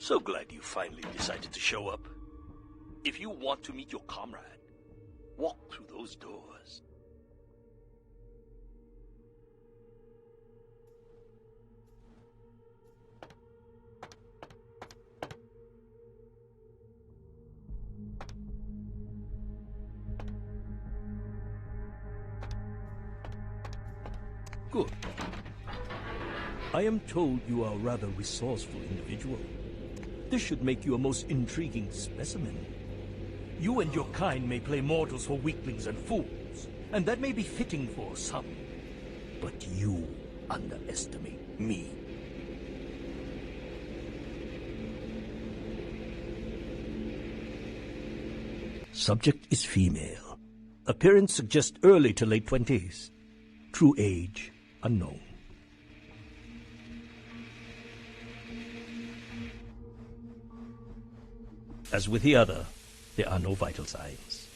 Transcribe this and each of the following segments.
So glad you finally decided to show up. If you want to meet your comrade, walk through those doors. Good. I am told you are a rather resourceful individual. This should make you a most intriguing specimen. You and your kind may play mortals for weaklings and fools, and that may be fitting for some. But you underestimate me. Subject is female. Appearance suggests early to late 20s. True age unknown. As with the other, there are no vital signs.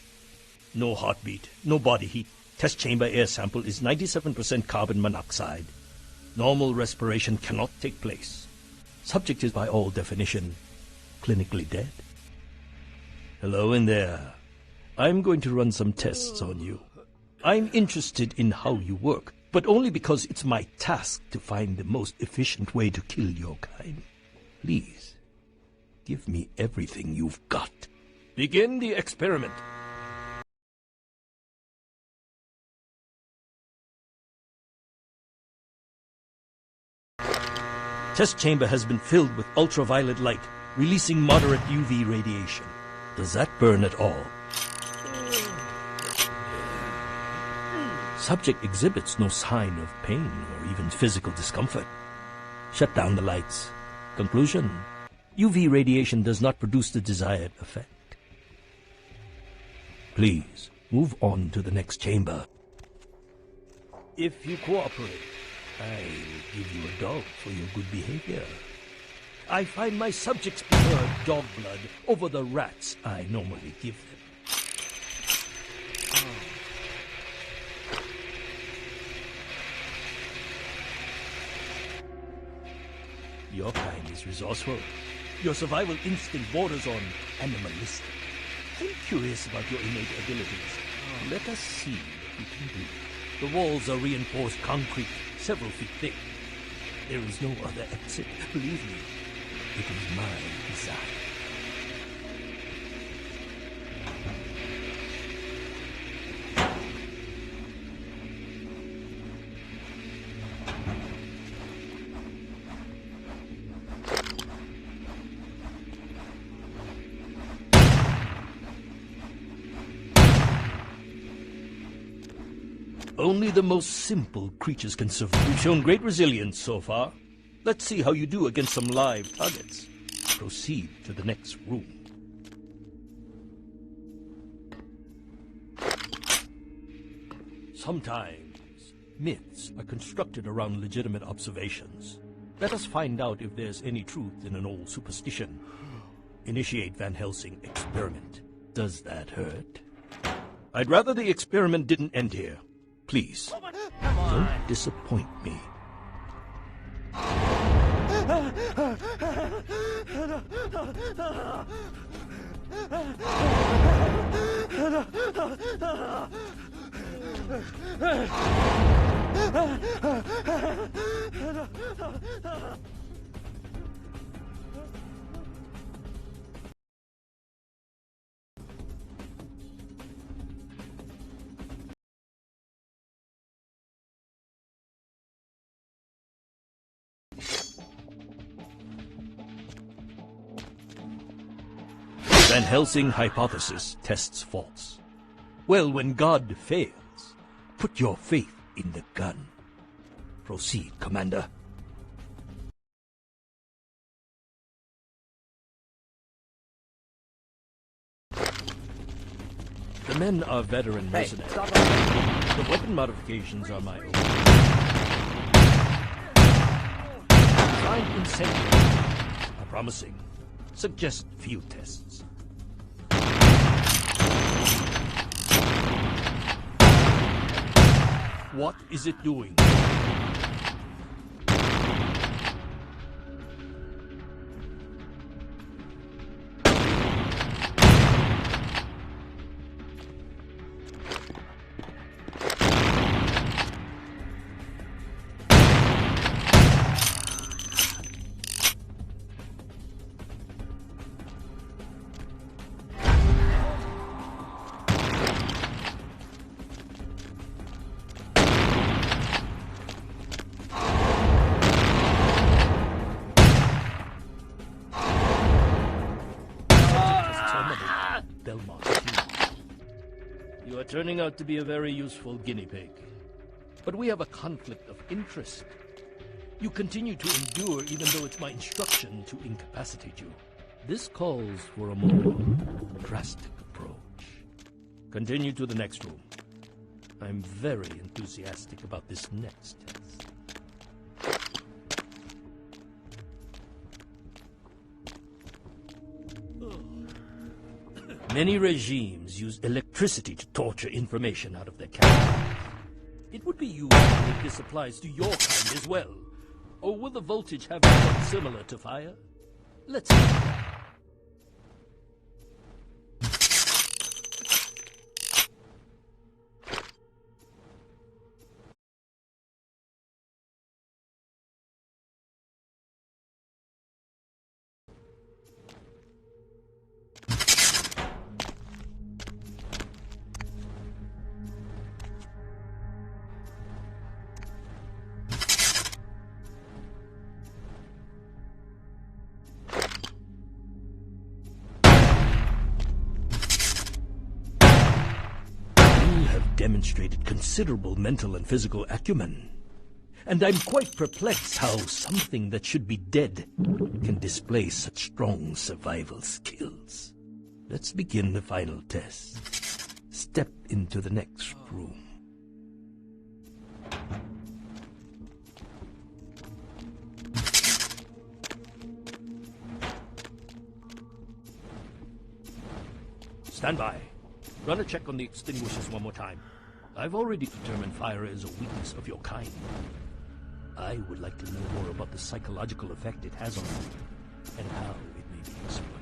No heartbeat, no body heat. Test chamber air sample is 97% carbon monoxide. Normal respiration cannot take place. Subject is by all definition clinically dead. Hello in there. I'm going to run some tests on you. I'm interested in how you work, but only because it's my task to find the most efficient way to kill your kind. Please, give me everything you've got. Begin the experiment. Test chamber has been filled with ultraviolet light, releasing moderate UV radiation. Does that burn at all? Subject exhibits no sign of pain or even physical discomfort. Shut down the lights. Conclusion: UV radiation does not produce the desired effect. Please, move on to the next chamber. If you cooperate, I will give you a dog for your good behavior. I find my subjects prefer dog blood over the rats I normally give them. Your kind is resourceful. Your survival instinct borders on animalistic. I'm curious about your innate abilities. Let us see what you can do. The walls are reinforced concrete, several feet thick. There is no other exit, believe me. It is my desire. Only the most simple creatures can survive. You've shown great resilience so far. Let's see how you do against some live targets. Proceed to the next room. Sometimes, myths are constructed around legitimate observations. Let us find out if there's any truth in an old superstition. Initiate Van Helsing experiment. Does that hurt? I'd rather the experiment didn't end here. Please, don't disappoint me. Van Helsing hypothesis tests false. Well, when God fails, put your faith in the gun. Proceed, Commander. The men are veteran mercenaries. The weapon modifications are my own. Find incentives are promising. Suggest field tests. What is it doing? turning out to be a very useful guinea pig. But we have a conflict of interest. You continue to endure even though it's my instruction to incapacitate you. This calls for a more drastic approach. Continue to the next room. I'm very enthusiastic about this next test. Many regimes use electricity to torture information out of their captives. It would be useful if this applies to your kind as well. Or will the voltage have something similar to fire? Let's see. Demonstrated considerable mental and physical acumen. And I'm quite perplexed how something that should be dead can display such strong survival skills. Let's begin the final test. Step into the next room. Stand by. Run a check on the extinguishers one more time. I've already determined fire is a weakness of your kind. I would like to know more about the psychological effect it has on you, and how it may be exploited.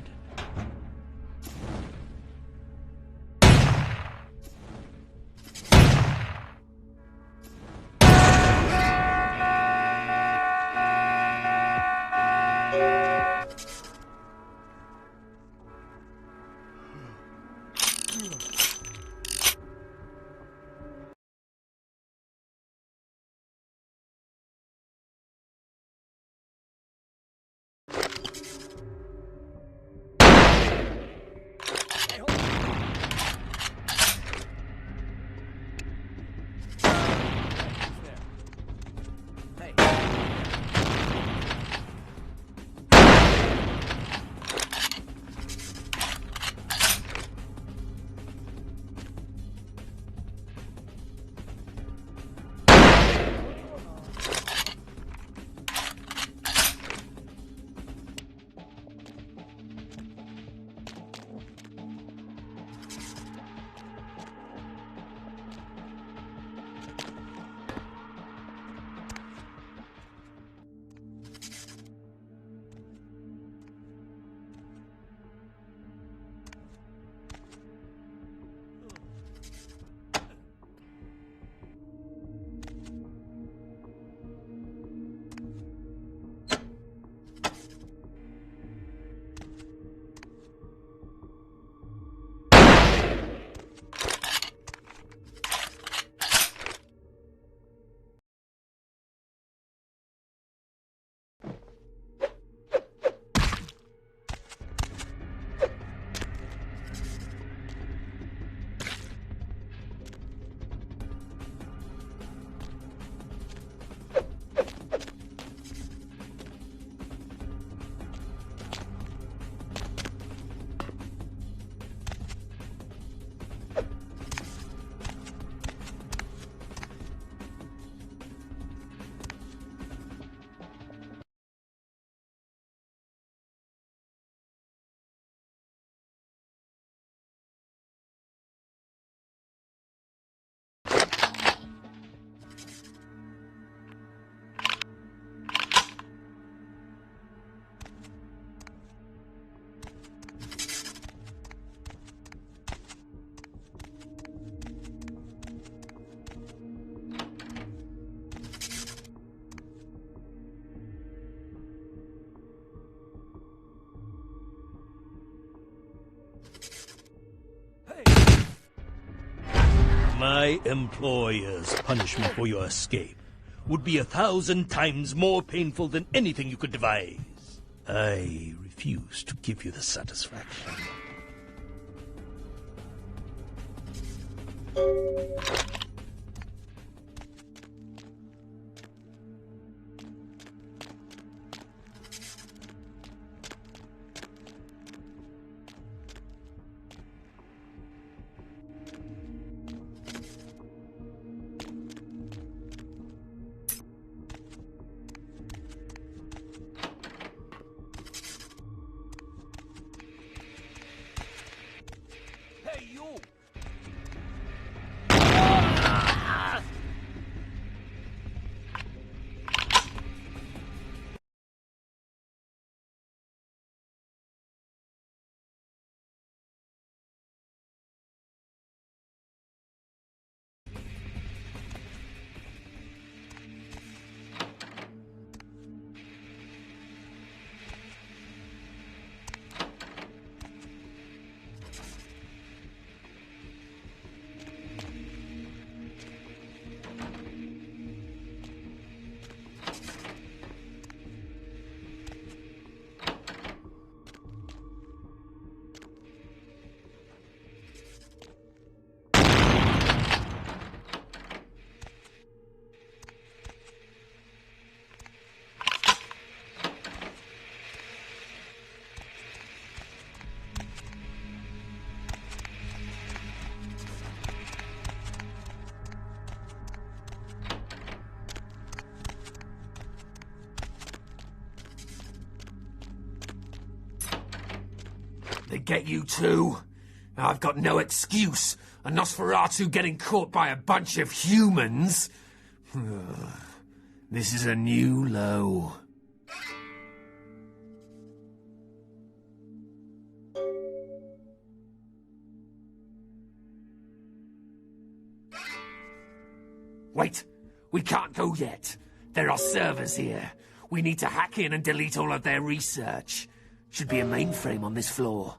My employer's punishment for your escape would be 1,000 times more painful than anything you could devise. I refuse to give you the satisfaction. They get you too? I've got no excuse. A Nosferatu getting caught by a bunch of humans? This is a new low. Wait, we can't go yet. There are servers here. We need to hack in and delete all of their research. Should be a mainframe on this floor.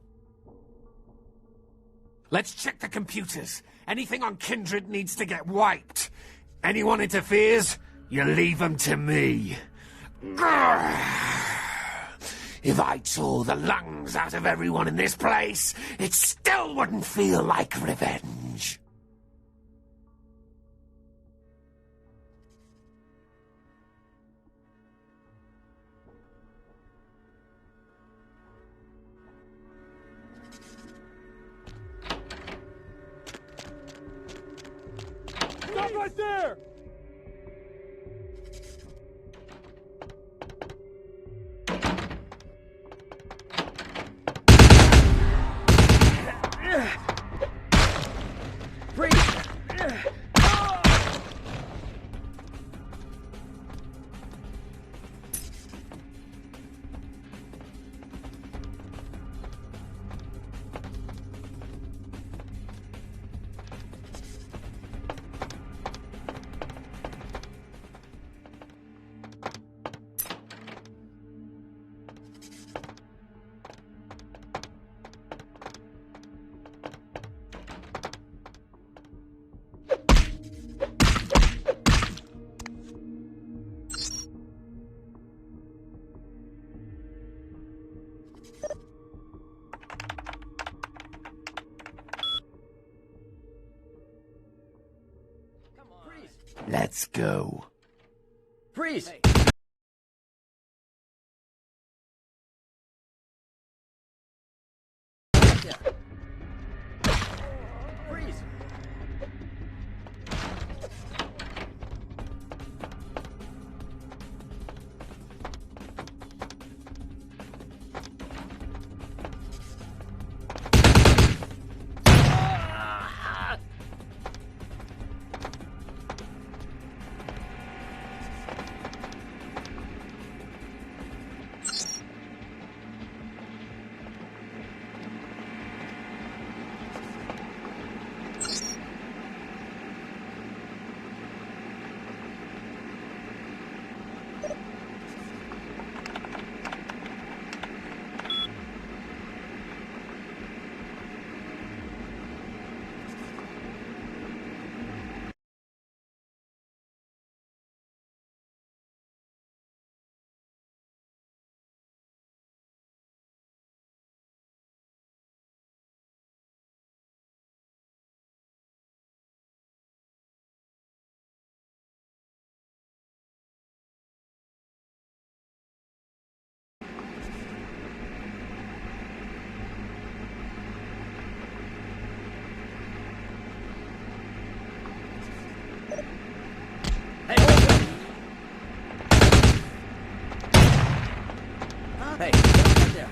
Let's check the computers. Anything on Kindred needs to get wiped. Anyone interferes, you leave them to me. If I tore the lungs out of everyone in this place, it still wouldn't feel like revenge. Stop right there! Let's go. Freeze! Freeze! Hey, right there.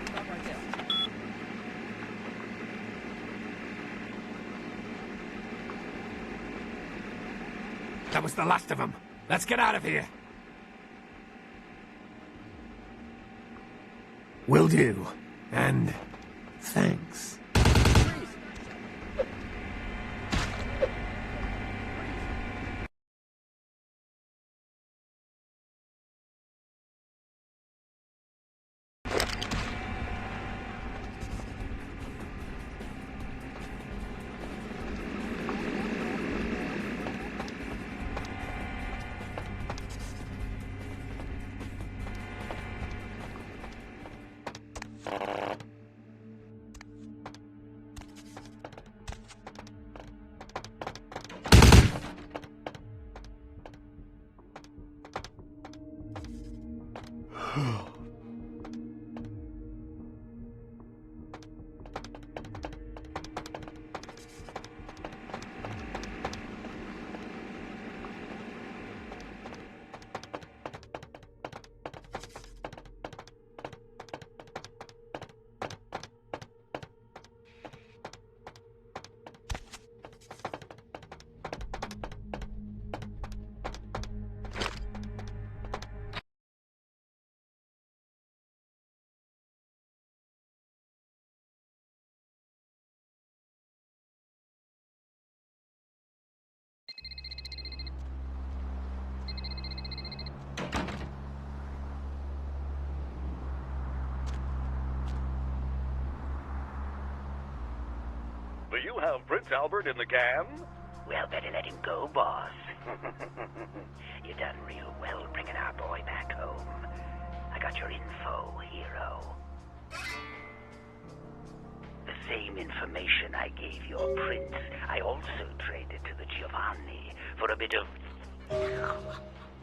Stop right there. That was the last of them. Let's get out of here. Will do. And thanks. Freeze! Do you have Prince Albert in the can? Well, better let him go, boss. You done real well bringing our boy back home. I got your info, hero. The same information I gave your prince, I also traded to the Giovanni for a bit of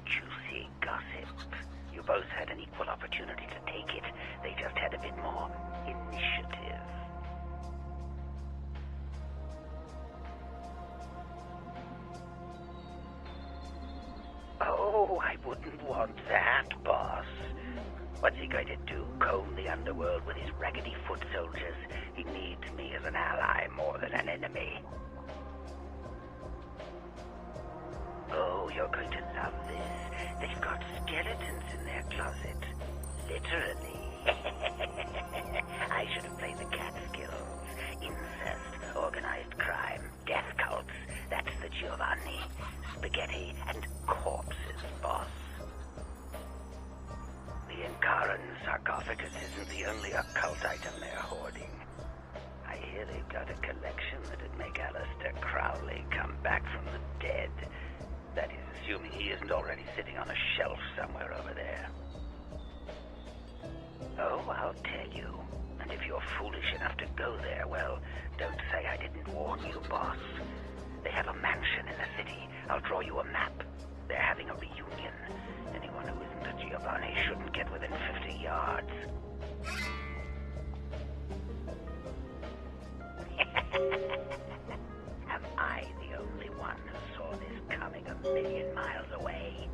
juicy gossip. You both had an equal opportunity to take it. They just had a bit more initiative. Oh, I wouldn't want that, boss. What's he going to do? Comb the underworld with his raggedy foot soldiers? He needs me as an ally more than an enemy. Oh, you're going to love this. They've got skeletons in their closet. Literally. I should have played the Catskills. Incest, organized crime, death cults. That's the Giovanni. Spaghetti and corpses, boss. The Incaran sarcophagus isn't the only occult item they're hoarding. I hear they've got a collection that'd make Aleister Crowley come back from the dead. That is, assuming he isn't already sitting on a shelf somewhere over there. Oh, I'll tell you. And if you're foolish enough to go there, well, don't say I didn't warn you, boss. They have a mansion in the city. I'll draw you a map. They're having a reunion. Anyone who isn't a Giovanni shouldn't get within 50 yards. Am I the only one who saw this coming a million miles away?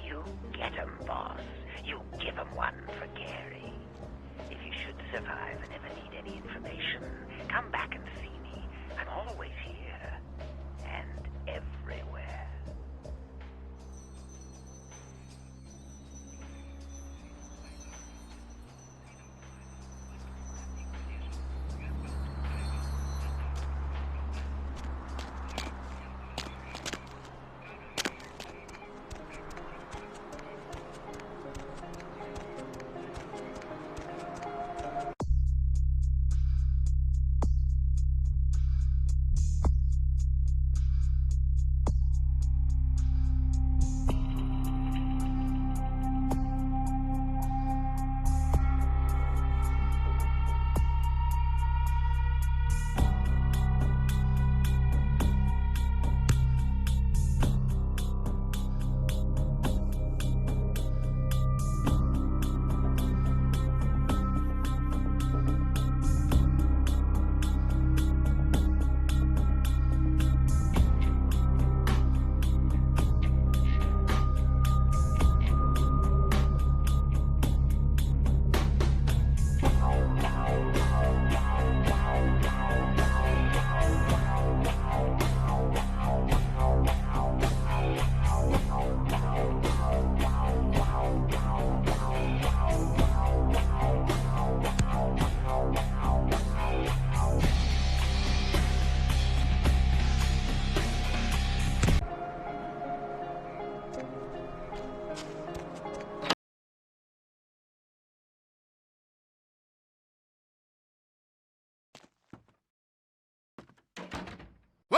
You get 'em, boss. You give 'em one for Gary. If you should survive and ever need any information, come back and see me. I'm always here. And everywhere.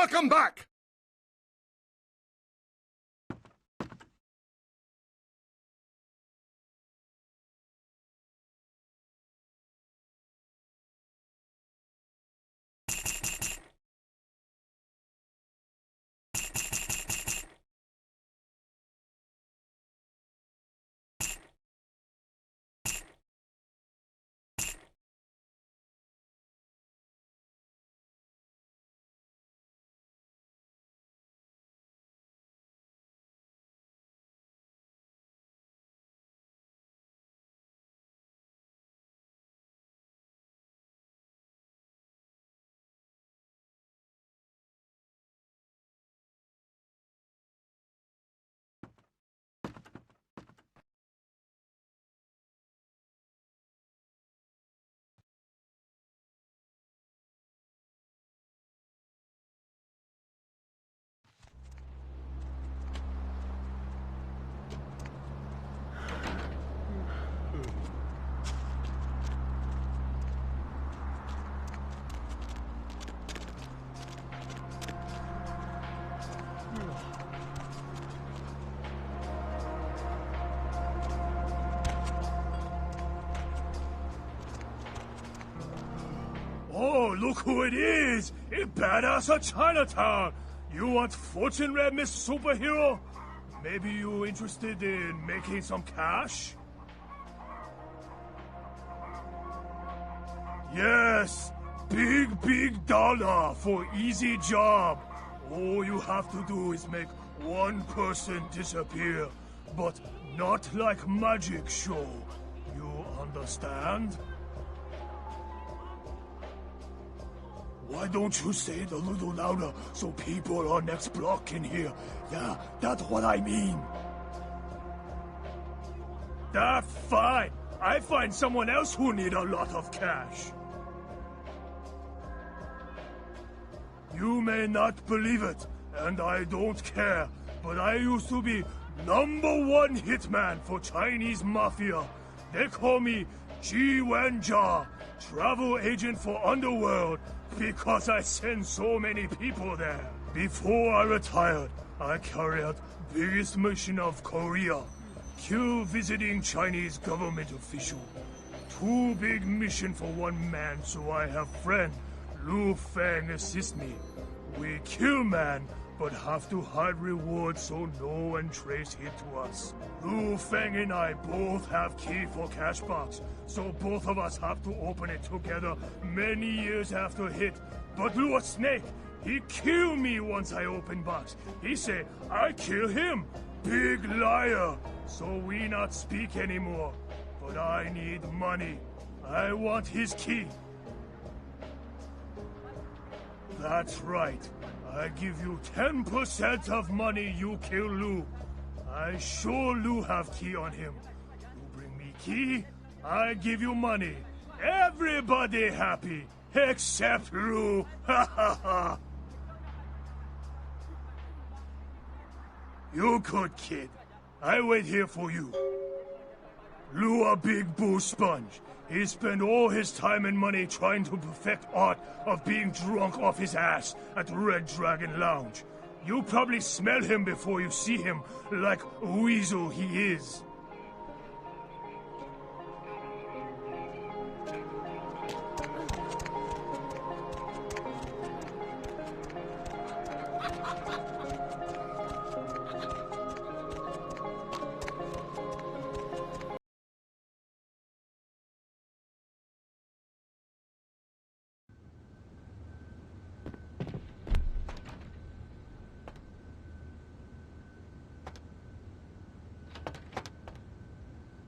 Welcome back! Oh, look who it is! A badass of Chinatown! You want fortune read, Mr. Superhero? Maybe you interested in making some cash? Yes! Big dollar for easy job. All you have to do is make one person disappear. But not like magic show. You understand? Why don't you say it a little louder so people on next block can hear? Yeah, that's what I mean. That's fine. I find someone else who need a lot of cash. You may not believe it, and I don't care, but I used to be #1 hitman for Chinese mafia. They call me Ji Wenjia, travel agent for Underworld, because I send so many people there. Before I retired, I carried out biggest mission of Korea. Kill visiting Chinese government official. Too big mission for one man, so I have friend Lu Feng assist me. We kill man, but have to hide reward so no one trace hit to us. Lu Feng and I both have key for cash box, so both of us have to open it together many years after hit. But Lu a snake, he kill me once I open box. He say I kill him. Big liar. So we not speak anymore. But I need money. I want his key. That's right. I give you 10% of money you kill Lu. I sure Lu have key on him. You bring me key, I give you money. Everybody happy, except Lu. Ha ha ha. You good kid. I wait here for you. Lu a big boo sponge. He spent all his time and money trying to perfect art of being drunk off his ass at Red Dragon Lounge. You probably smell him before you see him, like weasel he is.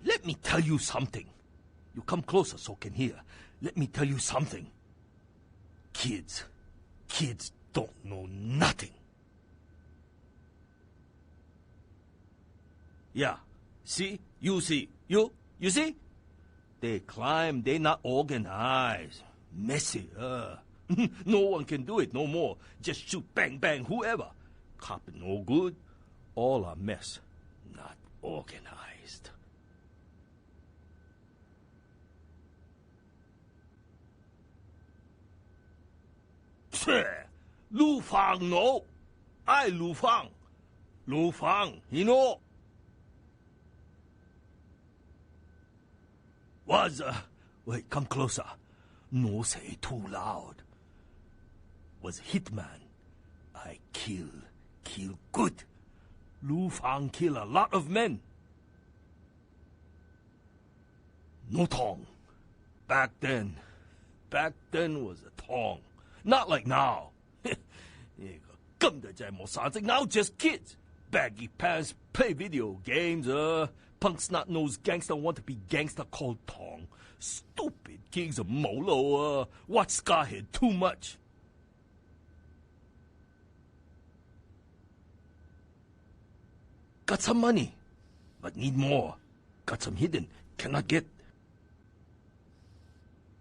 Let me tell you something. You come closer so can hear. Let me tell you something. Kids don't know nothing. Yeah, see? You see? You see? They climb, they not organized. Messy, No one can do it no more. Just shoot, bang, bang, whoever. Cop no good. All a mess. Not organized. Lu Fang, no. I, Lu Fang. Lu Fang, he know. Was, wait, come closer. No say too loud. Was hitman. I kill good. Lu Fang kill a lot of men. No tong. Back then was a tong. Not like now. Now just kids. Baggy pants, play video games, punk snot-nosed gangster want to be gangster called tong. Stupid kings of Molo, watch Scarhead too much. Got some money, but need more. Got some hidden, cannot get.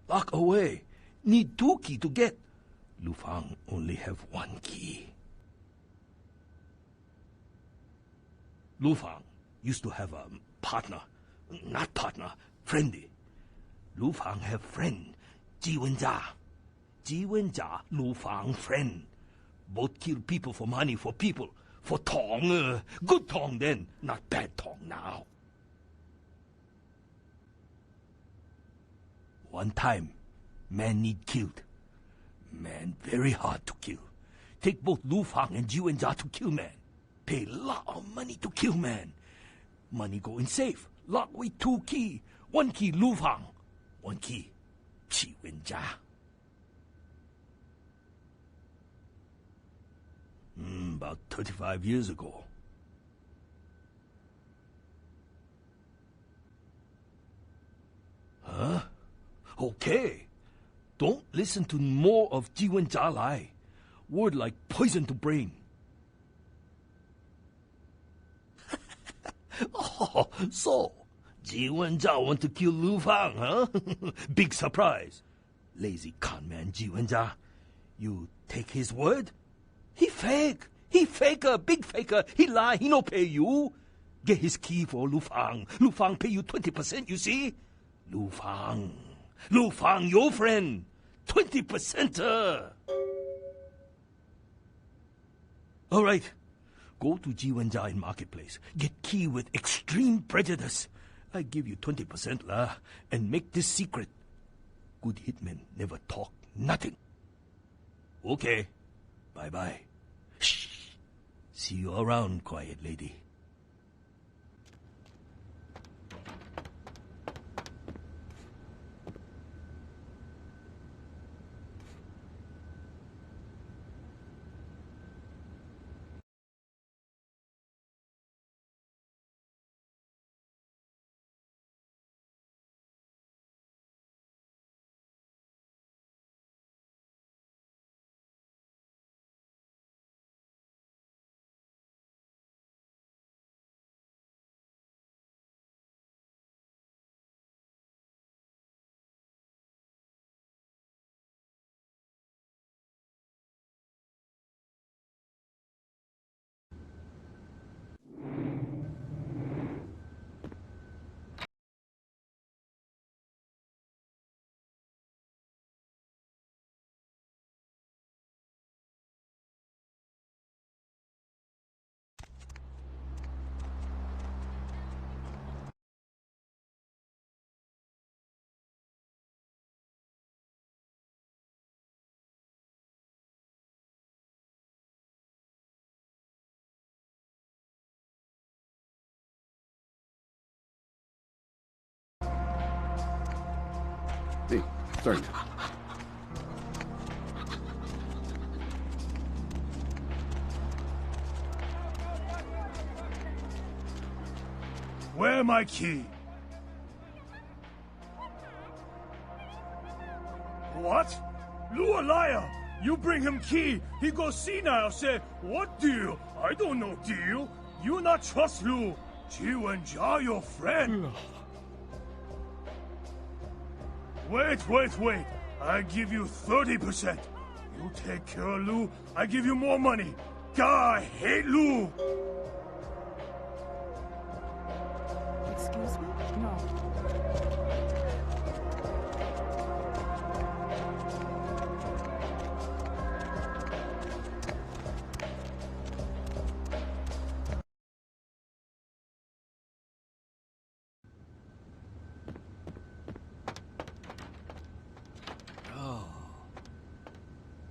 Lock away, need 2 key to get. Lu Fang only have 1 key. Lu Fang used to have a partner, not partner, friendly. Lu Fang have friend, Ji Wenjia. Ji Wenjia, Lu Fang friend. Both kill people for money, for people. For tong, good tong then, not bad tong now. One time, man need killed. Man very hard to kill. Take both Lu Fang and Ji Wenjia to kill man. Pay lot of money to kill man. Money go in safe. Lock with 2 key. 1 key Lu Fang. 1 key Ji Wenjia. About 35 years ago. Huh? Okay. Don't listen to more of Ji Wenjia lie. Word like poison to brain. Oh, so Ji Wenjia want to kill Lu Fang, huh? Big surprise. Lazy con man Ji Wenjia. You take his word? He fake. He faker, big faker. He lie, he no pay you. Get his key for Lu Fang. Lu Fang pay you 20%, you see? Lu Fang, your friend. 20%. All right. Go to Ji Wenjia in marketplace. Get key with extreme prejudice. I give you 20% lah, and make this secret. Good hitmen never talk nothing. Okay. Bye-bye. Shh. See you around, quiet lady. Hey, sorry. Where my key? What? Lu a liar! You bring him key, he go senile, say, what deal? I don't know deal. You not trust Lu. Ji Wenjia your friend. Wait. I give you 30%. You take care of Lu, I give you more money. God, I hate Lu. Excuse me? No.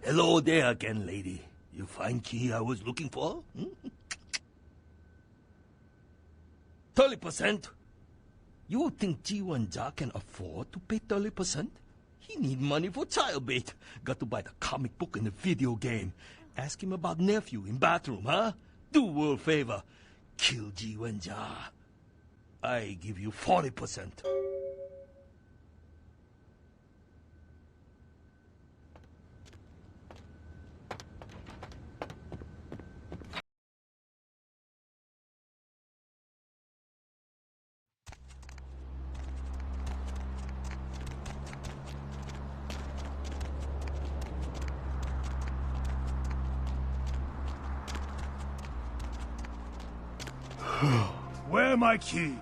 Hello there again, lady. You find key I was looking for? 30%? You think G1 can afford to pay 30%? He need money for child bait. Got to buy the comic book and the video game. Ask him about nephew in bathroom, huh? Do world favor. Kill G1. I give you 40%. Where my key?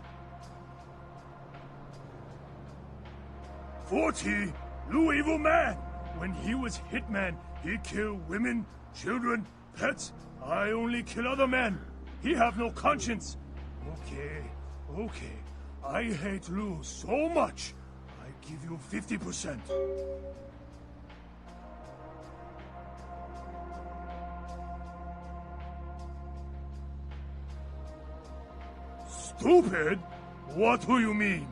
40, Lou Evil Man. When he was hitman, he kill women, children, pets. I only kill other men. He have no conscience. Okay. I hate Lou so much. I give you 50%. Stupid? What do you mean?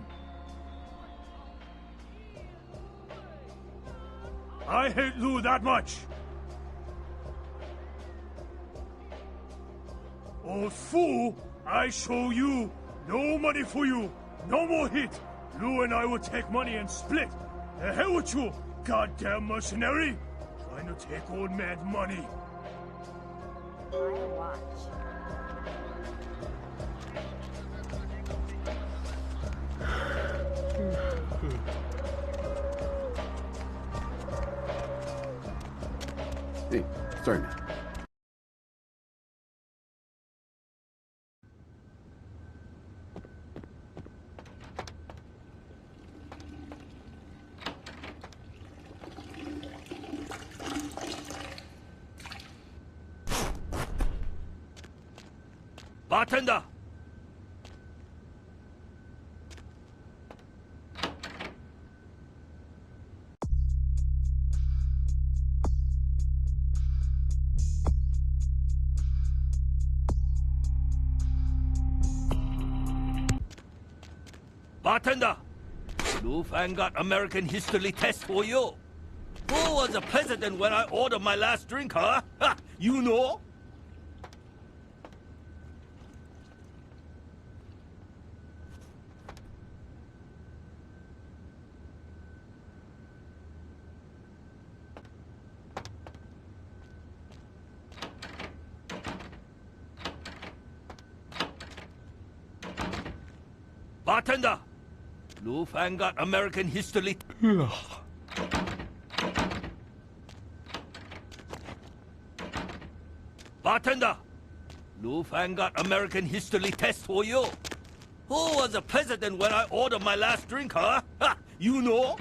I hate Lou that much. Old fool, I show you. No money for you. No more hit. Lou and I will take money and split. The hell with you, goddamn mercenary. Trying to take old man's money. I'll watch. Hey, sorry, man. Bartender! Bartender! Lou Fang got American history test for you. Who was the president when I ordered my last drink, huh? Ha, you know? Bartender! Lou Fang got American history. Bartender! Lou Fang got American history test for you. Who was the president when I ordered my last drink, huh? Ha, you know?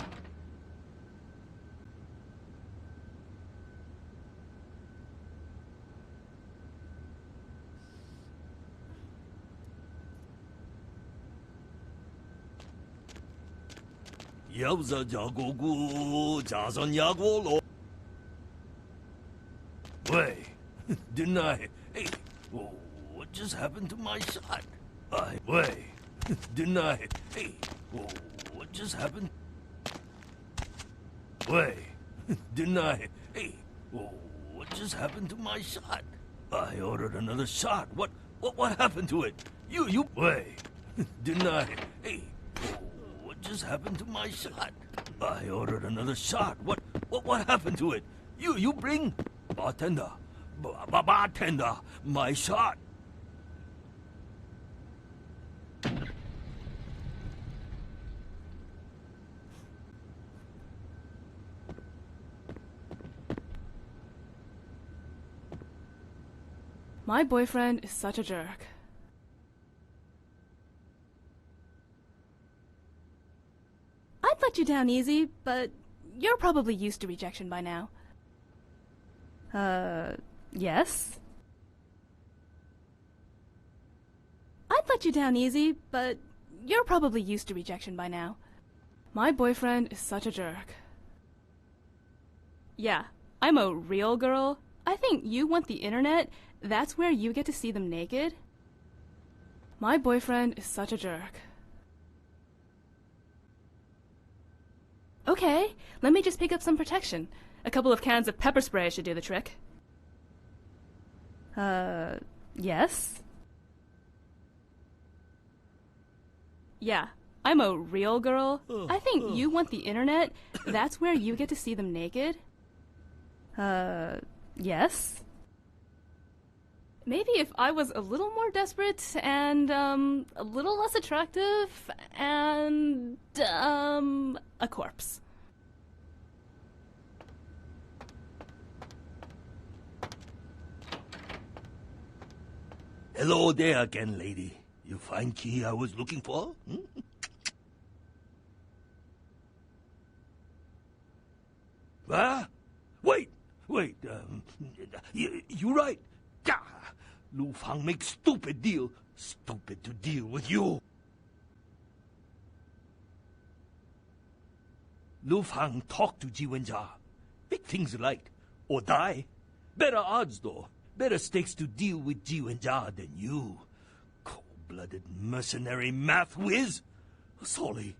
여보자 자고구 자선야고로. Wait, didn't I? Hey, what just happened to my shot? Wait, didn't I? Hey, what just happened? Wait, didn't I? Hey, what just happened to my shot? I ordered another shot. What happened to it? You wait, didn't I? Hey, what just happened to my shot? I ordered another shot. What happened to it? You bring bartender, bartender, my shot. My boyfriend is such a jerk. I'd let you down easy, but you're probably used to rejection by now. Yes? I'd let you down easy, but you're probably used to rejection by now. My boyfriend is such a jerk. Yeah, I'm a real girl. I think you want the internet. That's where you get to see them naked. My boyfriend is such a jerk. Okay, let me just pick up some protection. A couple of cans of pepper spray should do the trick. Yes? Yeah, I'm a real girl. I think you want the internet. That's where you get to see them naked. Yes? Maybe if I was a little more desperate and, a little less attractive and, a corpse. Hello there again, lady. You find key I was looking for? Ah? Wait. You right. Gah! Lu Fang makes stupid deal. Stupid to deal with you. Lu Fang talk to Ji Wenjia. Big things like, or die. Better odds, though. Better stakes to deal with Ji Wenjia than you. Cold-blooded mercenary math whiz. Sorry.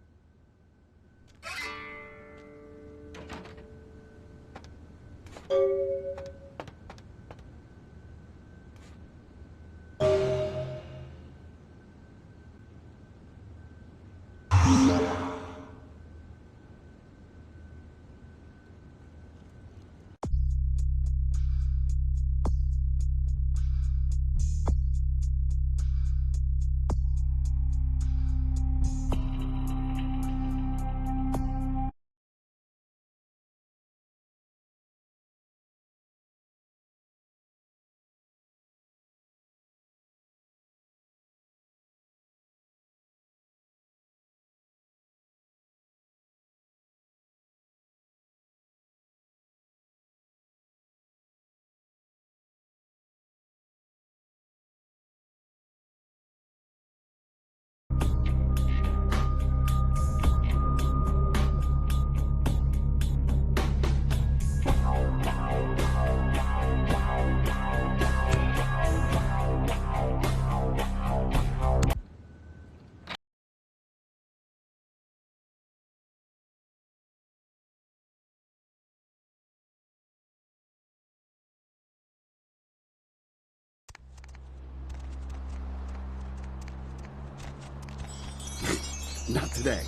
Not today.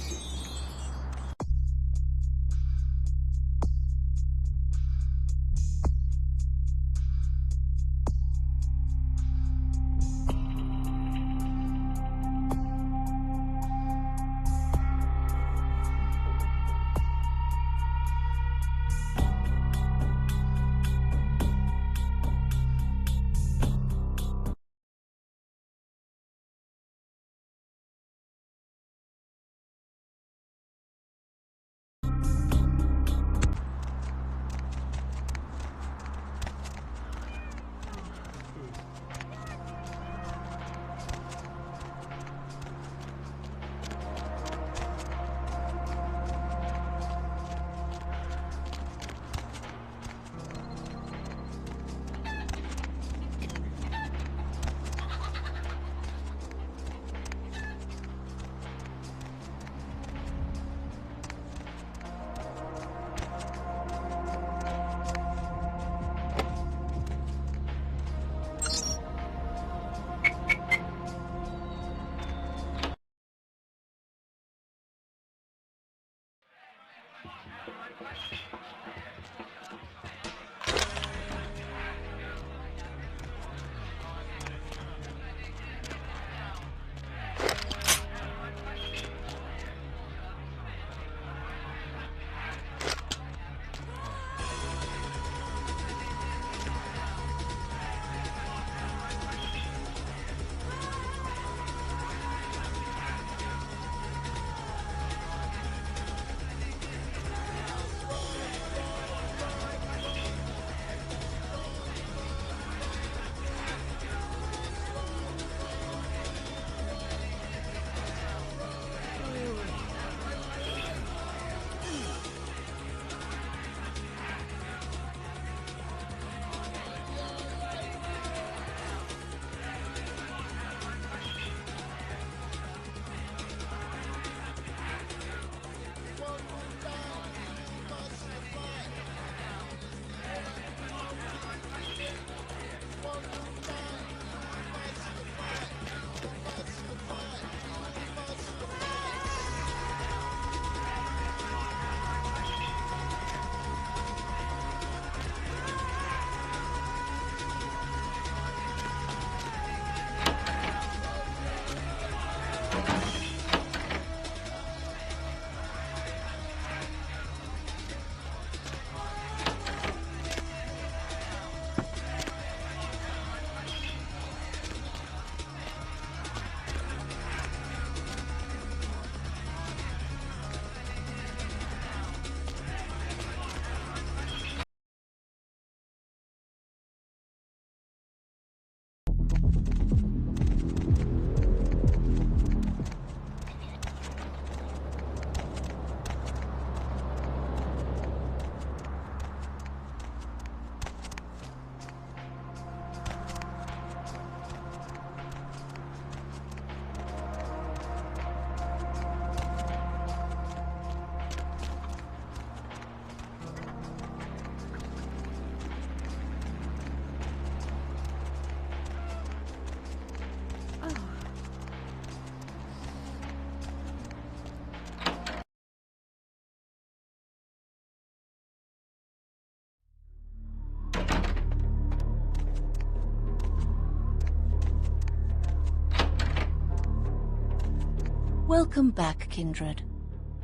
Welcome back, kindred.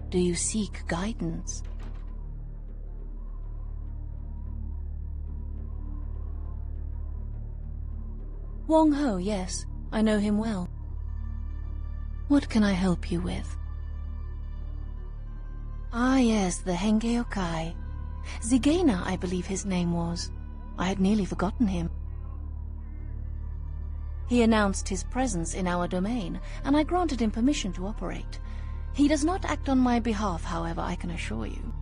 Do you seek guidance? Wong Ho, yes. I know him well. What can I help you with? Ah, yes, the Henge Yokai. Zigena, I believe his name was. I had nearly forgotten him. He announced his presence in our domain, and I granted him permission to operate. He does not act on my behalf, however, I can assure you.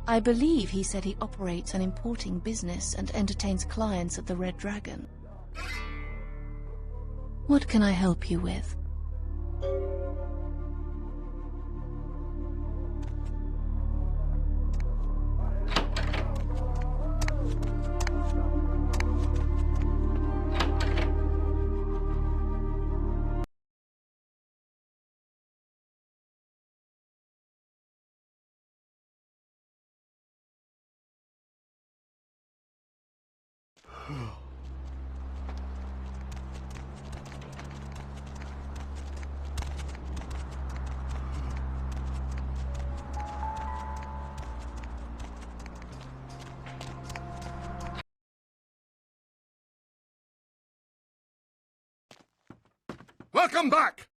I believe he said he operates an importing business and entertains clients at the Red Dragon. What can I help you with? Welcome back!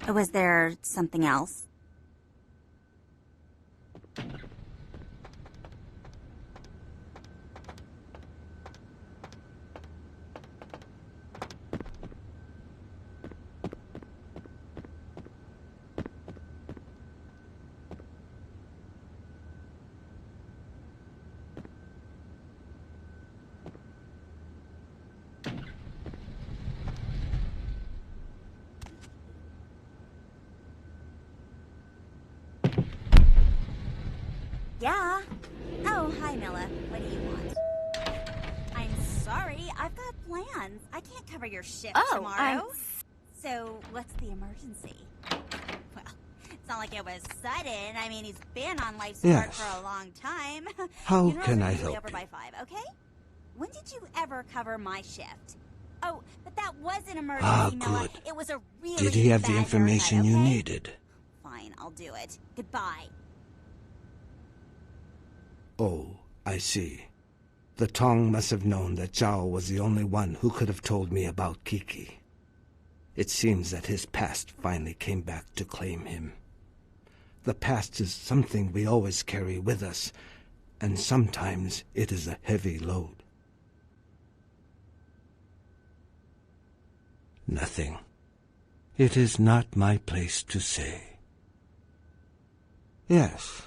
Was there something else? Yeah. Oh, hi, Milla. What do you want? I'm sorry. I've got plans. I can't cover your shift tomorrow. So, what's the emergency? Well, it's not like it was sudden. I mean, he's been on life support for a long time. How can I help over by 5, okay? When did you ever cover my shift? Oh, but that was an emergency, Milla. Good. It was a really Did he have bad the information haircut, you okay? needed? Fine, I'll do it. Goodbye. Oh, I see. The Tong must have known that Zhao was the only one who could have told me about Kiki. It seems that his past finally came back to claim him. The past is something we always carry with us, and sometimes it is a heavy load. Nothing. It is not my place to say. Yes.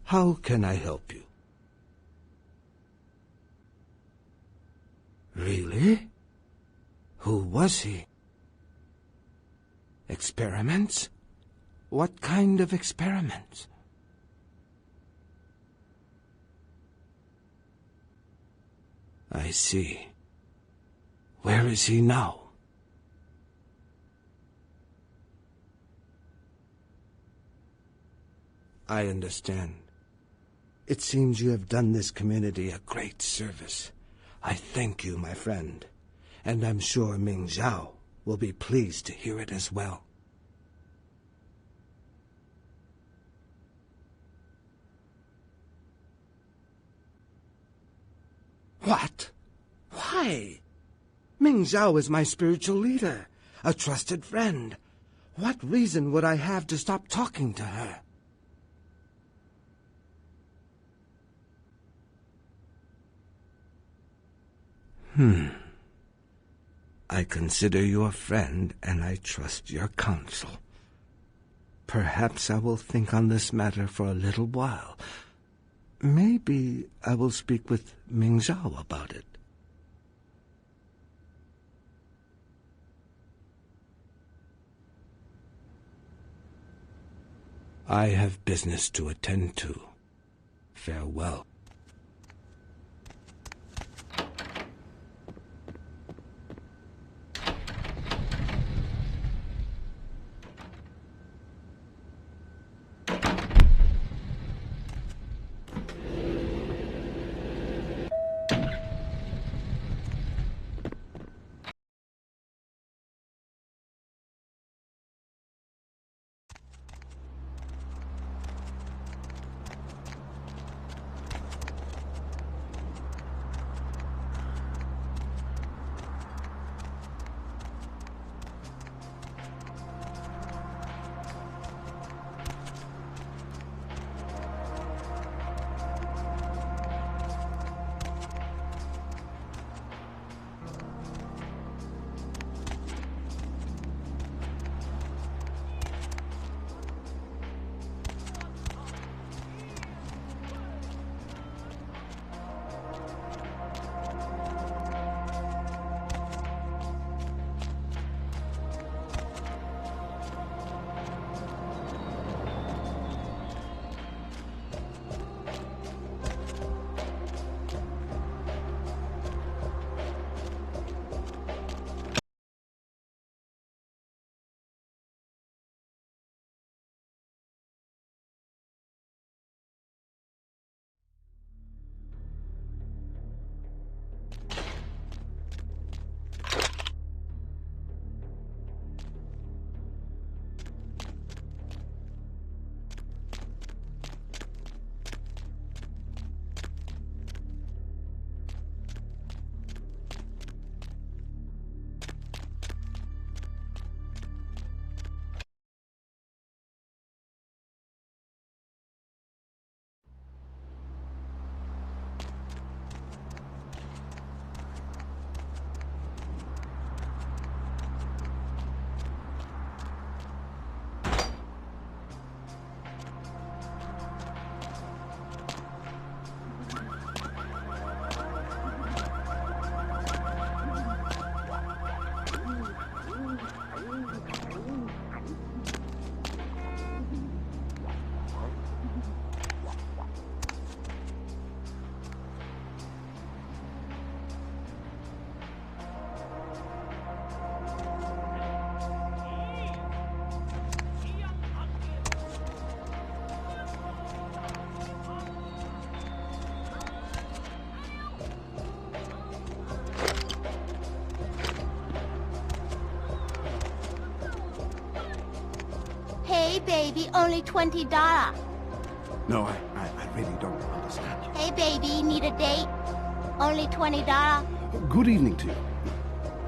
How can I help you? Really? Who was he? Experiments? What kind of experiments? I see. Where is he now? I understand. It seems you have done this community a great service. I thank you, my friend, and I'm sure Ming Zhao will be pleased to hear it as well. What? Why? Ming Zhao is my spiritual leader, a trusted friend. What reason would I have to stop talking to her? I consider you a friend, and I trust your counsel. Perhaps I will think on this matter for a little while. Maybe I will speak with Ming Zhao about it. I have business to attend to. Farewell. Hey, baby, only $20. No, I really don't understand you. Hey, baby, need a date? Only $20. Good evening to you.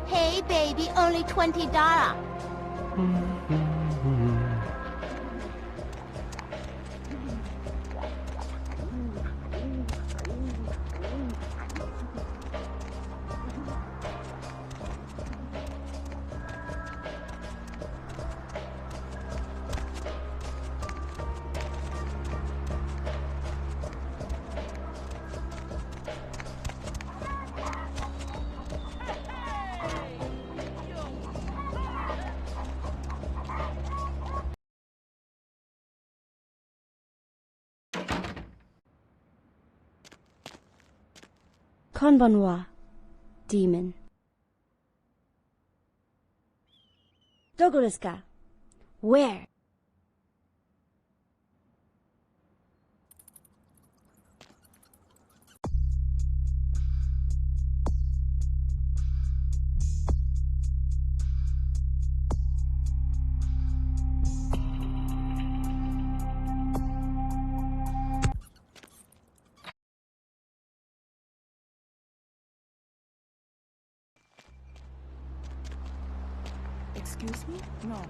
Hey, baby, only $20. Konbanwa, demon. Dogoruska, where? Excuse me? No.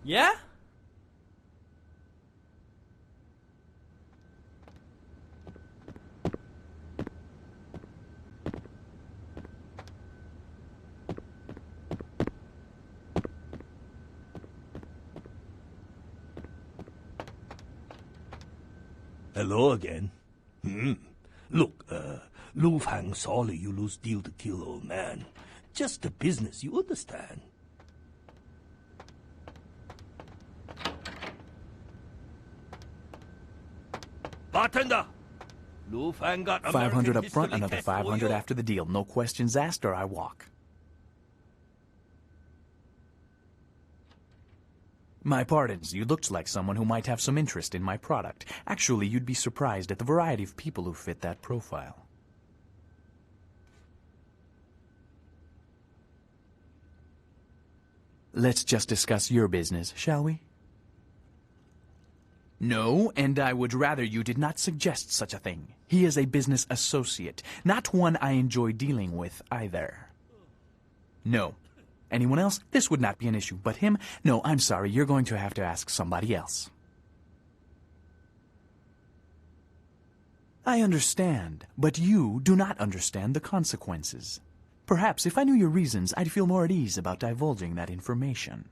Yeah? Hello again. Look, Lu Fang, sorry you lose deal to kill old man. Just the business, you understand. Bartender! Lu Fang got 500 American up front, history another test 500 for you. after the deal. No questions asked or I walk. My pardons, you looked like someone who might have some interest in my product. Actually, you'd be surprised at the variety of people who fit that profile. Let's just discuss your business, shall we? No, and I would rather you did not suggest such a thing. He is a business associate, not one I enjoy dealing with either. No. Anyone else? This would not be an issue, but him? No, I'm sorry, you're going to have to ask somebody else. I understand, but you do not understand the consequences. Perhaps if I knew your reasons, I'd feel more at ease about divulging that information.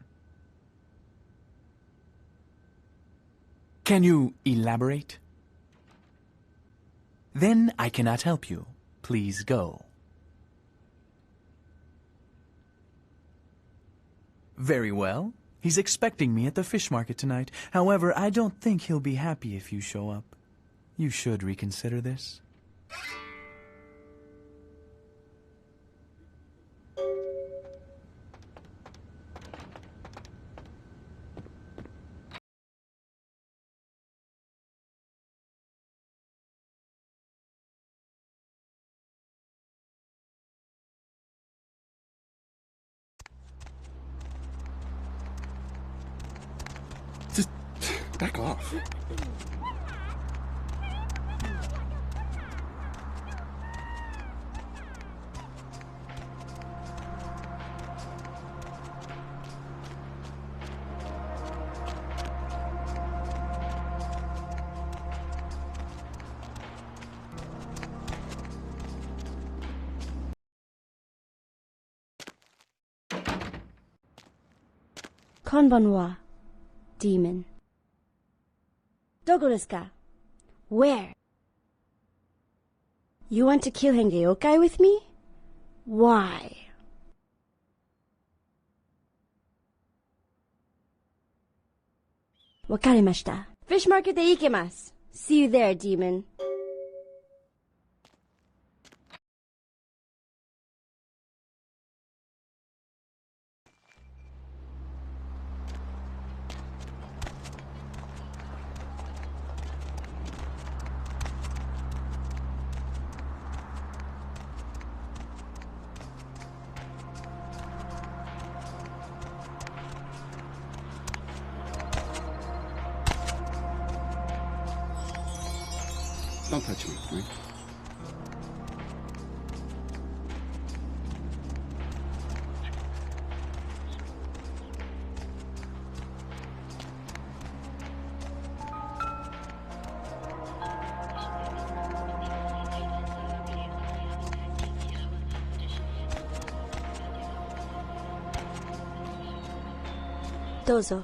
Can you elaborate? Then I cannot help you. Please go. Very well. He's expecting me at the fish market tonight. However, I don't think he'll be happy if you show up. You should reconsider this. Just back off. Konbanwa, demon. Dogo desu ka? Where? You want to kill Hengeyokai with me? Why? Wakarimashita. Fish market de ikemasu. See you there, demon. Don't touch me, right? Dozo.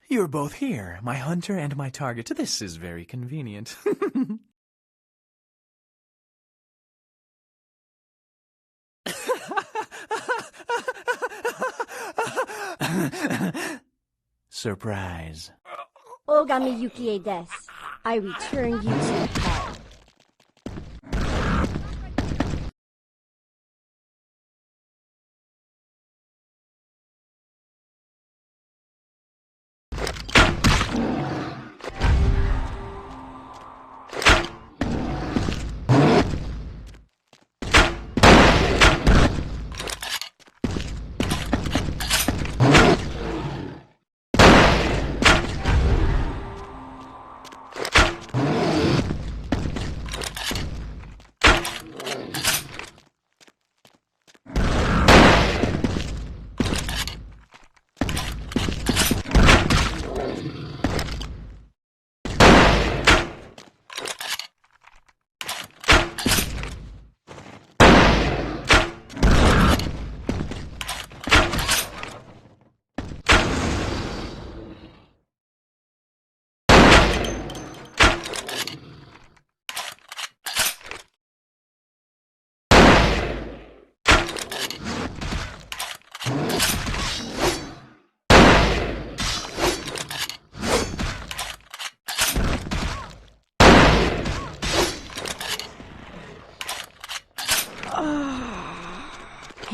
You're both here, my hunter and my target. This is very convenient. Surprise. Ogami Yukie desu. I return you to hell.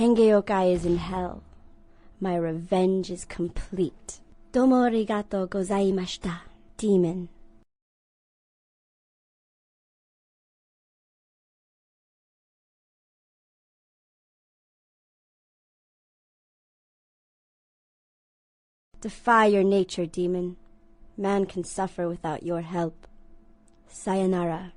Hengeyokai is in hell. My revenge is complete. Domo arigato gozaimashita, demon. Defy your nature, demon. Man can suffer without your help. Sayonara.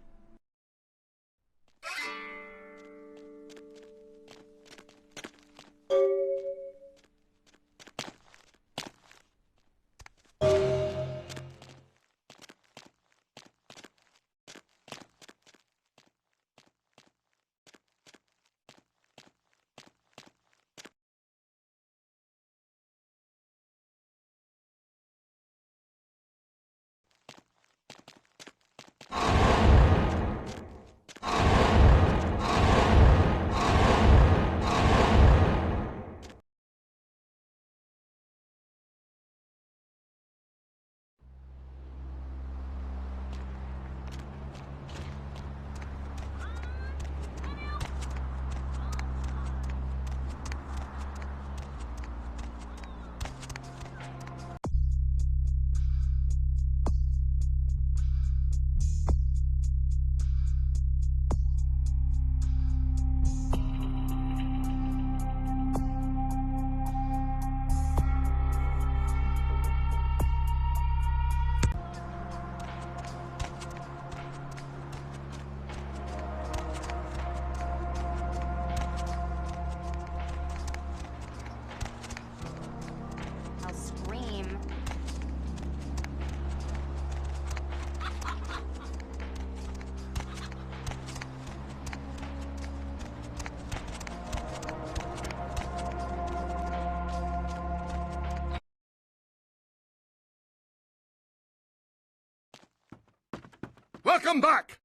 Welcome back!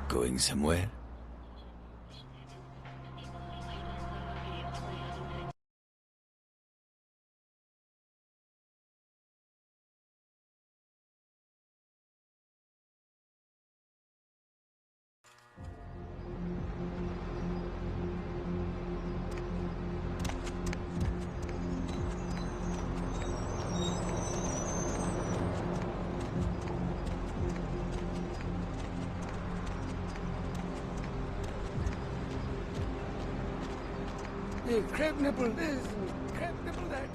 Going somewhere? Crab nipple this, crab nipple that.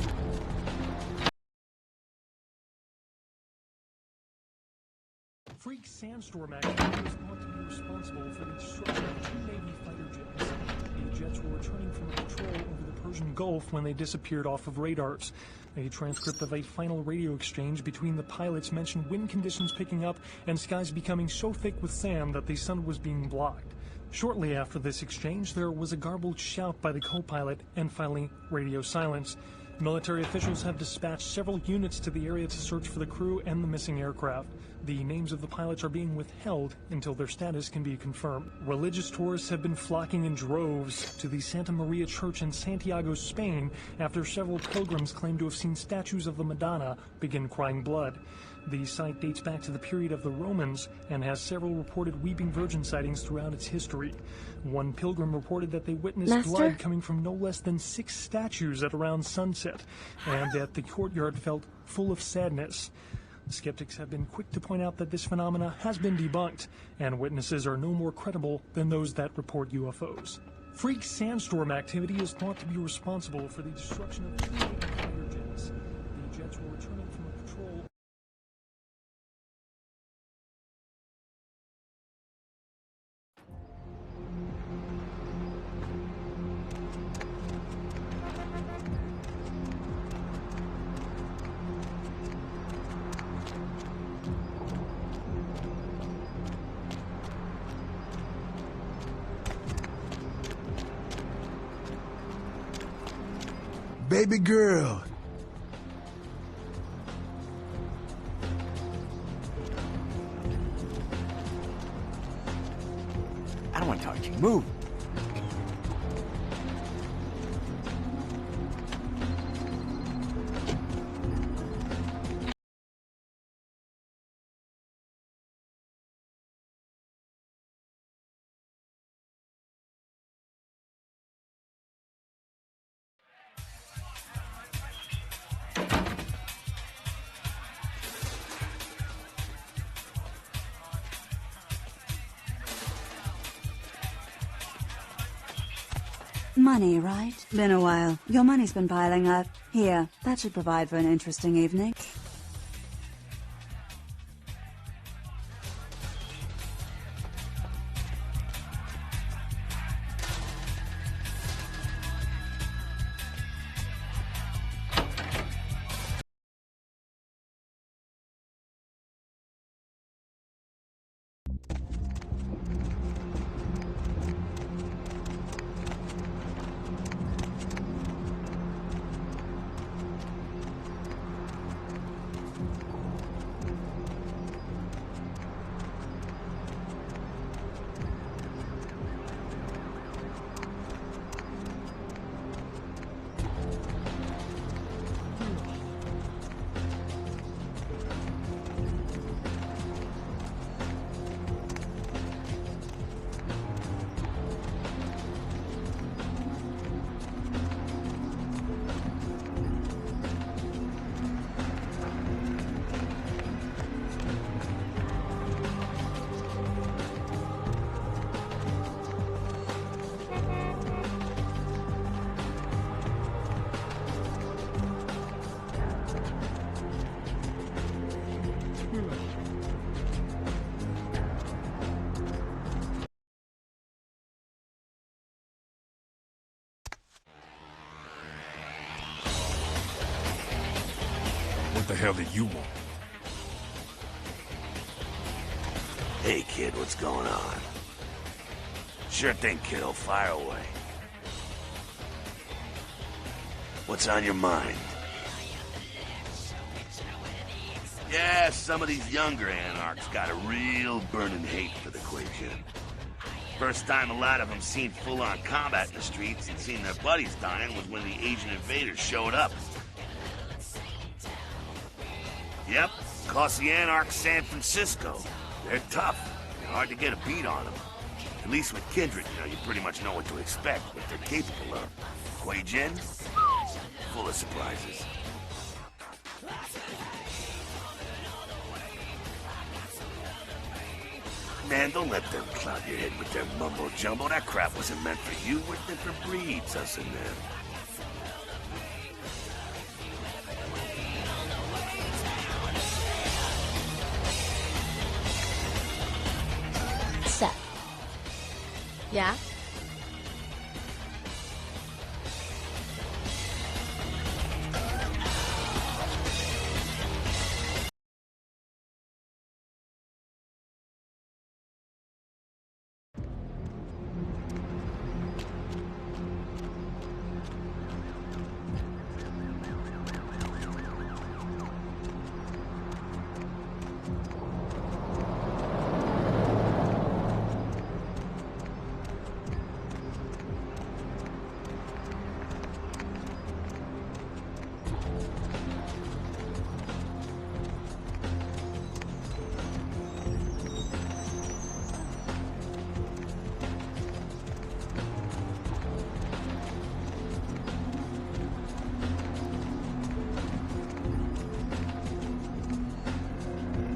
Freak sandstorm activity is thought to be responsible for the destruction of 2 Navy fighter jets. The jets were returning from a patrol over the Persian Gulf when they disappeared off of radars. A transcript of a final radio exchange between the pilots mentioned wind conditions picking up and skies becoming so thick with sand that the sun was being blocked. Shortly after this exchange, there was a garbled shout by the co-pilot and finally radio silence. Military officials have dispatched several units to the area to search for the crew and the missing aircraft. The names of the pilots are being withheld until their status can be confirmed. Religious tourists have been flocking in droves to the Santa Maria Church in Santiago, Spain, after several pilgrims claim to have seen statues of the Madonna begin crying blood. The site dates back to the period of the Romans and has several reported Weeping Virgin sightings throughout its history. One pilgrim reported that they witnessed blood coming from no less than 6 statues at around sunset, and that the courtyard felt full of sadness. Skeptics have been quick to point out that this phenomena has been debunked, and witnesses are no more credible than those that report UFOs. Freak sandstorm activity is thought to be responsible for the destruction of 2 Navy fighter jets. The jets were returning from a patrol. Baby girl. I don't want to talk to you. Move. Money, right? Been a while. Your money's been piling up. Here, that should provide for an interesting evening. What the hell did you want? Hey, kid, what's going on? Sure thing, kiddo. Fire away. What's on your mind? Yeah, some of these younger anarchs got a real burning hate for the Quajan. First time a lot of them seen full-on combat in the streets and seen their buddies dying was when the Asian invaders showed up. Yep, cost the anarchs San Francisco. They're tough. They're hard to get a beat on them. At least with Kindred, you pretty much know what to expect, what they're capable of. Quajan? Full of surprises. Man, don't let them cloud your head with their mumbo-jumbo. That crap wasn't meant for you. We're different breeds, us and them. So. Yeah?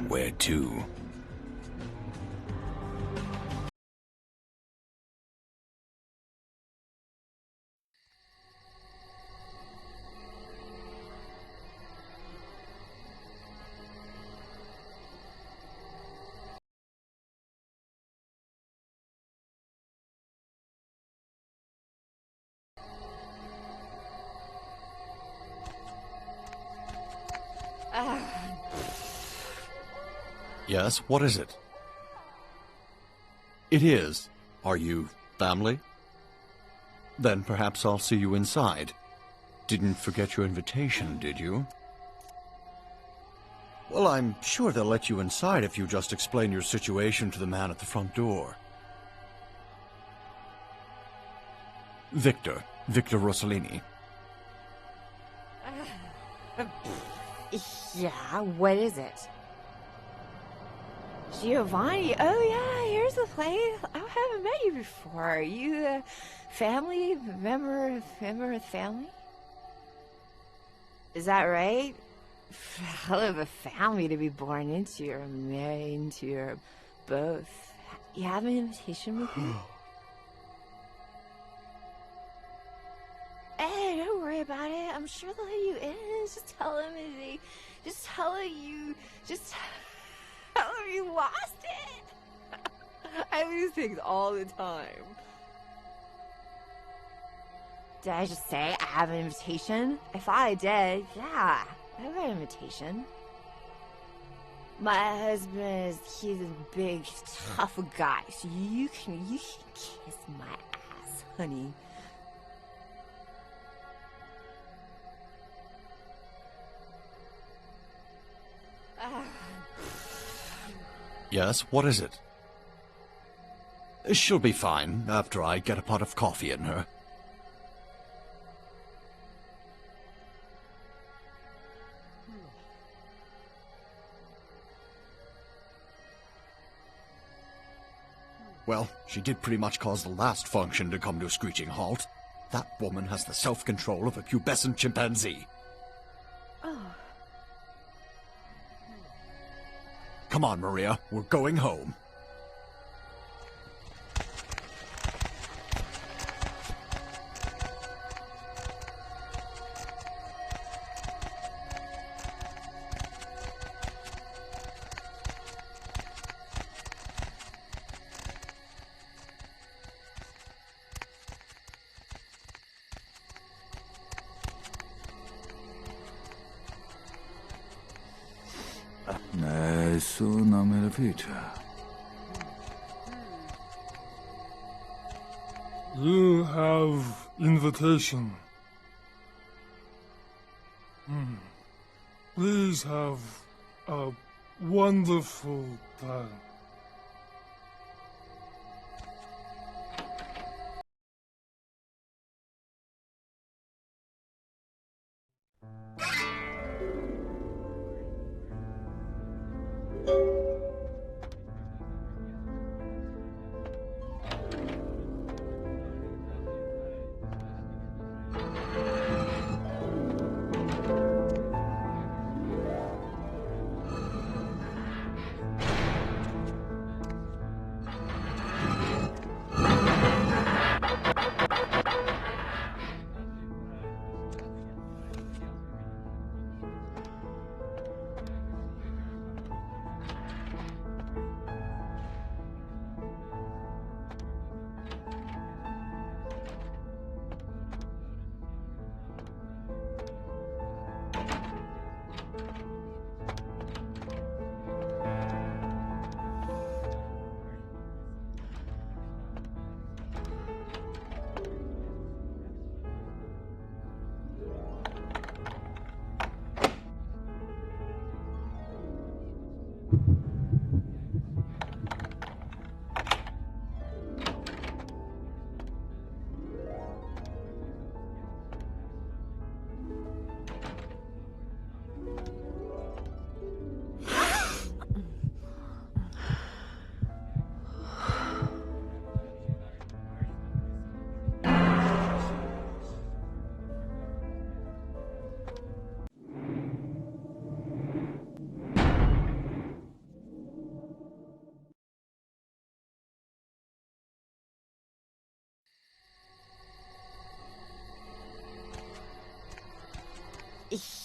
Where to? Yes, what is it? It is. Are you family? Then perhaps I'll see you inside. Didn't forget your invitation, did you? Well, I'm sure they'll let you inside if you just explain your situation to the man at the front door. Victor Rossellini. Yeah, what is it? Giovanni, oh yeah, here's the place. I haven't met you before. Are you a family member of family? Is that right? Hell of a family to be born into or married into or both. You have an invitation with me? Hey, don't worry about it. I'm sure they'll let you in. Just tell them you lost it. I lose things all the time. Did I just say I have an invitation? I thought I did. Yeah, I have an invitation. My husband he's a big, tough guy, so you can kiss my ass, honey. Yes, what is it? She'll be fine after I get a pot of coffee in her. Well, she did pretty much cause the last function to come to a screeching halt. That woman has the self-control of a pubescent chimpanzee. Oh. Come on, Maria, we're going home. Nessun Efreeta. You have invitation. Please have a wonderful time.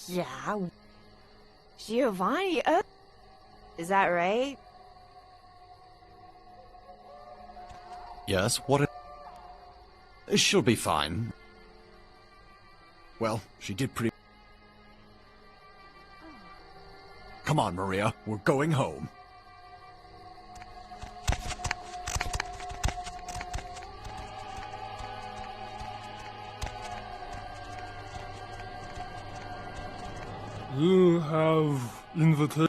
Yeah. Giovanni, is that right? Yes, what? She'll be fine. Well, she did pretty... Come on, Maria. We're going home. You have invitation.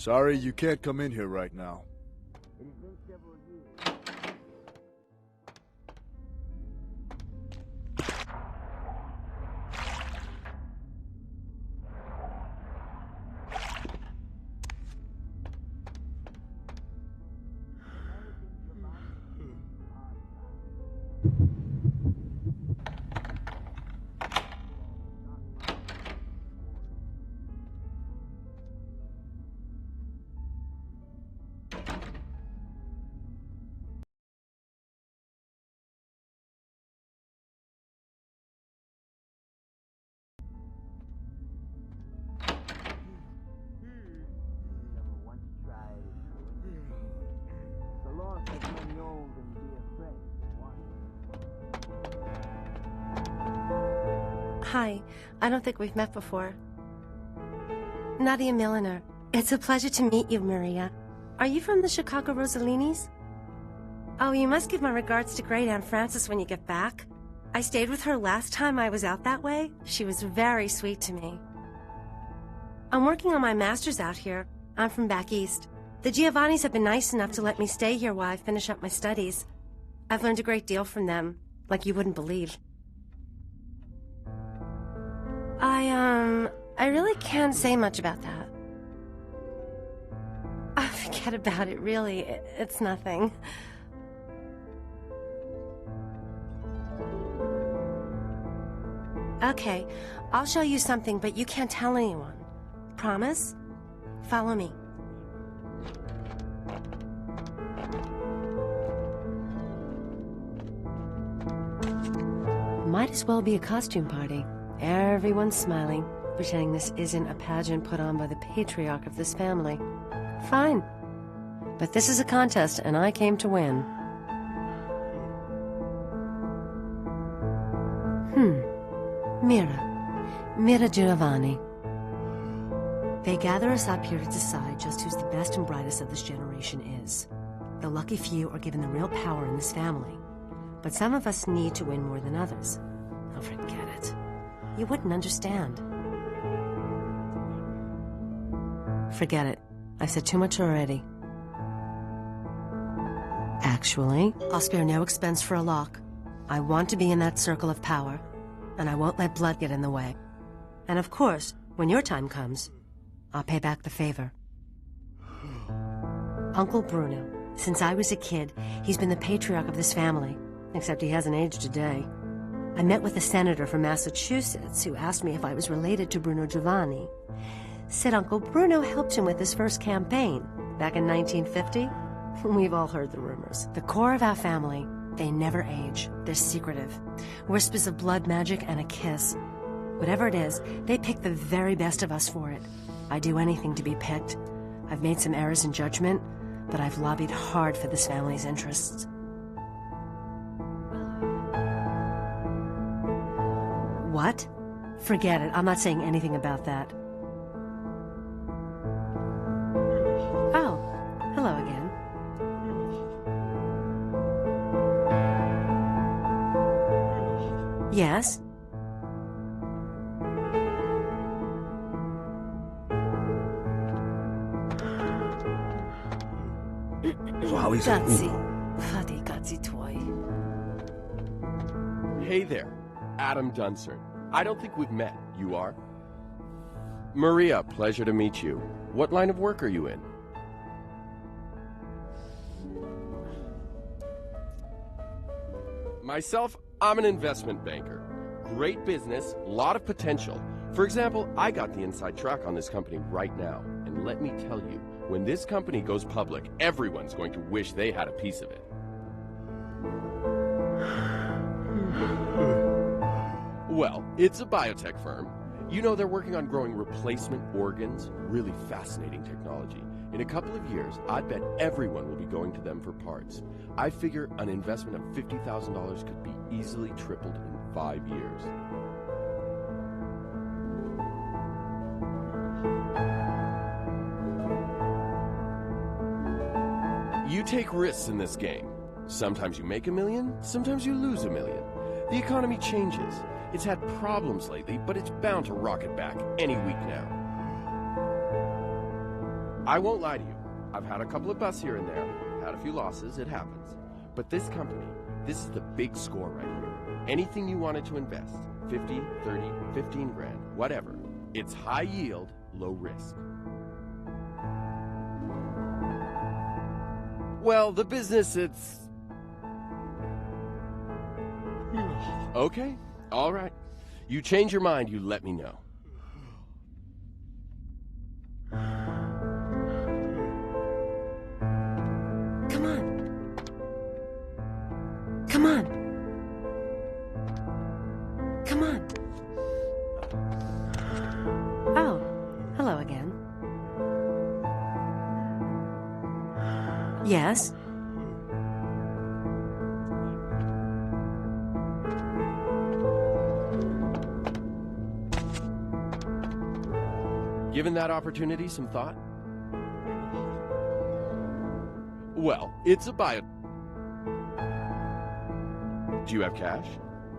Sorry, you can't come in here right now. Hi, I don't think we've met before. Nadia Milliner. It's a pleasure to meet you, Maria. Are you from the Chicago Rosalinis? Oh, you must give my regards to Great Aunt Frances when you get back. I stayed with her last time I was out that way. She was very sweet to me. I'm working on my master's out here. I'm from back east. The Giovannis have been nice enough to let me stay here while I finish up my studies. I've learned a great deal from them, like you wouldn't believe. I really can't say much about that. Oh, forget about it, really. It's nothing. Okay, I'll show you something, but you can't tell anyone. Promise? Follow me. Might as well be a costume party. Everyone's smiling, pretending this isn't a pageant put on by the patriarch of this family. Fine. But this is a contest, and I came to win. Mira Giovanni. They gather us up here to decide just who's the best and brightest of this generation is. The lucky few are given the real power in this family. But some of us need to win more than others. Oh, forget it. You wouldn't understand. Forget it. I've said too much already. Actually, I'll spare no expense for a lock. I want to be in that circle of power, and I won't let blood get in the way. And of course, when your time comes, I'll pay back the favor. Uncle Bruno. Since I was a kid, he's been the patriarch of this family, except he hasn't aged a day. I met with a senator from Massachusetts who asked me if I was related to Bruno Giovanni. Said Uncle Bruno helped him with his first campaign back in 1950. We've all heard the rumors. The core of our family, they never age. They're secretive. Whispers of blood magic and a kiss. Whatever it is, they pick the very best of us for it. I'd do anything to be picked. I've made some errors in judgment, but I've lobbied hard for this family's interests. What? Forget it. I'm not saying anything about that. Oh, hello again. Yes? Hey there, Adam Dunsern. I don't think we've met. You are? Maria, pleasure to meet you. What line of work are you in? Myself, I'm an investment banker. Great business, lot of potential. For example, I got the inside track on this company right now. And let me tell you, when this company goes public, everyone's going to wish they had a piece of it. Well, it's a biotech firm. You know, they're working on growing replacement organs. Really fascinating technology. In a couple of years, I bet everyone will be going to them for parts. I figure an investment of $50,000 could be easily tripled in 5 years. You take risks in this game. Sometimes you make $1 million, sometimes you lose $1 million. The economy changes. It's had problems lately, but it's bound to rocket back any week now. I won't lie to you. I've had a couple of busts here and there, had a few losses, it happens. But this company, this is the big score right here. Anything you wanted to invest, 50, 30, 15 grand, whatever. It's high yield, low risk. Well, the business, it's... Okay, all right. You change your mind, you let me know. Come on. Come on. Come on. Oh, hello again. Yes? Given that opportunity some thought? Well, it's a bio... Do you have cash?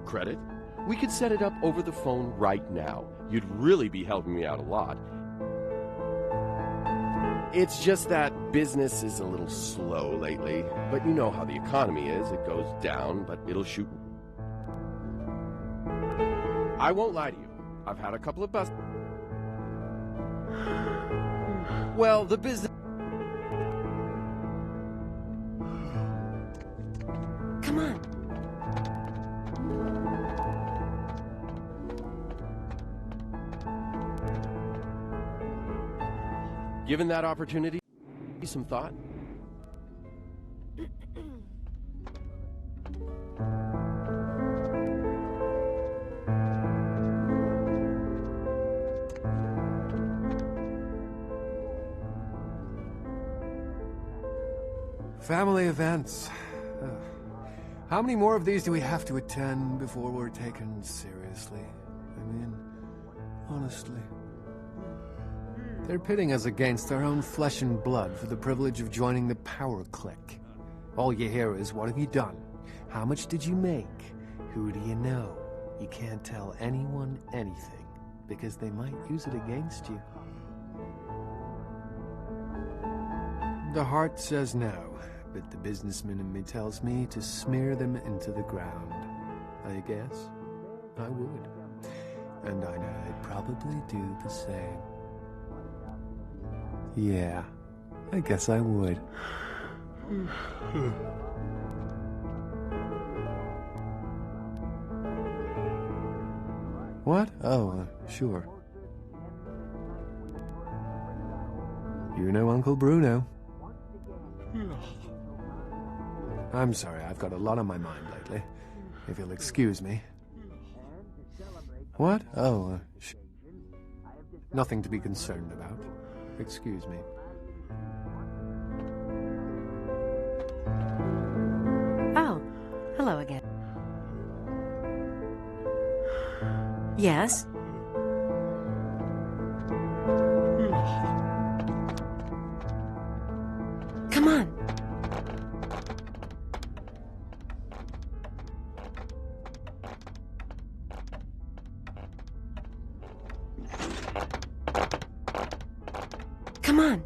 Credit? We could set it up over the phone right now. You'd really be helping me out a lot. It's just that business is a little slow lately. But you know how the economy is. It goes down, but it'll shoot. I won't lie to you. I've had a couple of busts. Well, the business... Come on. Given that opportunity, some thought? Family events. How many more of these do we have to attend before we're taken seriously? I mean, honestly. They're pitting us against our own flesh and blood for the privilege of joining the power clique. All you hear is, what have you done? How much did you make? Who do you know? You can't tell anyone anything, because they might use it against you. The heart says no, but the businessman in me tells me to smear them into the ground. I guess I would. And I know they'd probably do the same. Yeah, I guess I would. What? Oh, sure. You know Uncle Bruno. I'm sorry, I've got a lot on my mind lately. If you'll excuse me. What? Oh, nothing to be concerned about. Excuse me. Oh, hello again. Yes? Come on. Come on.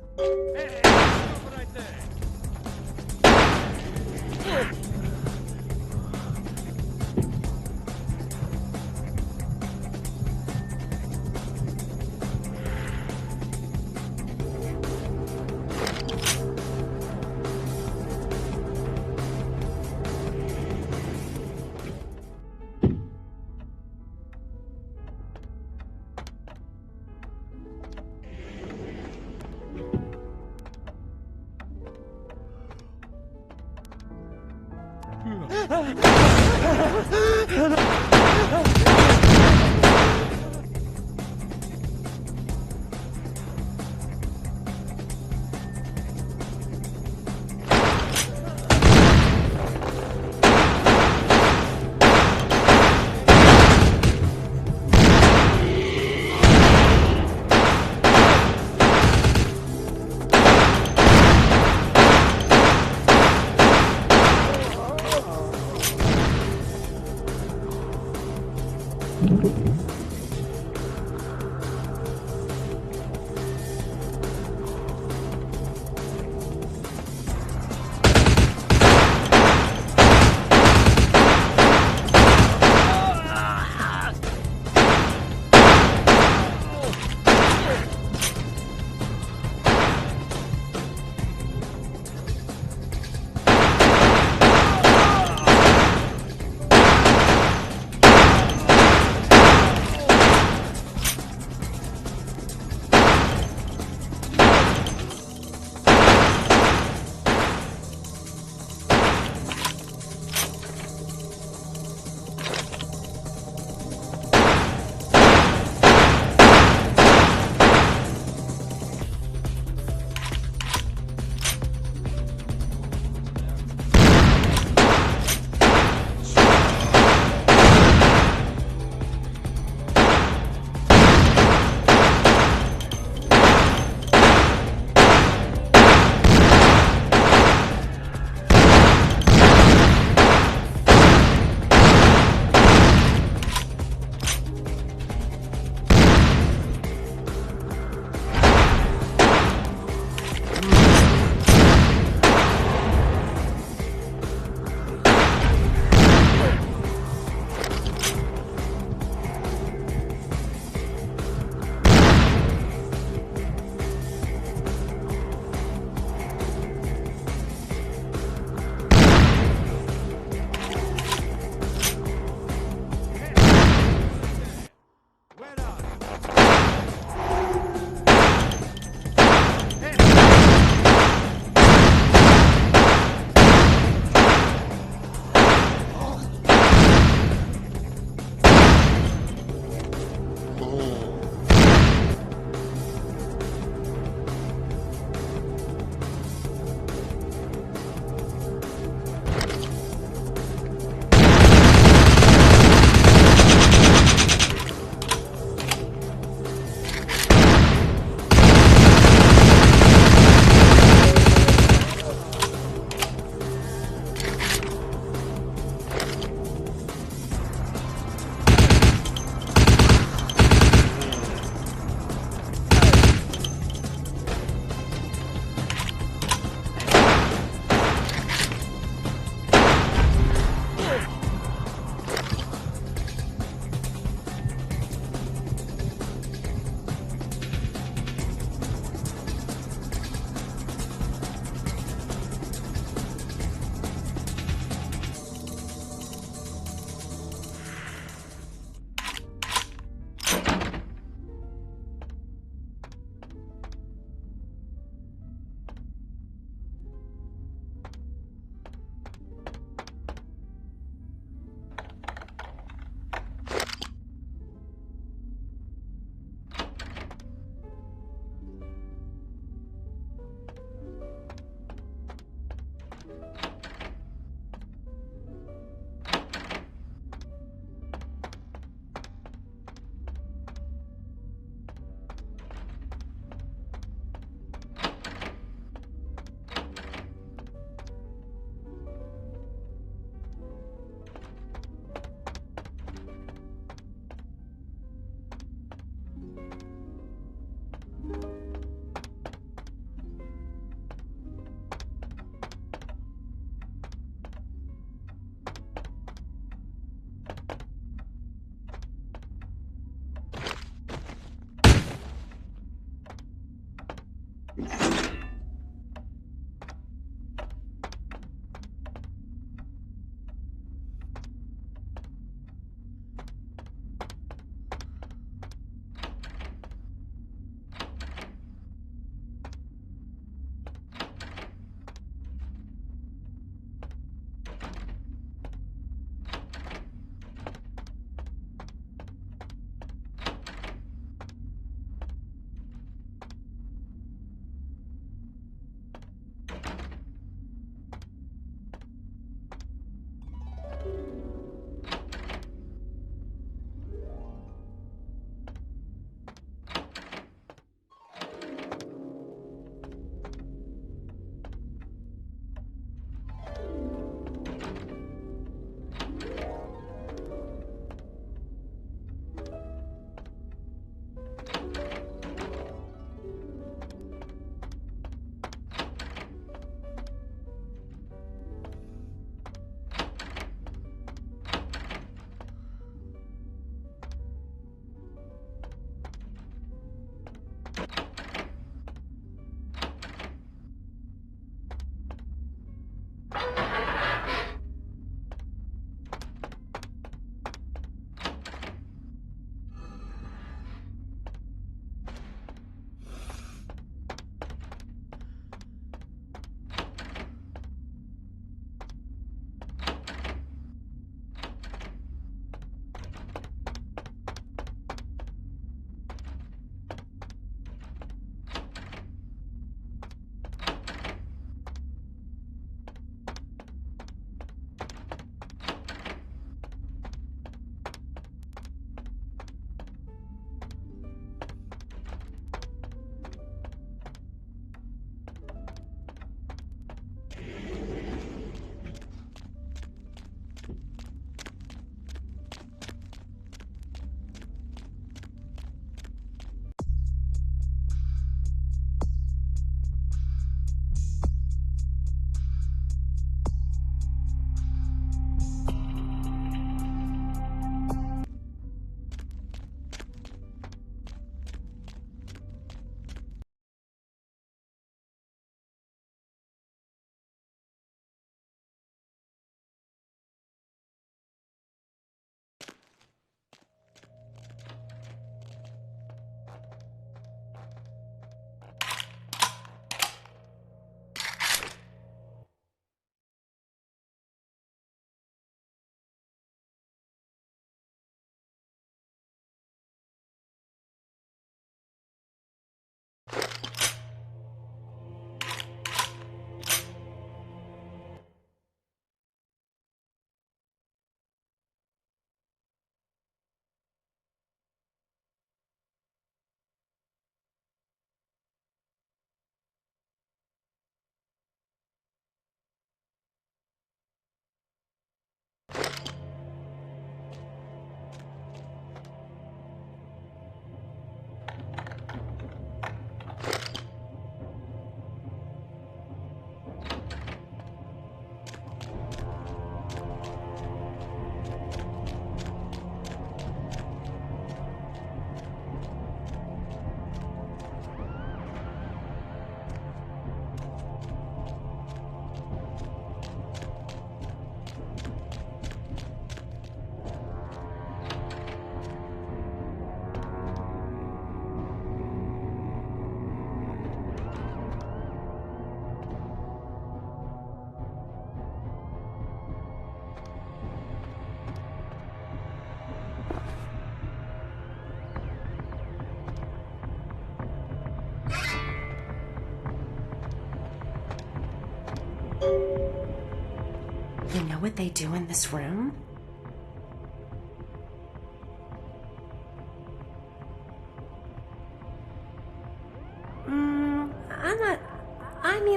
You know what they do in this room?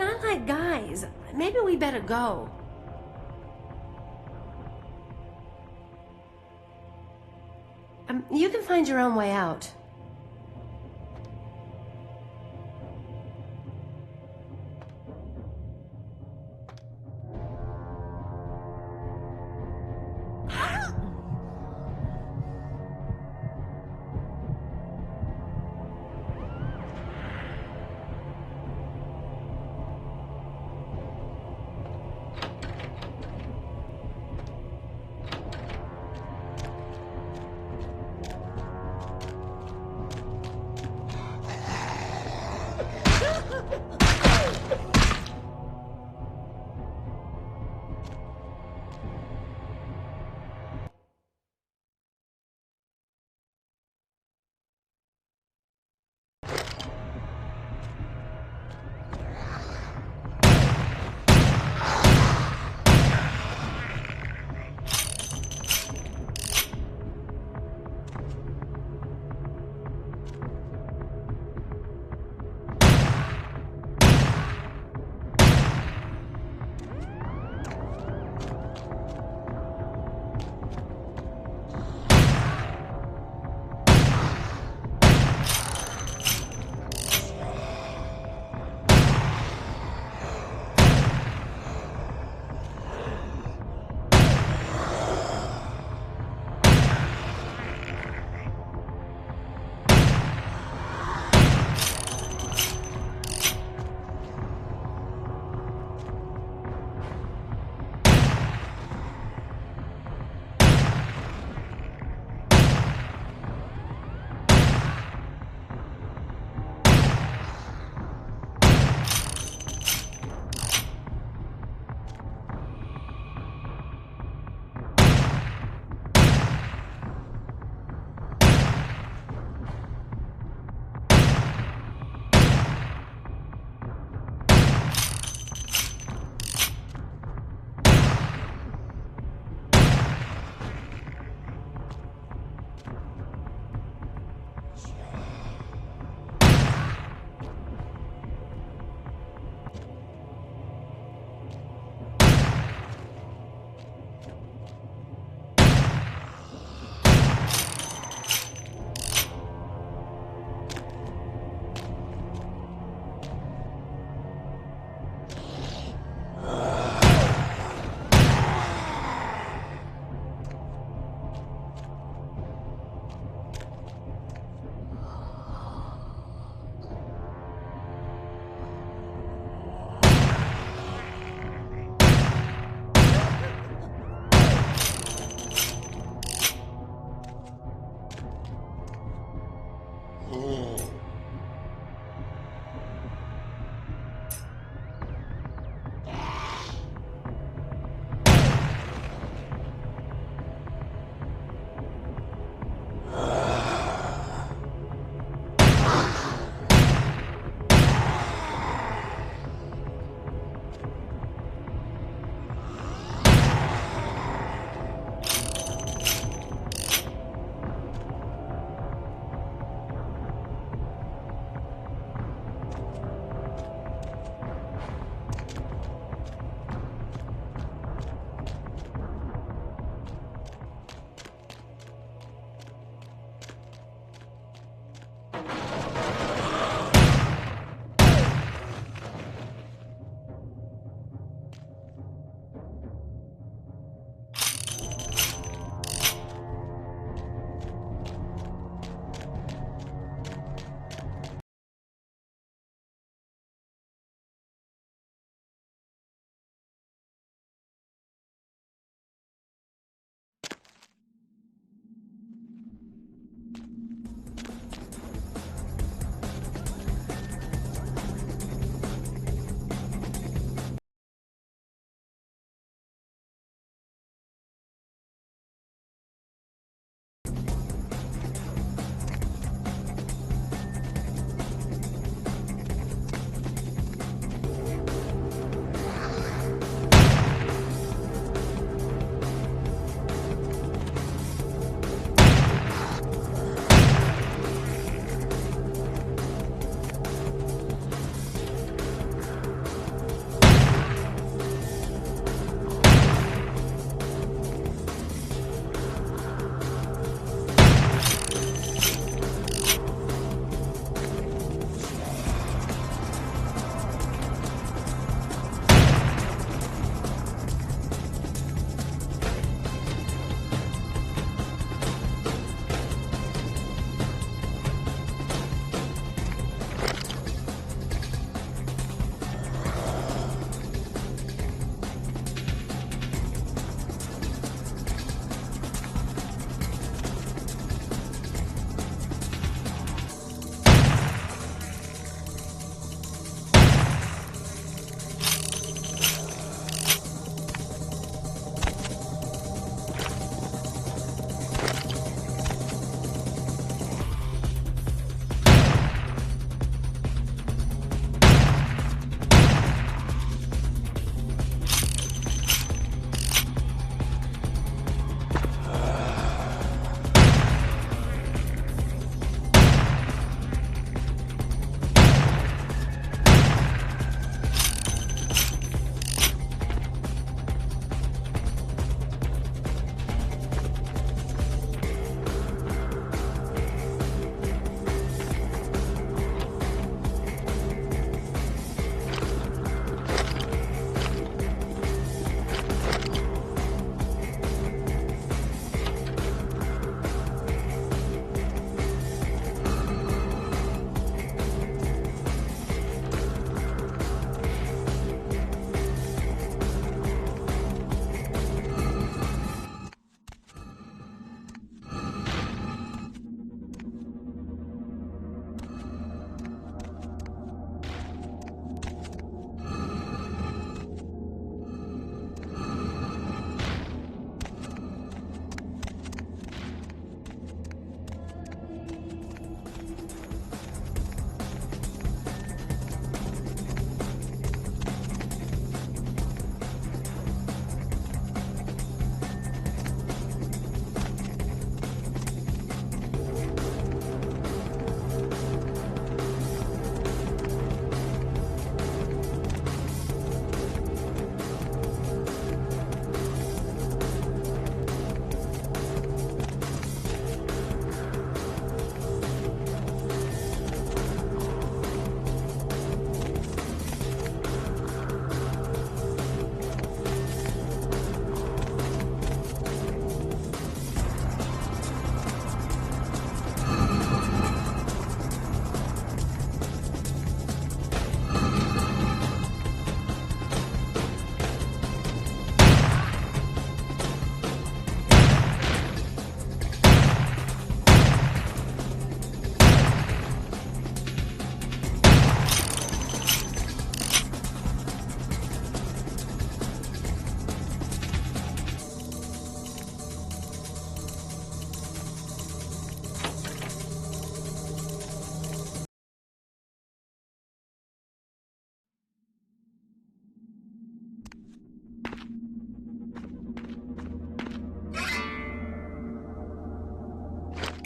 I like guys. Maybe we better go. You can find your own way out.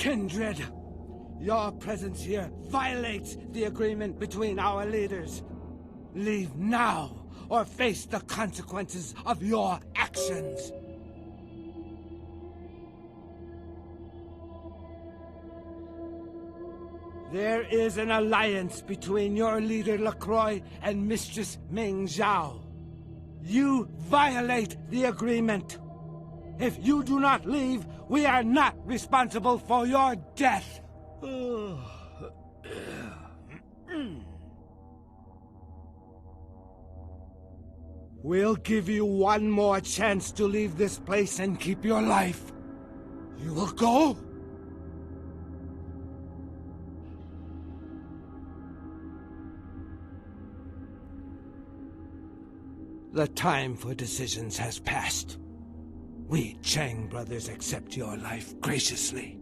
Kindred, your presence here violates the agreement between our leaders. Leave now, or face the consequences of your actions. There is an alliance between your leader LaCroix and Mistress Ming Zhao. You violate the agreement. If you do not leave, we are not responsible for your death. We'll give you one more chance to leave this place and keep your life. You will go? The time for decisions has passed. We Chang brothers accept your life graciously.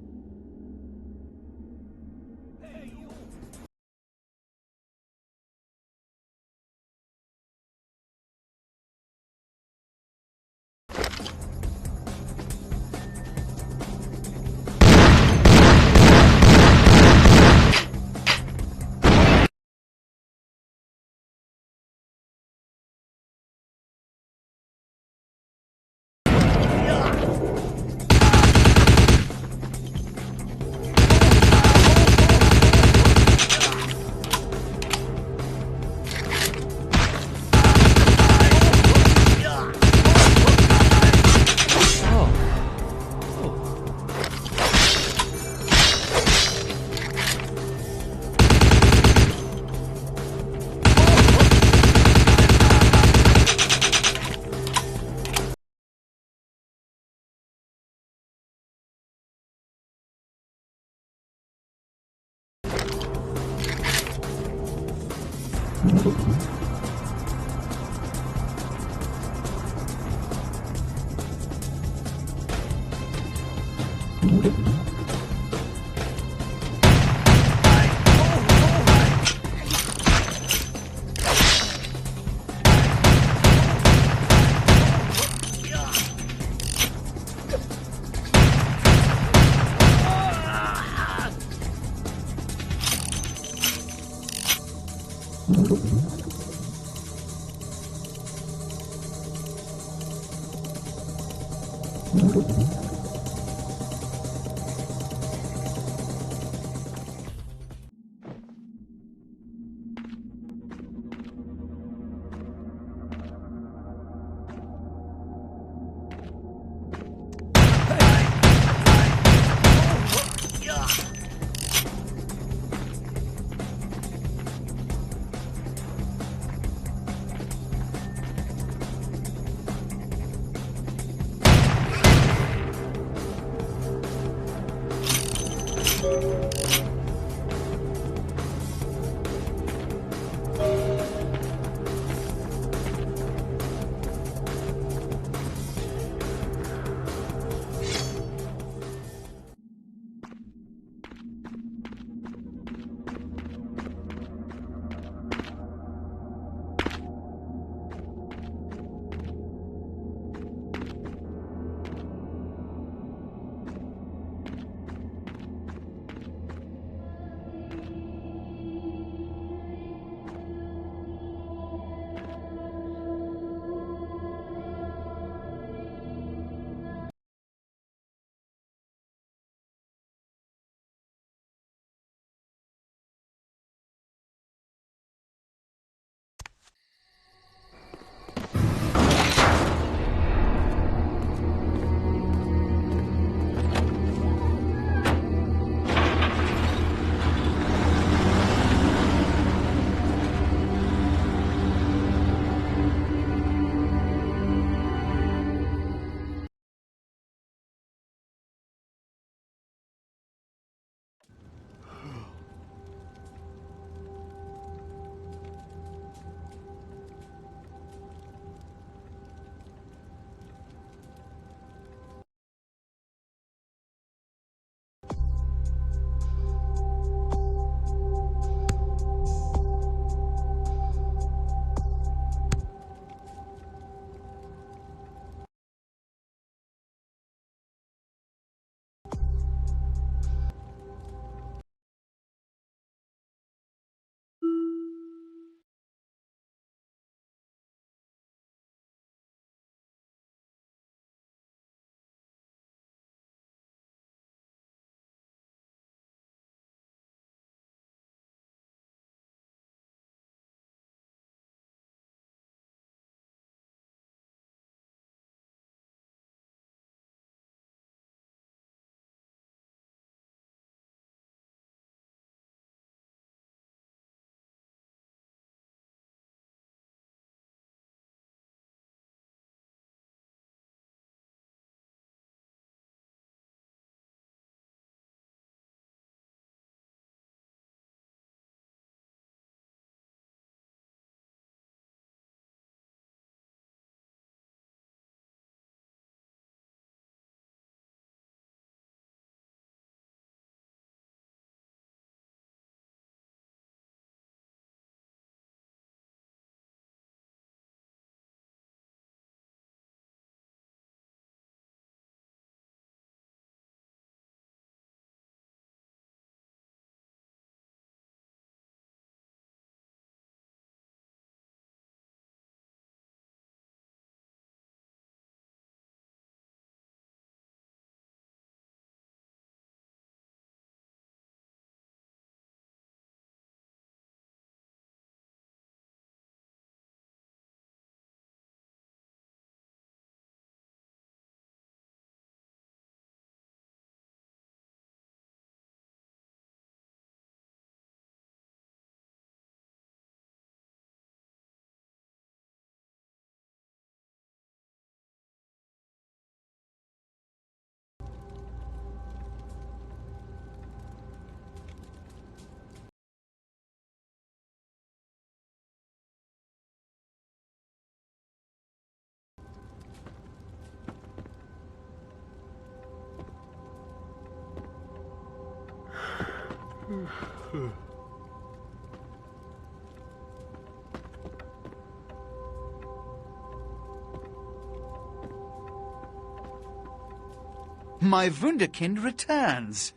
My Wunderkind returns.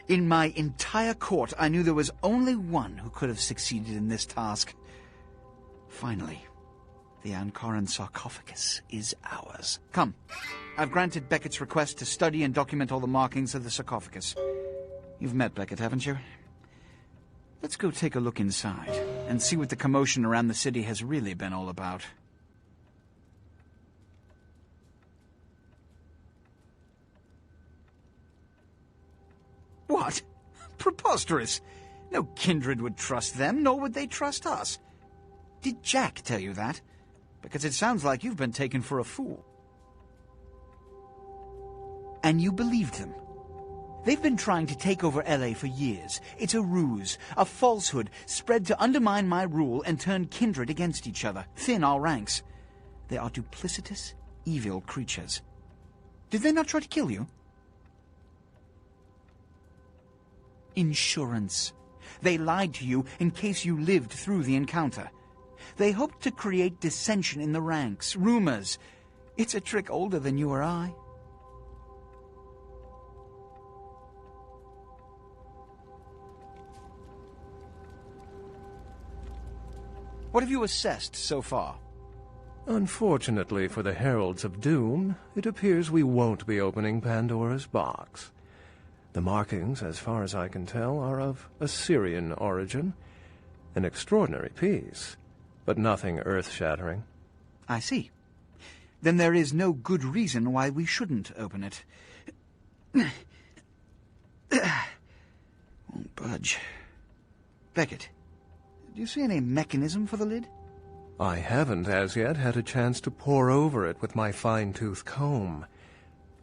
In my entire court, I knew there was only one who could have succeeded in this task. Finally, the Ankaran sarcophagus is ours. Come, I've granted Beckett's request to study and document all the markings of the sarcophagus. You've met Beckett, haven't you? Let's go take a look inside and see what the commotion around the city has really been all about. What? Preposterous! No kindred would trust them, nor would they trust us. Did Jack tell you that? Because it sounds like you've been taken for a fool. And you believed them. They've been trying to take over LA for years. It's a ruse, a falsehood, spread to undermine my rule and turn kindred against each other, thin our ranks. They are duplicitous, evil creatures. Did they not try to kill you? Insurance. They lied to you in case you lived through the encounter. They hoped to create dissension in the ranks, rumors. It's a trick older than you or I. What have you assessed so far? Unfortunately for the Heralds of Doom, it appears we won't be opening Pandora's box. The markings, as far as I can tell, are of Assyrian origin. An extraordinary piece, but nothing earth-shattering. I see. Then there is no good reason why we shouldn't open it. Won't budge. Beckett, do you see any mechanism for the lid? I haven't as yet had a chance to pore over it with my fine-tooth comb.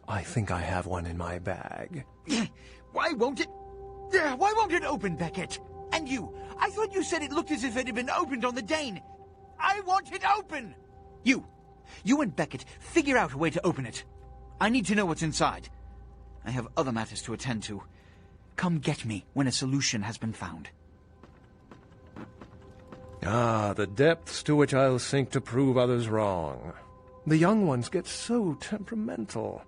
I think I have one in my bag. Why won't it open, Beckett? And you, I thought you said it looked as if it had been opened on the Dane. I want it open! You and Beckett, figure out a way to open it. I need to know what's inside. I have other matters to attend to. Come get me when a solution has been found. Ah, the depths to which I'll sink to prove others wrong. The young ones get so temperamental.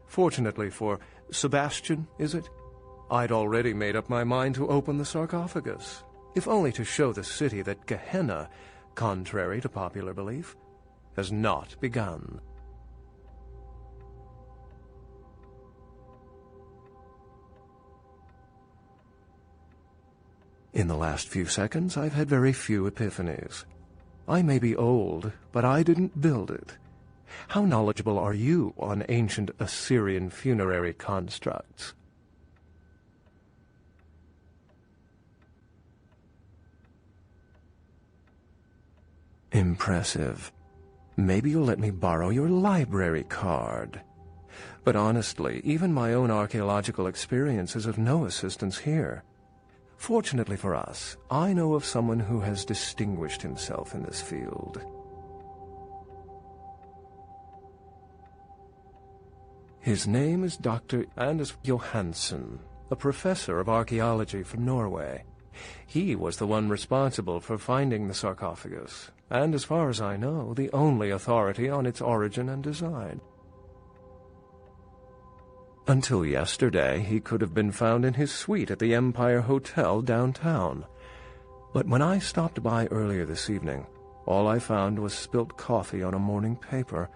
Fortunately for Sebastian, is it? I'd already made up my mind to open the sarcophagus, if only to show the city that Gehenna, contrary to popular belief, has not begun. In the last few seconds, I've had very few epiphanies. I may be old, but I didn't build it. How knowledgeable are you on ancient Assyrian funerary constructs? Impressive. Maybe you'll let me borrow your library card. But honestly, even my own archaeological experience is of no assistance here. Fortunately for us, I know of someone who has distinguished himself in this field. His name is Dr. Anders Johansen, a professor of archaeology from Norway. He was the one responsible for finding the sarcophagus, and as far as I know, the only authority on its origin and design. Until yesterday, he could have been found in his suite at the Empire Hotel downtown. But when I stopped by earlier this evening, all I found was spilt coffee on a morning paper.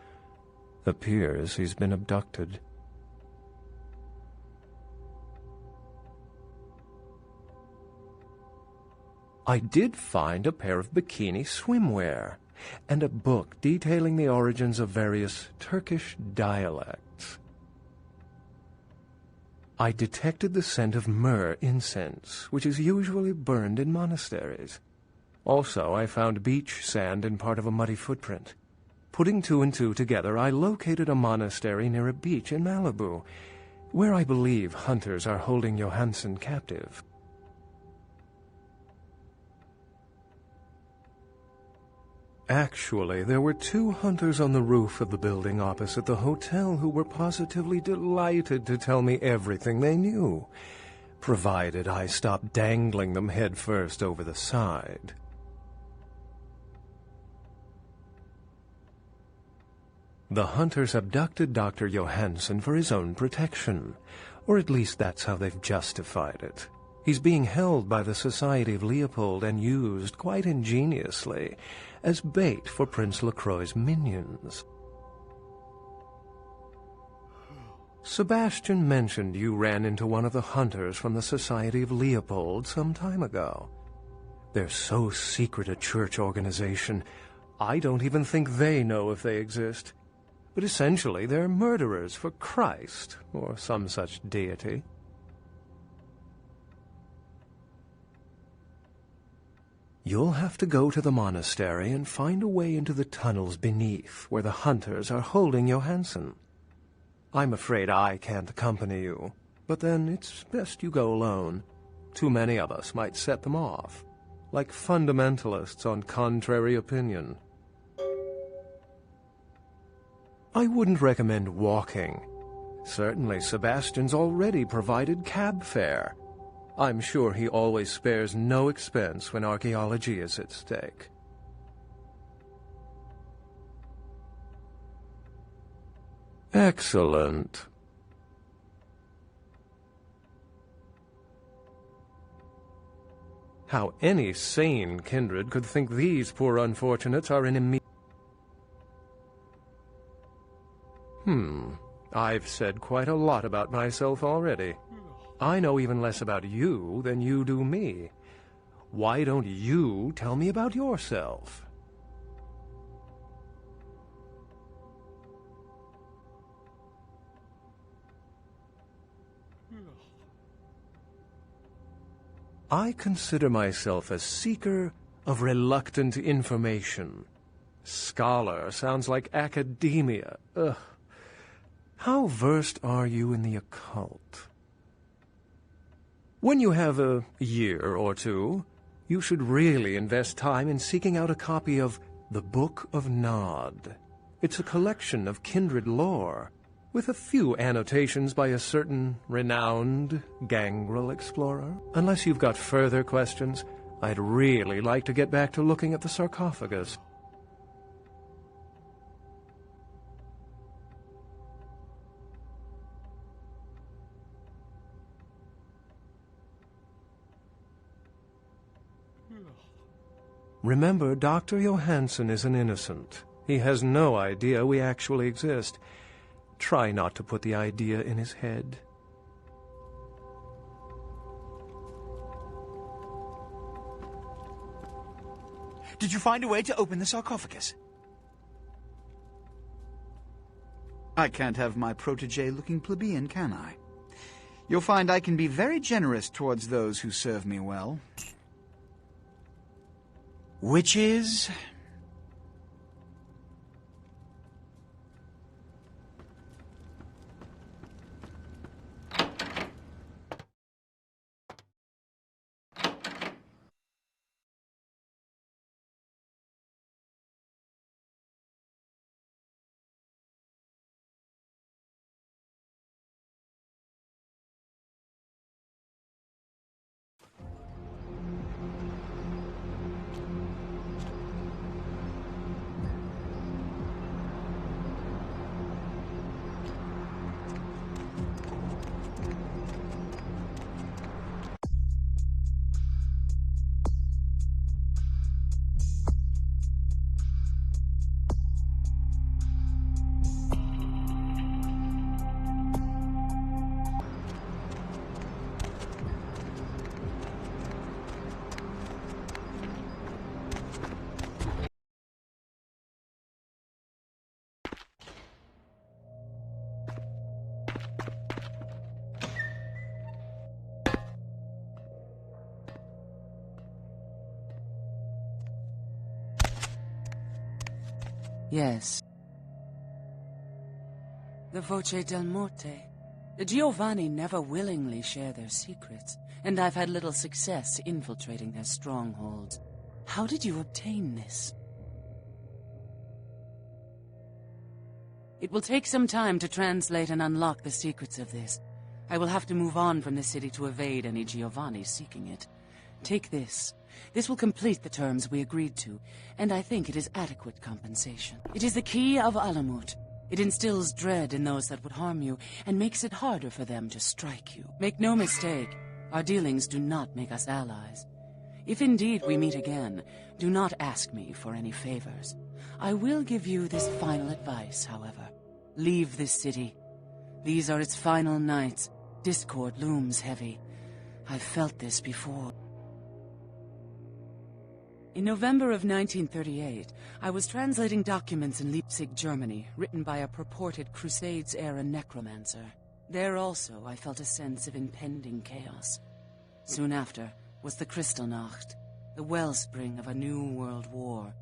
Appears he's been abducted. I did find a pair of bikini swimwear, and a book detailing the origins of various Turkish dialects. I detected the scent of myrrh incense, which is usually burned in monasteries. Also, I found beach sand in part of a muddy footprint. Putting two and two together, I located a monastery near a beach in Malibu, where I believe hunters are holding Johansen captive. Actually, there were 2 hunters on the roof of the building opposite the hotel who were positively delighted to tell me everything they knew. provided I stop dangling them headfirst over the side. The hunters abducted Dr. Johansson for his own protection, or at least that's how they've justified it. He's being held by the Society of Leopold and used, quite ingeniously, as bait for Prince Lacroix's minions. Sebastian mentioned you ran into one of the hunters from the Society of Leopold some time ago. They're so secret a church organization, I don't even think they know if they exist. But essentially they're murderers for Christ, or some such deity. You'll have to go to the monastery and find a way into the tunnels beneath, where the hunters are holding Johansson. I'm afraid I can't accompany you, but then it's best you go alone. Too many of us might set them off, like fundamentalists on contrary opinion. I wouldn't recommend walking. Certainly Sebastian's already provided cab fare. I'm sure he always spares no expense when archaeology is at stake. Excellent. How any sane kindred could think these poor unfortunates are in immediate... I've said quite a lot about myself already. I know even less about you than you do me. Why don't you tell me about yourself? I consider myself a seeker of reluctant information. Scholar sounds like academia. Ugh. How versed are you in the occult? When you have a year or two, you should really invest time in seeking out a copy of the Book of Nod. It's a collection of kindred lore, with a few annotations by a certain renowned gangrel explorer. Unless you've got further questions, I'd really like to get back to looking at the sarcophagus. Remember, Dr. Johansson is an innocent. He has no idea we actually exist. Try not to put the idea in his head. Did you find a way to open the sarcophagus? I can't have my protege looking plebeian, can I? You'll find I can be very generous towards those who serve me well. Which is... Yes. The Voce del Morte. Giovanni never willingly share their secrets, and I've had little success infiltrating their strongholds. How did you obtain this? It will take some time to translate and unlock the secrets of this. I will have to move on from the city to evade any Giovanni seeking it. Take this. This will complete the terms we agreed to, and I think it is adequate compensation. It is the key of Alamut. It instills dread in those that would harm you, and makes it harder for them to strike you. Make no mistake, our dealings do not make us allies. If indeed we meet again, do not ask me for any favors. I will give you this final advice, however. Leave this city. These are its final nights. Discord looms heavy. I've felt this before. In November of 1938, I was translating documents in Leipzig, Germany, written by a purported Crusades-era necromancer. There also, I felt a sense of impending chaos. Soon after was the Kristallnacht, the wellspring of a new world war.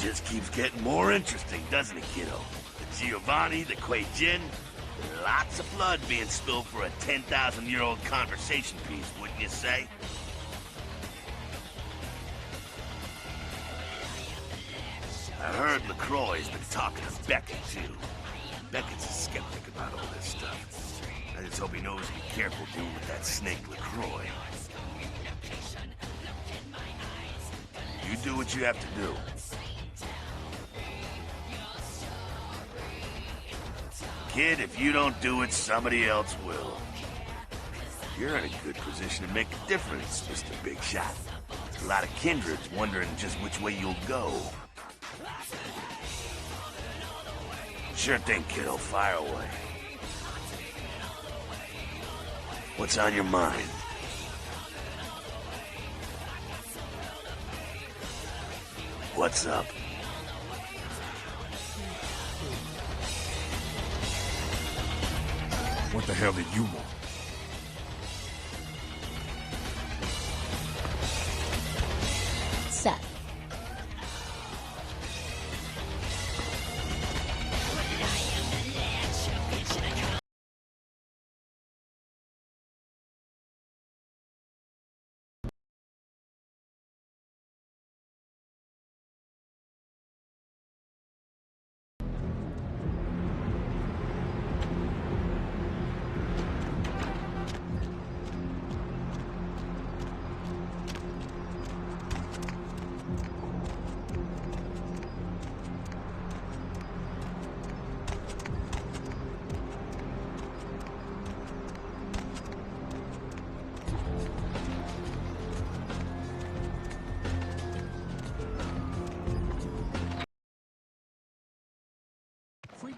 Just keeps getting more interesting, doesn't it, kiddo? The Giovanni, the Kuei Jin, lots of blood being spilled for a 10,000-year-old conversation piece, wouldn't you say? I heard LaCroix's been talking to Beckett, too. Beckett's a skeptic about all this stuff. I just hope he knows to be careful dealing with that snake LaCroix. You do what you have to do. Kid, if you don't do it, somebody else will. You're in a good position to make a difference, Mr. Big Shot. A lot of kindreds wondering just which way you'll go. Sure thing, kiddo. Fire away. What's on your mind? What's up? What the hell did you want? Seth.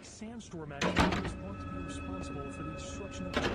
Freak sandstorm activity is thought to be responsible for the destruction of 2 Navy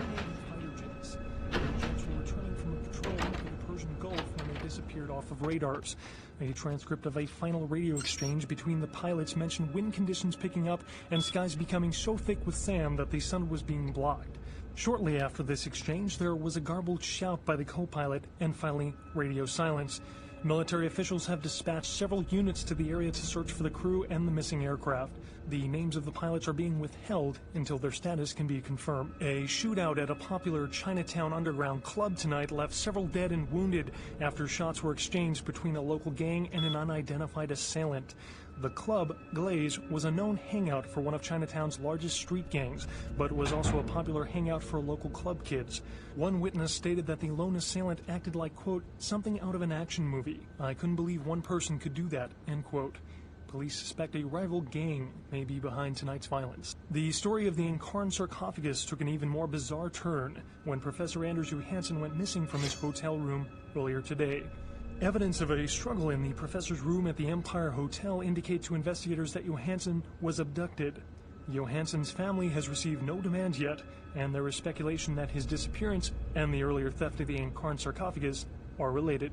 fighter jets. The jets were returning from a patrol over the Persian Gulf when they disappeared off of radars. A transcript of a final radio exchange between the pilots mentioned wind conditions picking up and skies becoming so thick with sand that the sun was being blocked. Shortly after this exchange, there was a garbled shout by the co-pilot and finally radio silence. Military officials have dispatched several units to the area to search for the crew and the missing aircraft. The names of the pilots are being withheld until their status can be confirmed. A shootout at a popular Chinatown underground club tonight left several dead and wounded after shots were exchanged between a local gang and an unidentified assailant. The club, Glaze, was a known hangout for one of Chinatown's largest street gangs, but was also a popular hangout for local club kids. One witness stated that the lone assailant acted like, quote, something out of an action movie. I couldn't believe one person could do that, end quote. Police suspect a rival gang may be behind tonight's violence. The story of the Incarn sarcophagus took an even more bizarre turn when Professor Anders Johansson went missing from his hotel room earlier today. Evidence of a struggle in the professor's room at the Empire Hotel indicate to investigators that Johansson was abducted. Johansson's family has received no demands yet, and there is speculation that his disappearance and the earlier theft of the Incarn sarcophagus are related.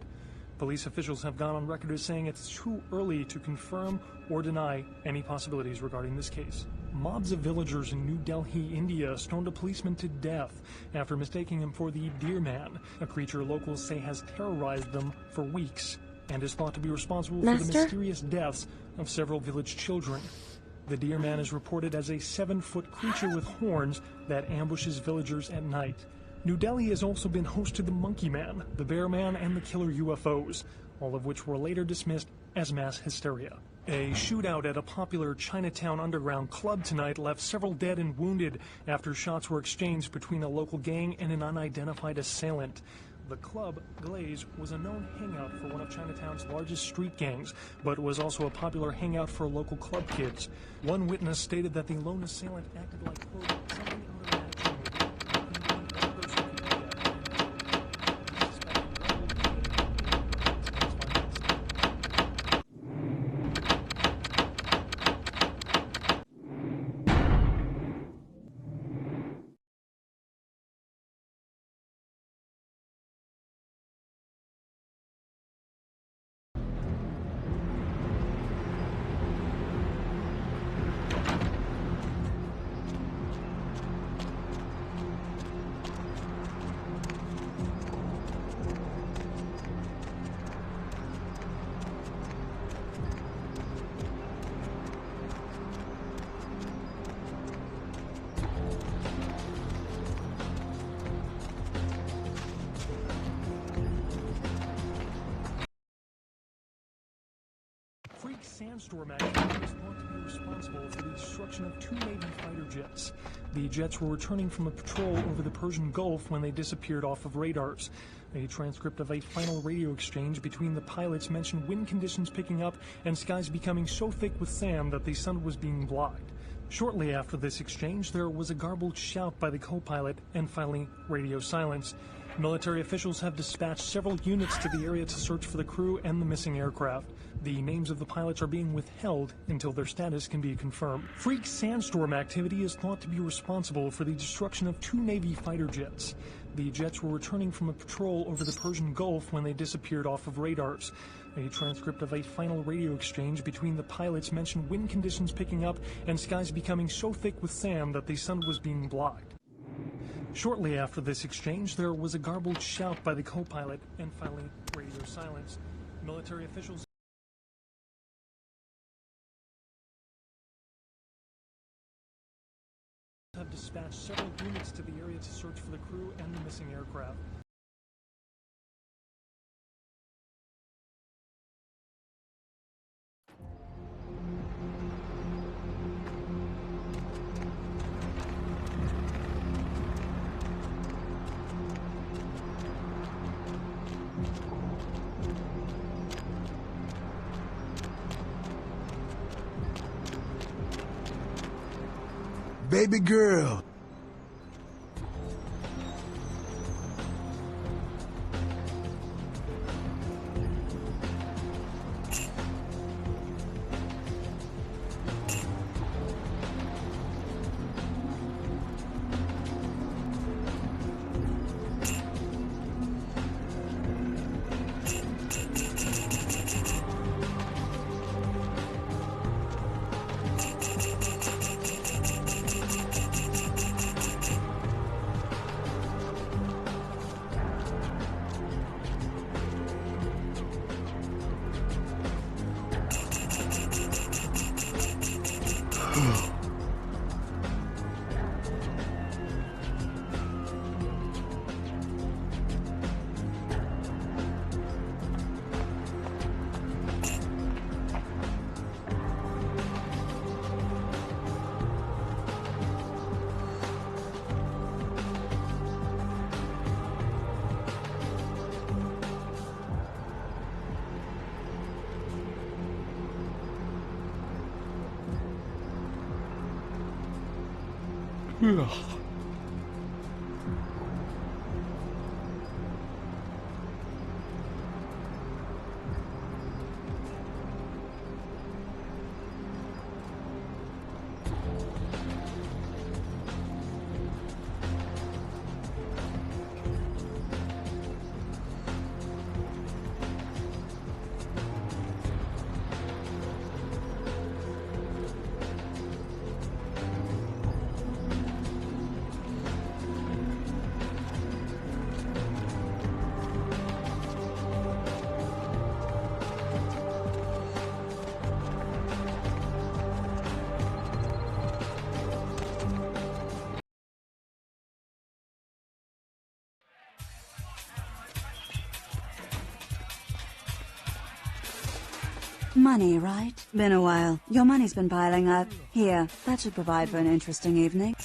Police officials have gone on record as saying it's too early to confirm or deny any possibilities regarding this case. Mobs of villagers in New Delhi, India stoned a policeman to death after mistaking him for the Deer Man, a creature locals say has terrorized them for weeks and is thought to be responsible for the mysterious deaths of several village children. The Deer Man is reported as a 7-foot creature with horns that ambushes villagers at night. New Delhi has also been host to the Monkey Man, the Bear Man, and the Killer UFOs, all of which were later dismissed as mass hysteria. A shootout at a popular Chinatown underground club tonight left several dead and wounded after shots were exchanged between a local gang and an unidentified assailant. The club, Glaze, was a known hangout for one of Chinatown's largest street gangs, but was also a popular hangout for local club kids. One witness stated that the lone assailant acted like, quote, something out of an action movie. Freak sandstorm activity is thought to be responsible for the destruction of 2 Navy fighter jets. The jets were returning from a patrol over the Persian Gulf when they disappeared off of radars. A transcript of a final radio exchange between the pilots mentioned wind conditions picking up and skies becoming so thick with sand that the sun was being blocked. Shortly after this exchange, there was a garbled shout by the co-pilot and finally radio silence. Military officials have dispatched several units to the area to search for the crew and the missing aircraft. The names of the pilots are being withheld until their status can be confirmed. Freak sandstorm activity is thought to be responsible for the destruction of 2 Navy fighter jets. The jets were returning from a patrol over the Persian Gulf when they disappeared off of radars. A transcript of a final radio exchange between the pilots mentioned wind conditions picking up and skies becoming so thick with sand that the sun was being blocked. Shortly after this exchange, there was a garbled shout by the co-pilot and finally radio silence. Military officials have dispatched several units to the area to search for the crew and the missing aircraft. Baby girl. Money, right? Been a while. Your money's been piling up. Here, that should provide for an interesting evening.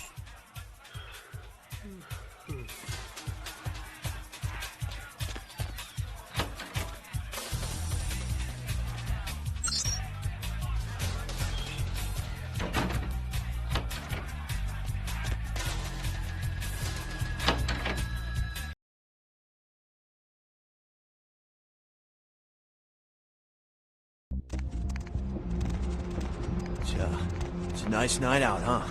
It's a nice night out, huh?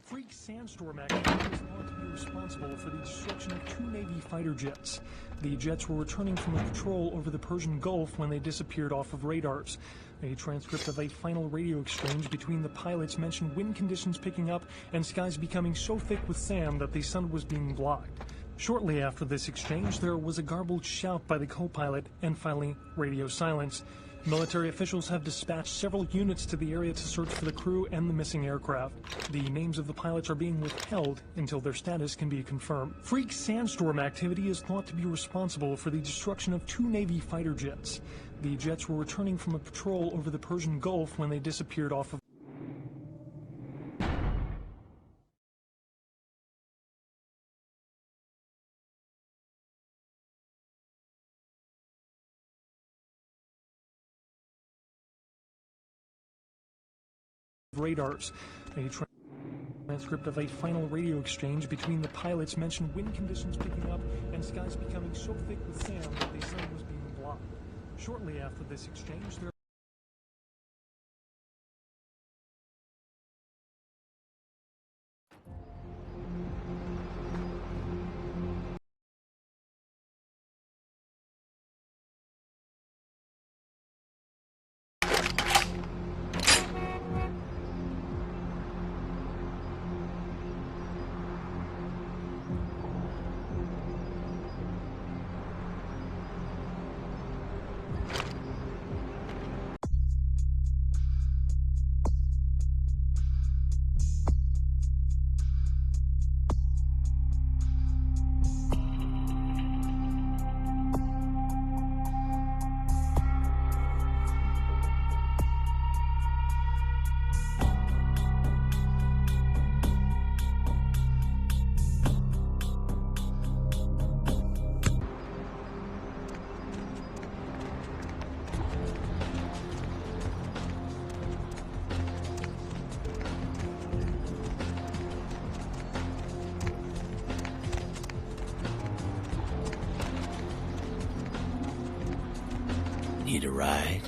Freak sandstorm activity is thought to be responsible for the destruction of 2 Navy fighter jets. The jets were returning from a patrol over the Persian Gulf when they disappeared off of radars. A transcript of a final radio exchange between the pilots mentioned wind conditions picking up and skies becoming so thick with sand that the sun was being blocked. Shortly after this exchange, there was a garbled shout by the co-pilot and finally radio silence. Military officials have dispatched several units to the area to search for the crew and the missing aircraft. The names of the pilots are being withheld until their status can be confirmed. Freak sandstorm activity is thought to be responsible for the destruction of 2 Navy fighter jets. The jets were returning from a patrol over the Persian Gulf when they disappeared off of radars. A transcript of a final radio exchange between the pilots mentioned wind conditions picking up and skies becoming so thick with sand that the sun was being blocked. Shortly after this exchange, there Need a ride?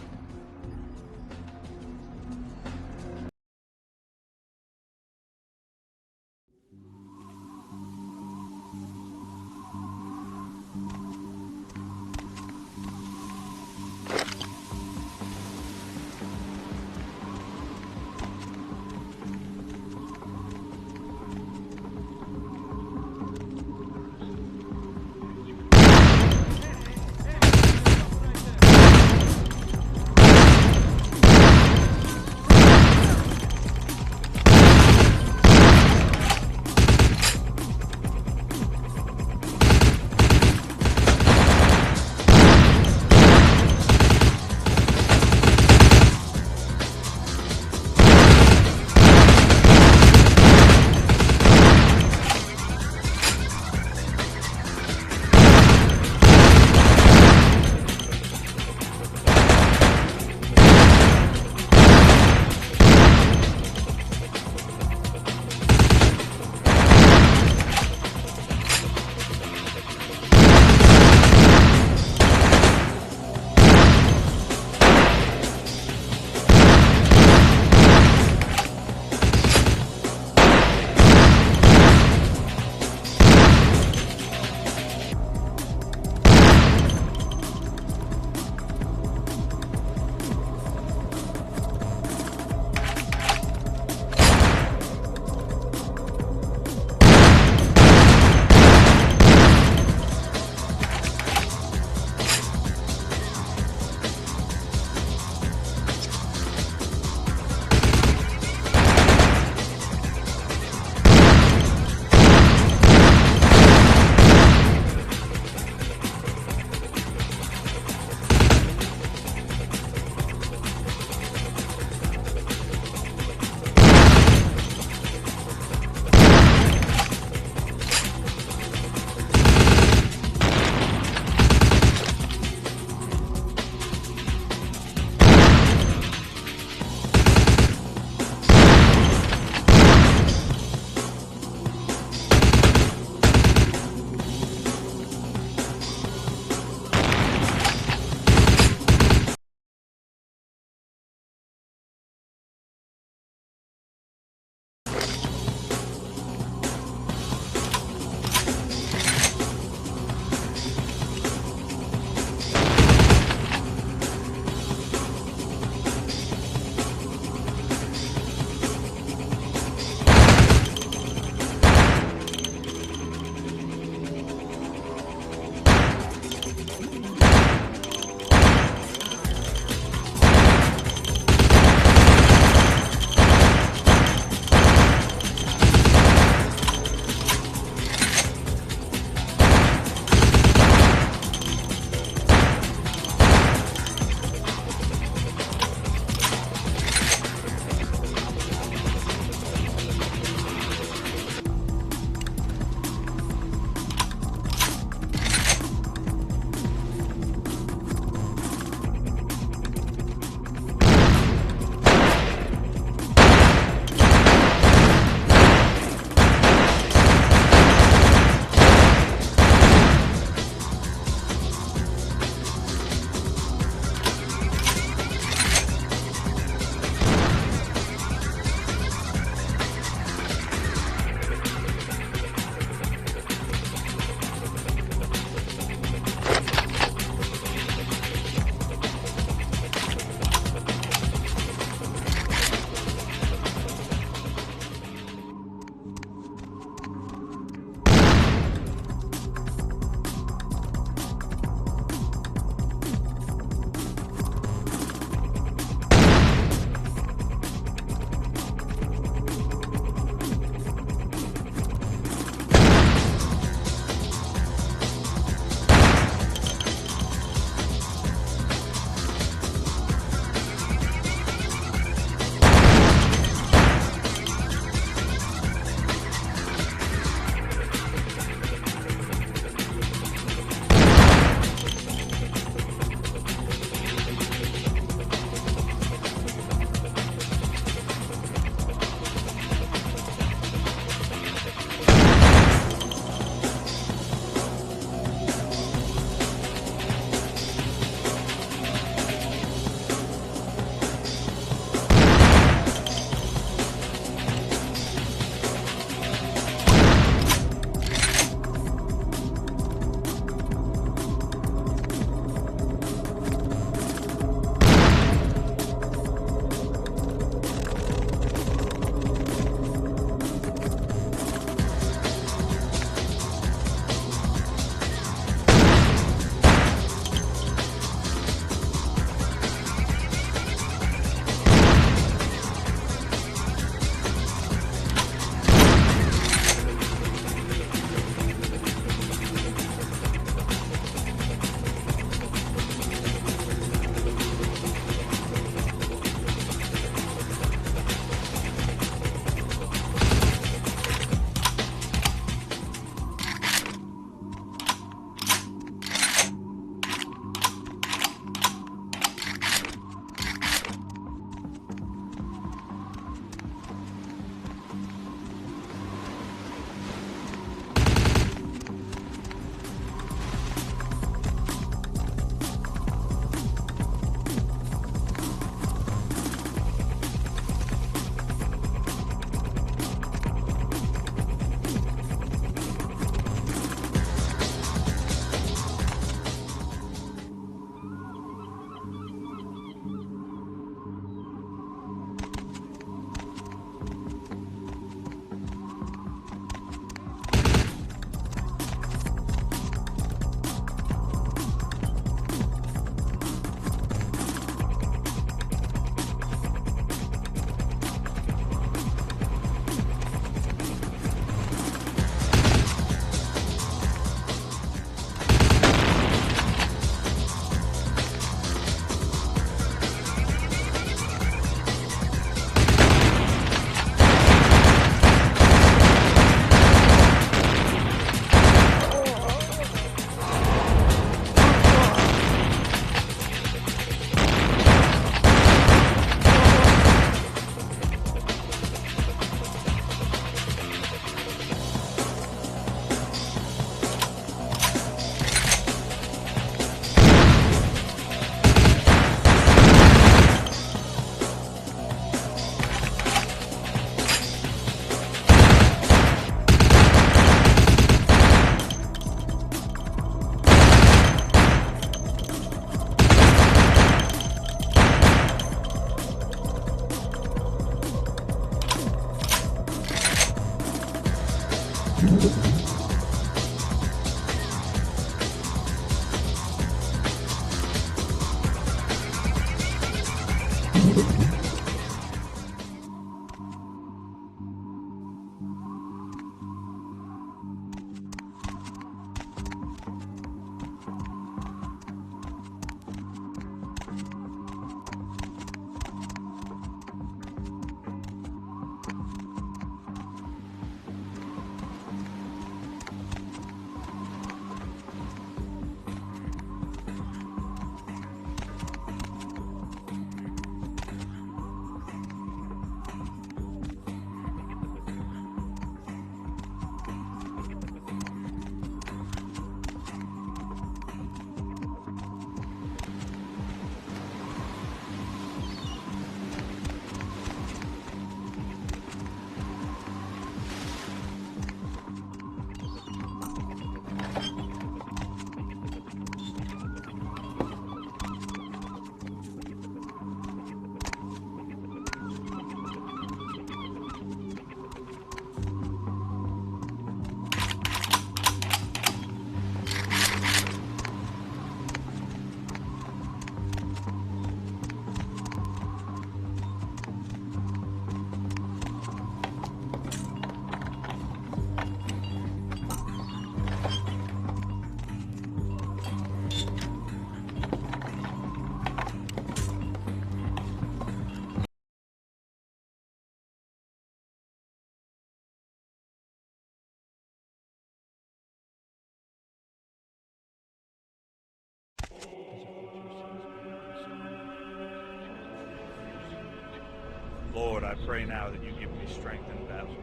I pray now that you give me strength in battle,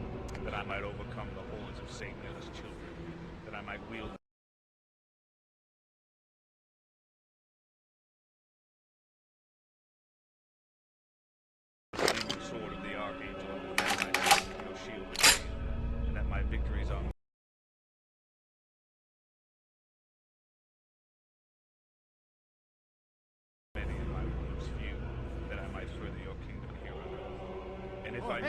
that I might overcome the hordes of Satan and his children, that I might wield the flaming sword of the Archangel, and that I might hold your shield with me, and that my victories are many and my wounds few, that I might further your kingdom here on earth. And if I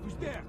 Who's there?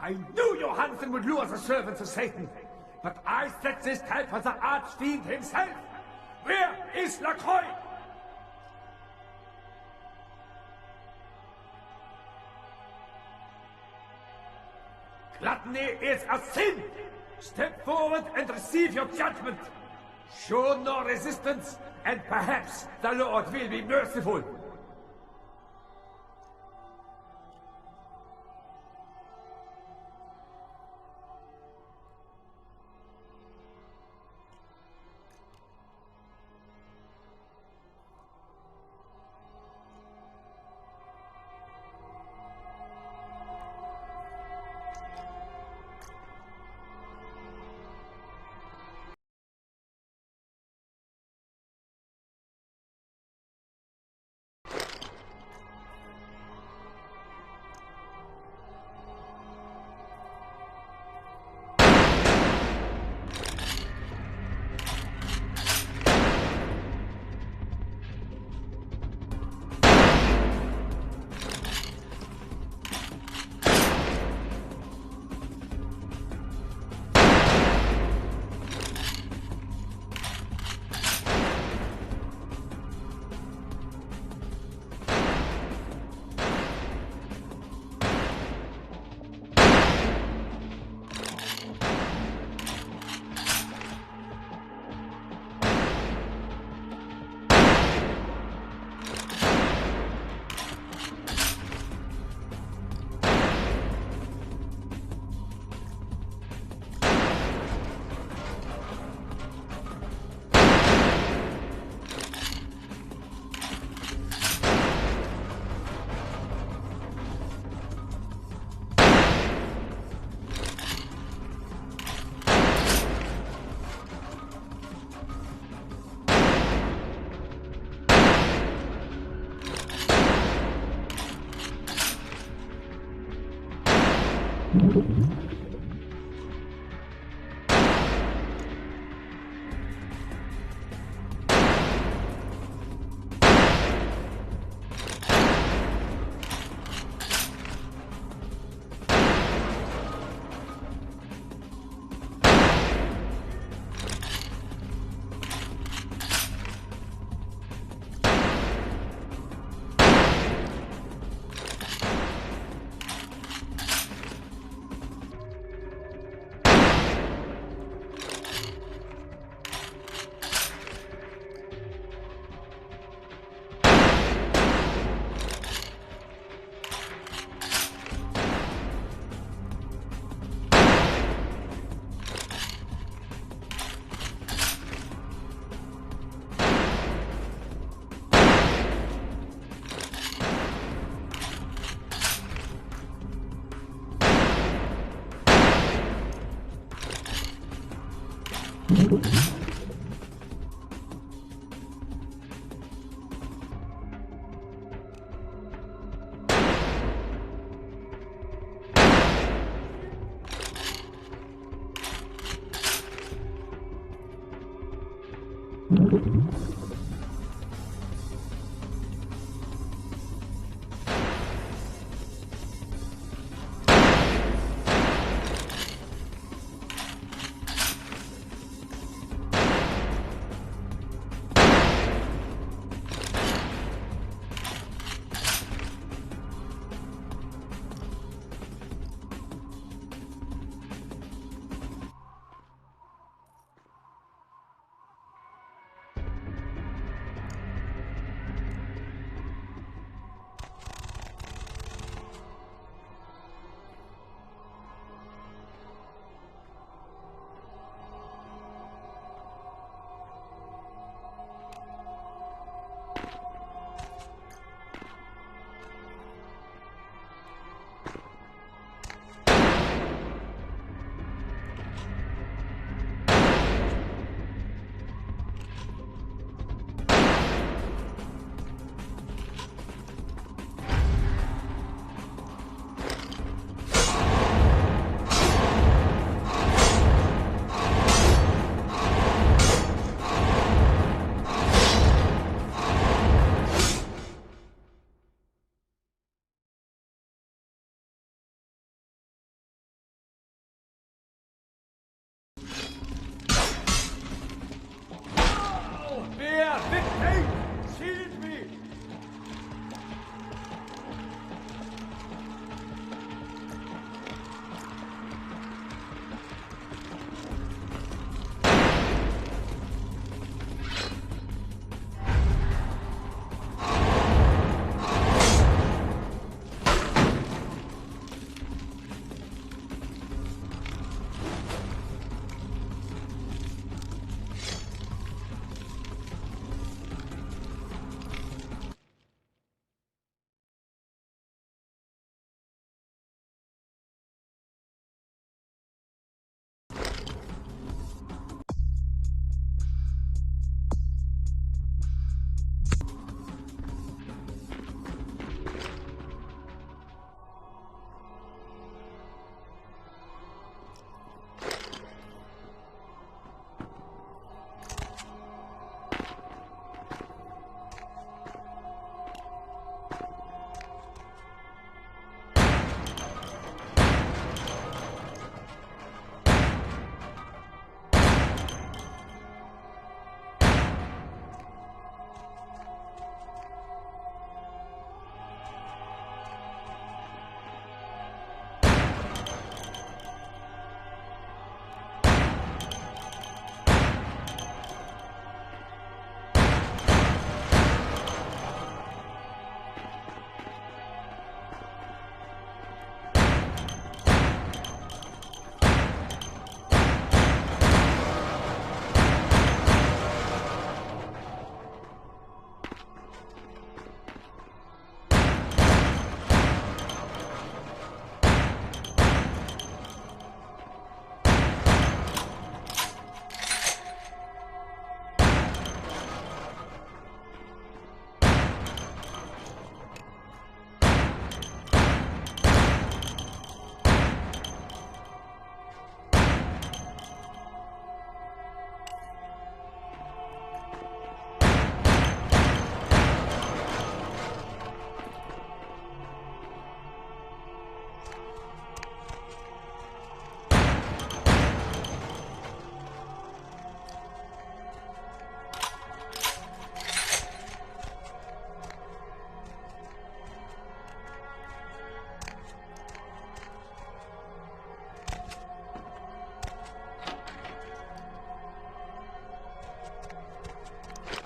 I knew Johansen would lure the servants of Satan, but I set this trap for the Archfiend himself. Where is Lacroix? Gluttony is a sin! Step forward and receive your judgment! Show no resistance, and perhaps the Lord will be merciful.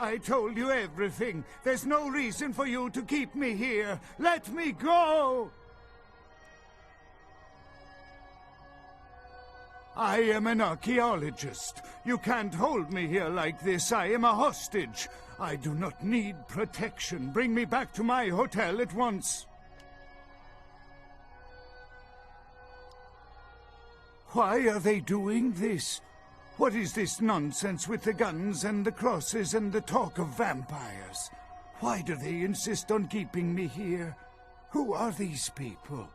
I told you everything. There's no reason for you to keep me here. Let me go! I am an archaeologist. You can't hold me here like this. I am a hostage. I do not need protection. Bring me back to my hotel at once. Why are they doing this? What is this nonsense with the guns and the crosses and the talk of vampires? Why do they insist on keeping me here? Who are these people?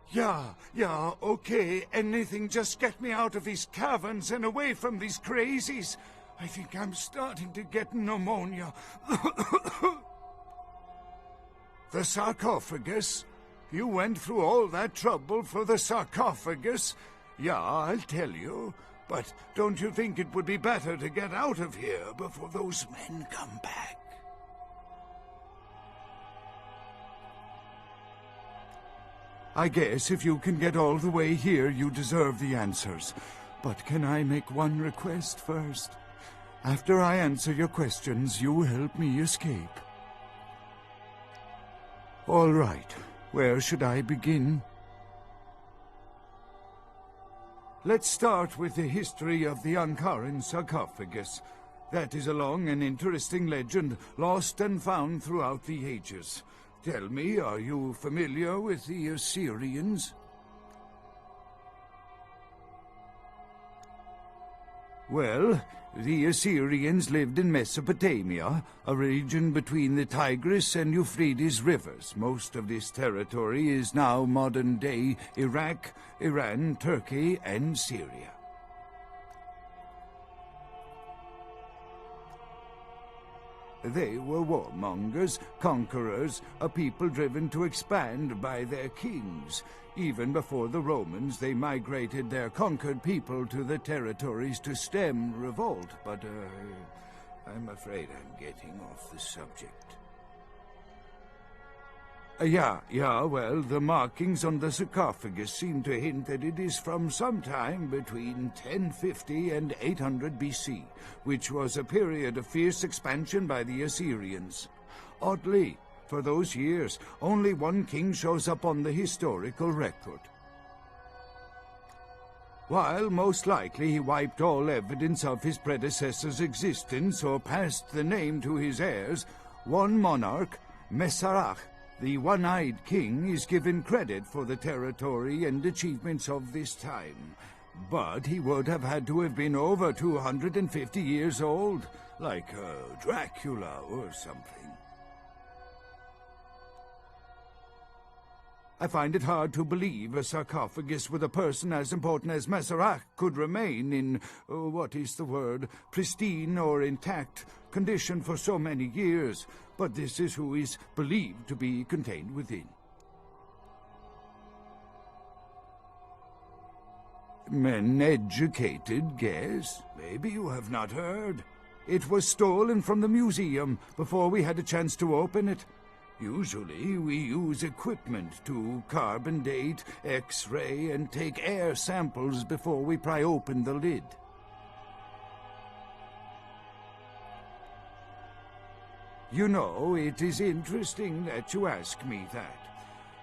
Yeah, okay. Anything, just get me out of these caverns and away from these crazies. I think I'm starting to get pneumonia. The sarcophagus? You went through all that trouble for the sarcophagus? Yeah, I'll tell you. But don't you think it would be better to get out of here before those men come back? I guess if you can get all the way here, you deserve the answers. But can I make one request first? After I answer your questions, you help me escape. All right. Where should I begin? Let's start with the history of the Ankaran sarcophagus. That is a long and interesting legend, lost and found throughout the ages. Tell me, are you familiar with the Assyrians? Well, the Assyrians lived in Mesopotamia, a region between the Tigris and Euphrates rivers. Most of this territory is now modern-day Iraq, Iran, Turkey, and Syria. They were warmongers, conquerors, a people driven to expand by their kings. Even before the Romans, they migrated their conquered people to the territories to stem revolt. But, I'm afraid I'm getting off the subject. Well, the markings on the sarcophagus seem to hint that it is from sometime between 1050 and 800 BC, which was a period of fierce expansion by the Assyrians. Oddly, for those years, only one king shows up on the historical record. While most likely he wiped all evidence of his predecessor's existence or passed the name to his heirs, one monarch, Mesarach, the one-eyed king, is given credit for the territory and achievements of this time. But he would have had to have been over 250 years old, like Dracula or something. I find it hard to believe a sarcophagus with a person as important as Masquerade could remain in, pristine or intact condition for so many years, but this is who is believed to be contained within. Men educated guess? Maybe you have not heard. It was stolen from the museum before we had a chance to open it. Usually we use equipment to carbon date, X-ray, and take air samples before we pry open the lid. You know, it is interesting that you ask me that.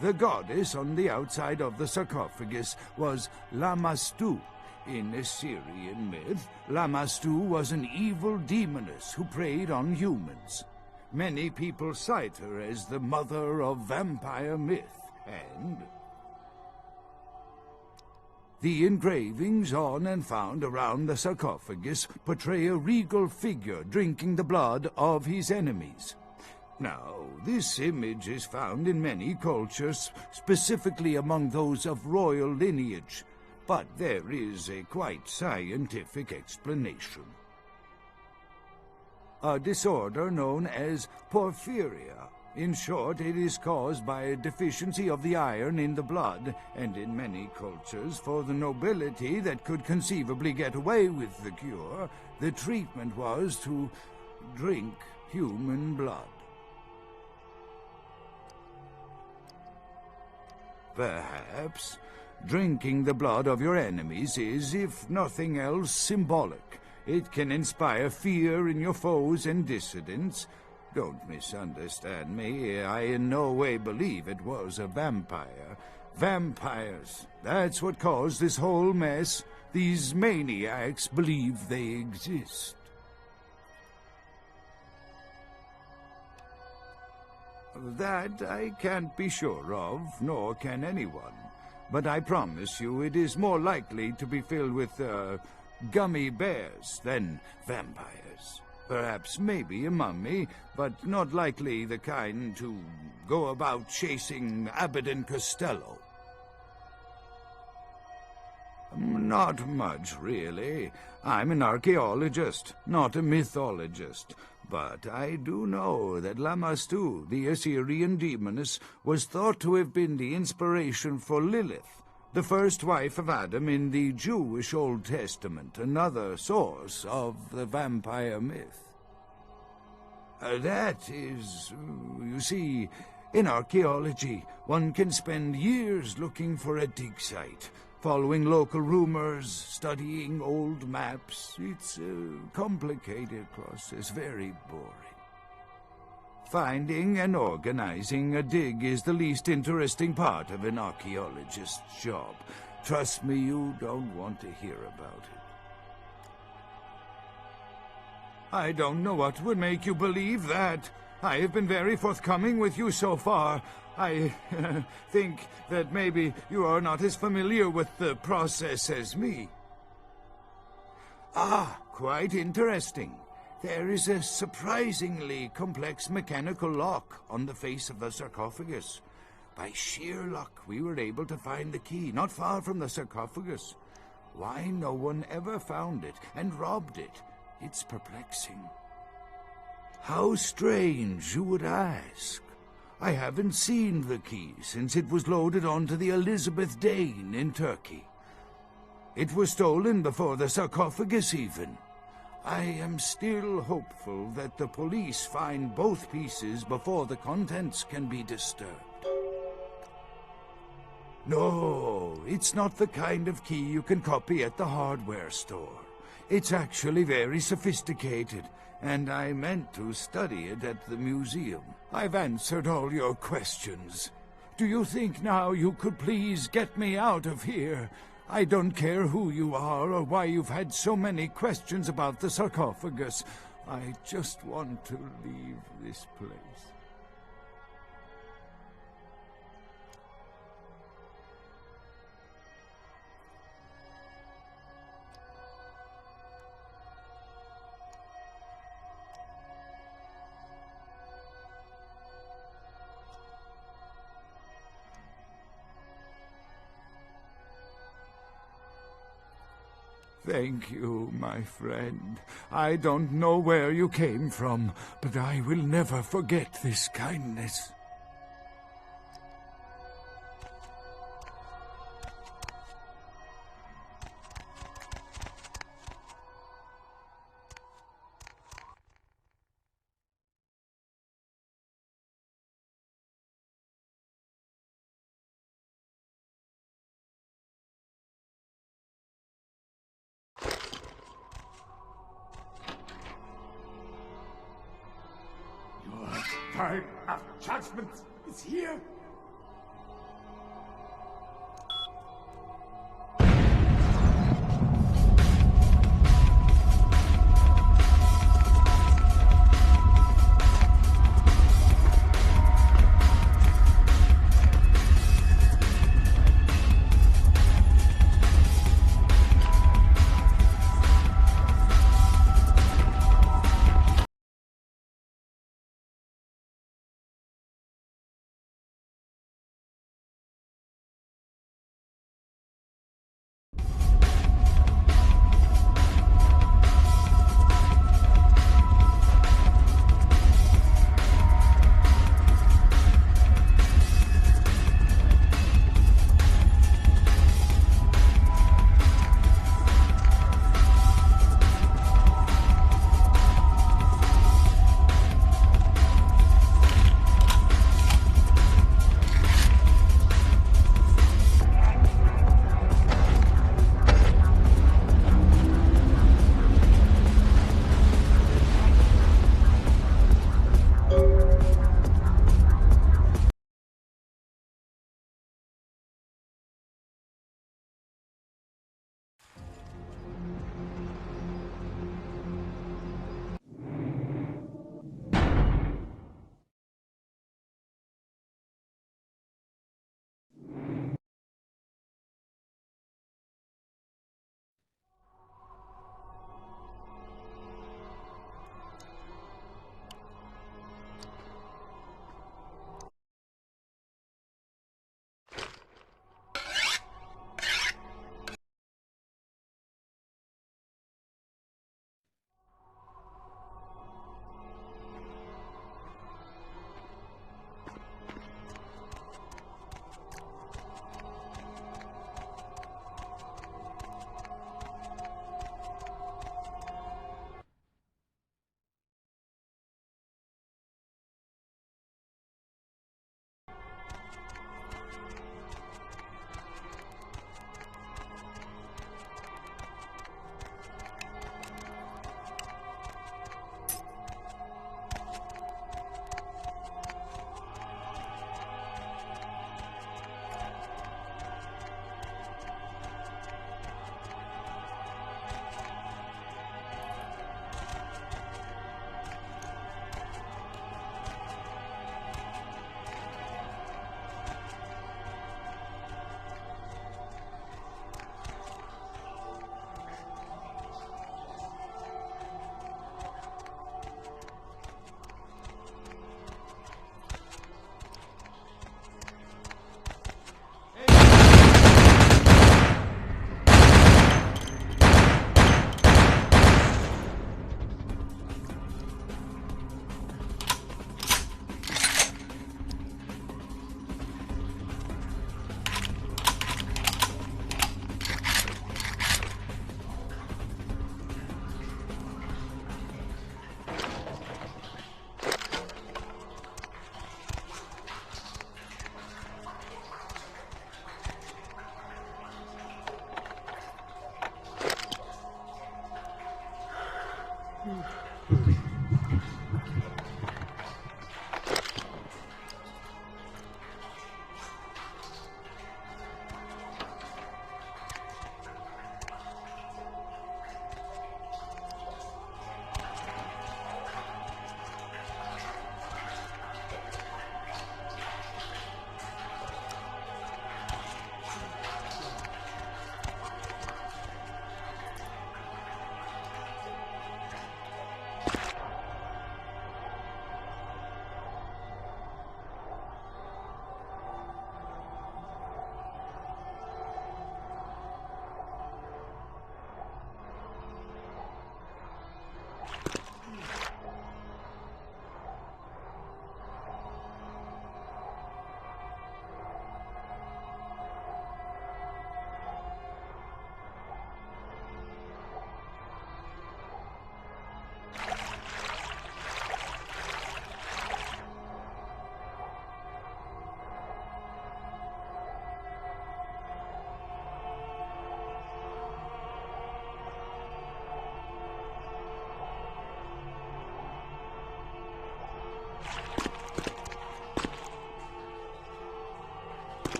The goddess on the outside of the sarcophagus was Lamastu. In Assyrian myth, Lamastu was an evil demoness who preyed on humans. Many people cite her as the mother of vampire myth, and the engravings on and found around the sarcophagus portray a regal figure drinking the blood of his enemies. Now, this image is found in many cultures, specifically among those of royal lineage, but there is a quite scientific explanation. A disorder known as porphyria. In short, it is caused by a deficiency of the iron in the blood, and in many cultures, for the nobility that could conceivably get away with the cure, the treatment was to drink human blood. perhaps. Drinking the blood of your enemies is, if nothing else, symbolic. It can inspire fear in your foes and dissidents. Don't misunderstand me. I in no way believe it was a vampire. Vampires, that's what caused this whole mess. These maniacs believe they exist. That I can't be sure of, nor can anyone. But I promise you it is more likely to be filled with, gummy bears than vampires. Perhaps maybe a mummy, but not likely the kind to go about chasing Abbott and Costello. Not much, really. I'm an archaeologist, not a mythologist. But I do know that Lamastu, the Assyrian demoness, was thought to have been the inspiration for Lilith, the first wife of Adam in the Jewish Old Testament, another source of the vampire myth. That is, you see, in archaeology, one can spend years looking for a dig site, following local rumors, studying old maps. It's a complicated process, very boring. Finding and organizing a dig is the least interesting part of an archaeologist's job. Trust me, you don't want to hear about it. I don't know what would make you believe that. I have been very forthcoming with you so far. I think that maybe you are not as familiar with the process as me. Ah, quite interesting. There is a surprisingly complex mechanical lock on the face of the sarcophagus. By sheer luck, we were able to find the key not far from the sarcophagus. Why no one ever found it and robbed it? It's perplexing. How strange, you would ask. I haven't seen the key since it was loaded onto the Elizabeth Dane in Turkey. It was stolen before the sarcophagus even. I am still hopeful that the police find both pieces before the contents can be disturbed. No, it's not the kind of key you can copy at the hardware store. It's actually very sophisticated, and I meant to study it at the museum. I've answered all your questions. Do you think now you could please get me out of here? I don't care who you are or why you've had so many questions about the sarcophagus. I just want to leave this place. Thank you, my friend. I don't know where you came from, but I will never forget this kindness. Time of judgment is here.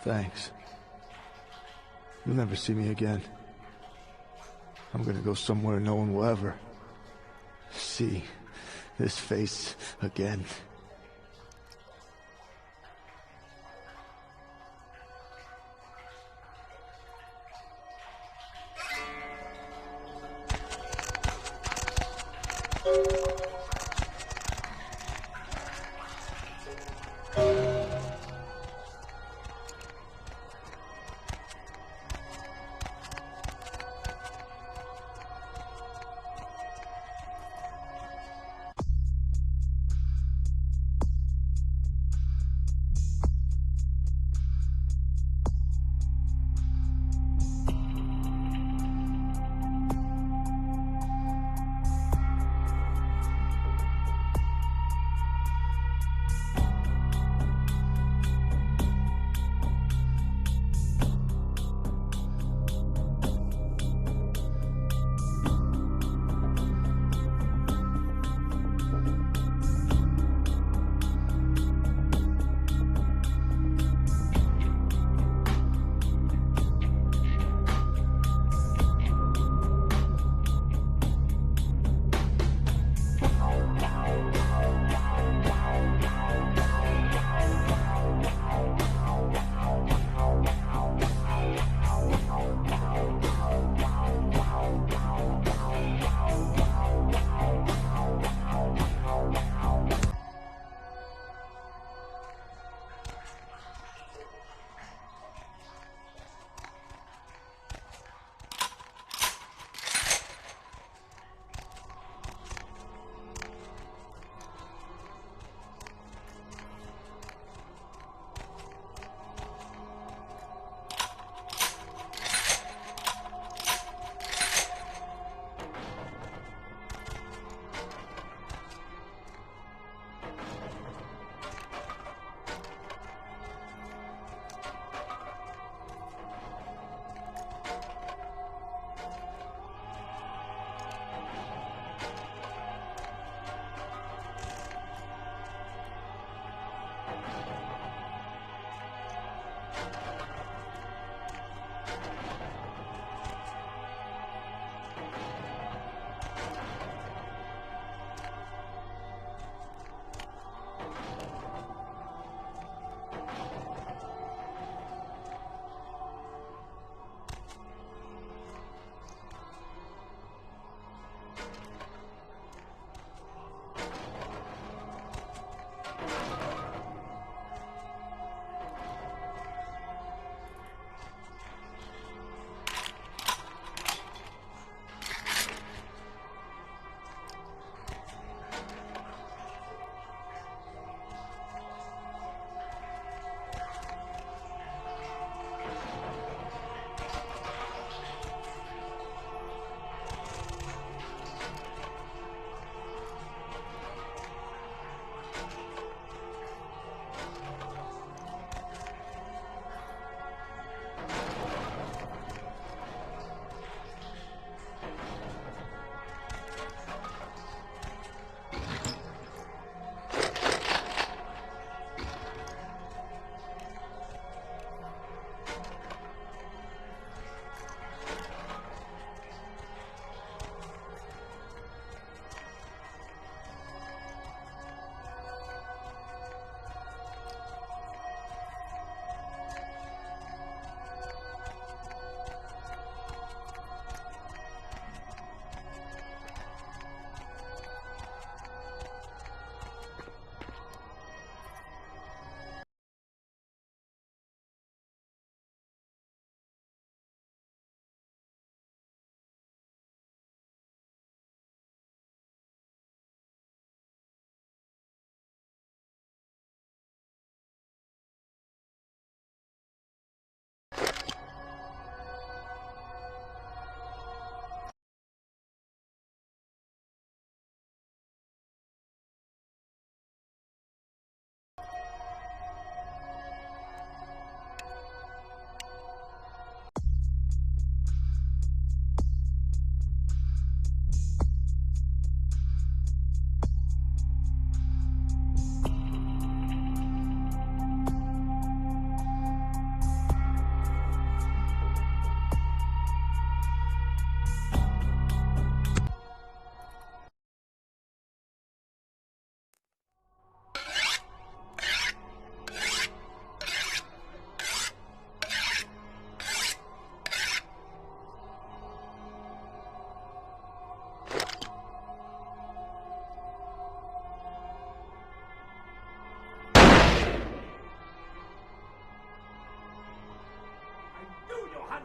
Thanks. You'll never see me again. I'm gonna go somewhere no one will ever see this face again.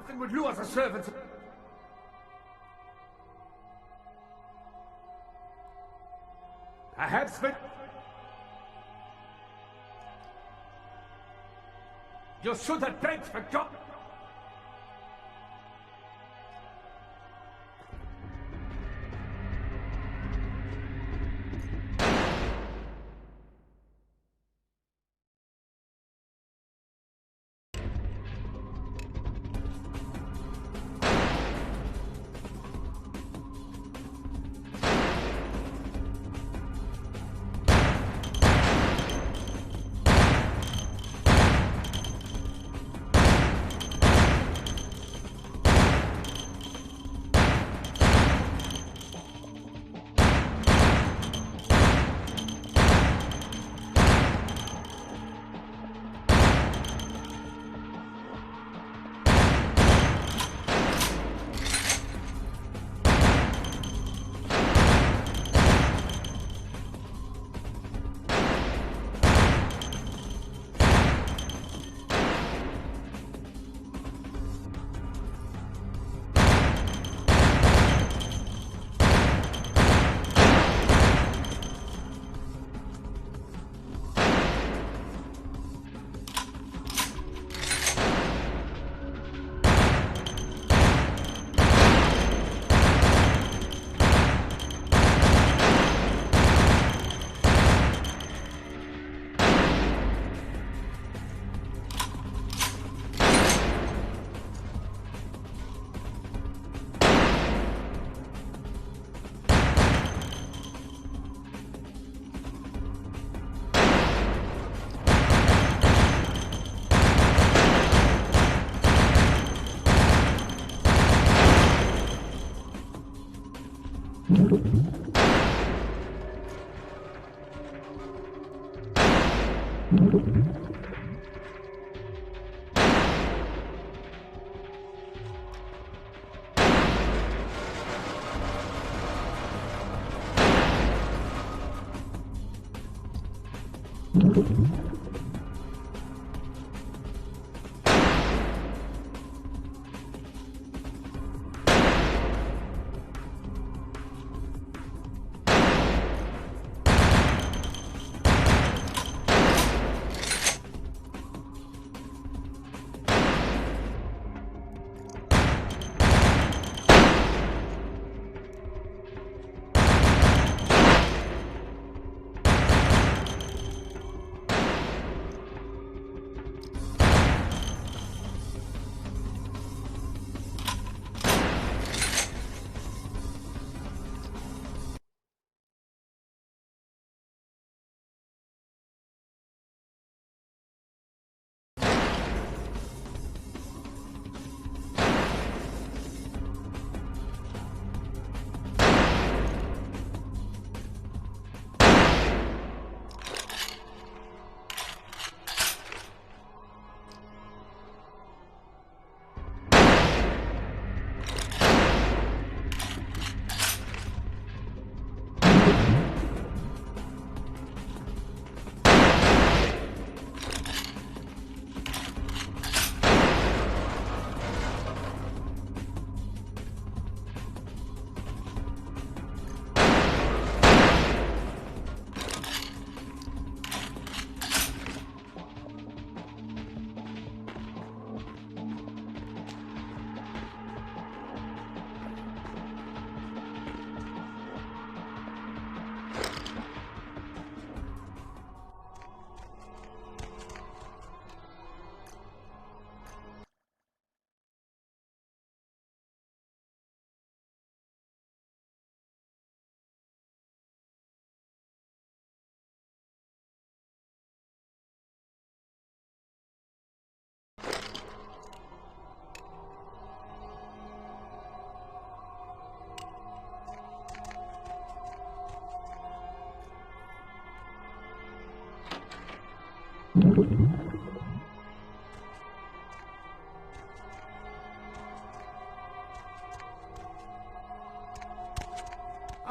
Hansen would lure the servants. Perhaps when... You should have prayed for God.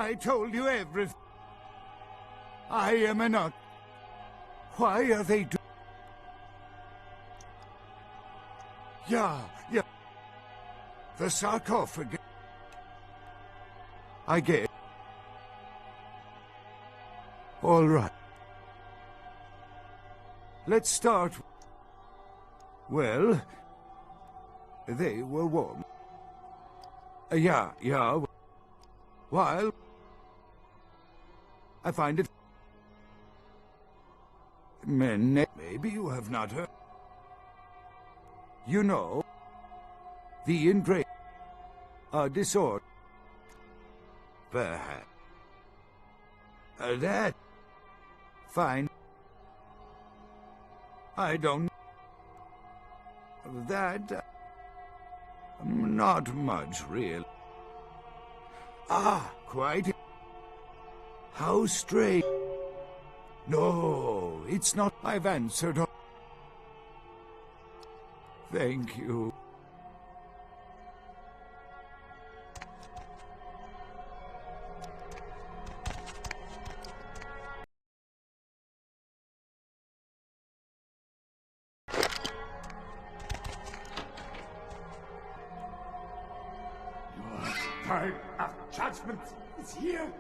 I told you everything. I am a nut. Why are they doing... Yeah. The sarcophagus. I get. All right. Let's start. Well, they were warm. Yeah. While I find it. Men, maybe you have not heard. You know, the engraving, a disorder. Perhaps. That. Fine. I don't. That. Not much, really. Ah, quite. How strange. No, it's not. I've answered. Thank you. Your time of judgment is here.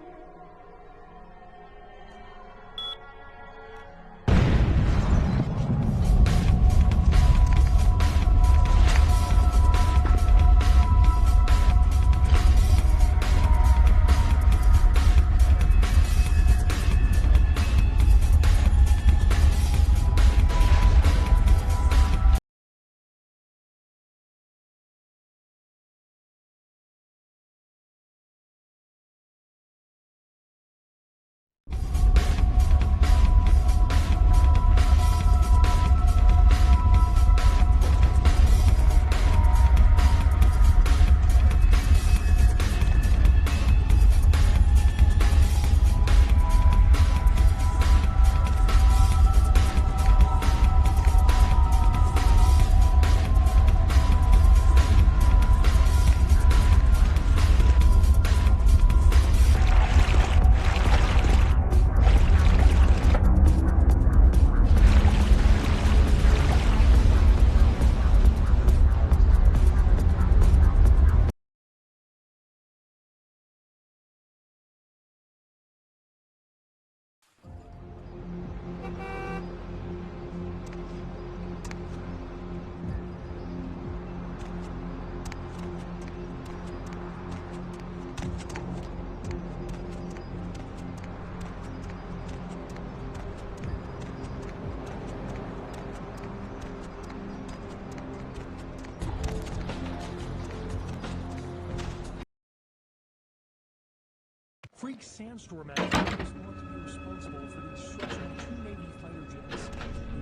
Freak Sandstorm Activity is thought to be responsible for the destruction of 2 Navy fighter jets.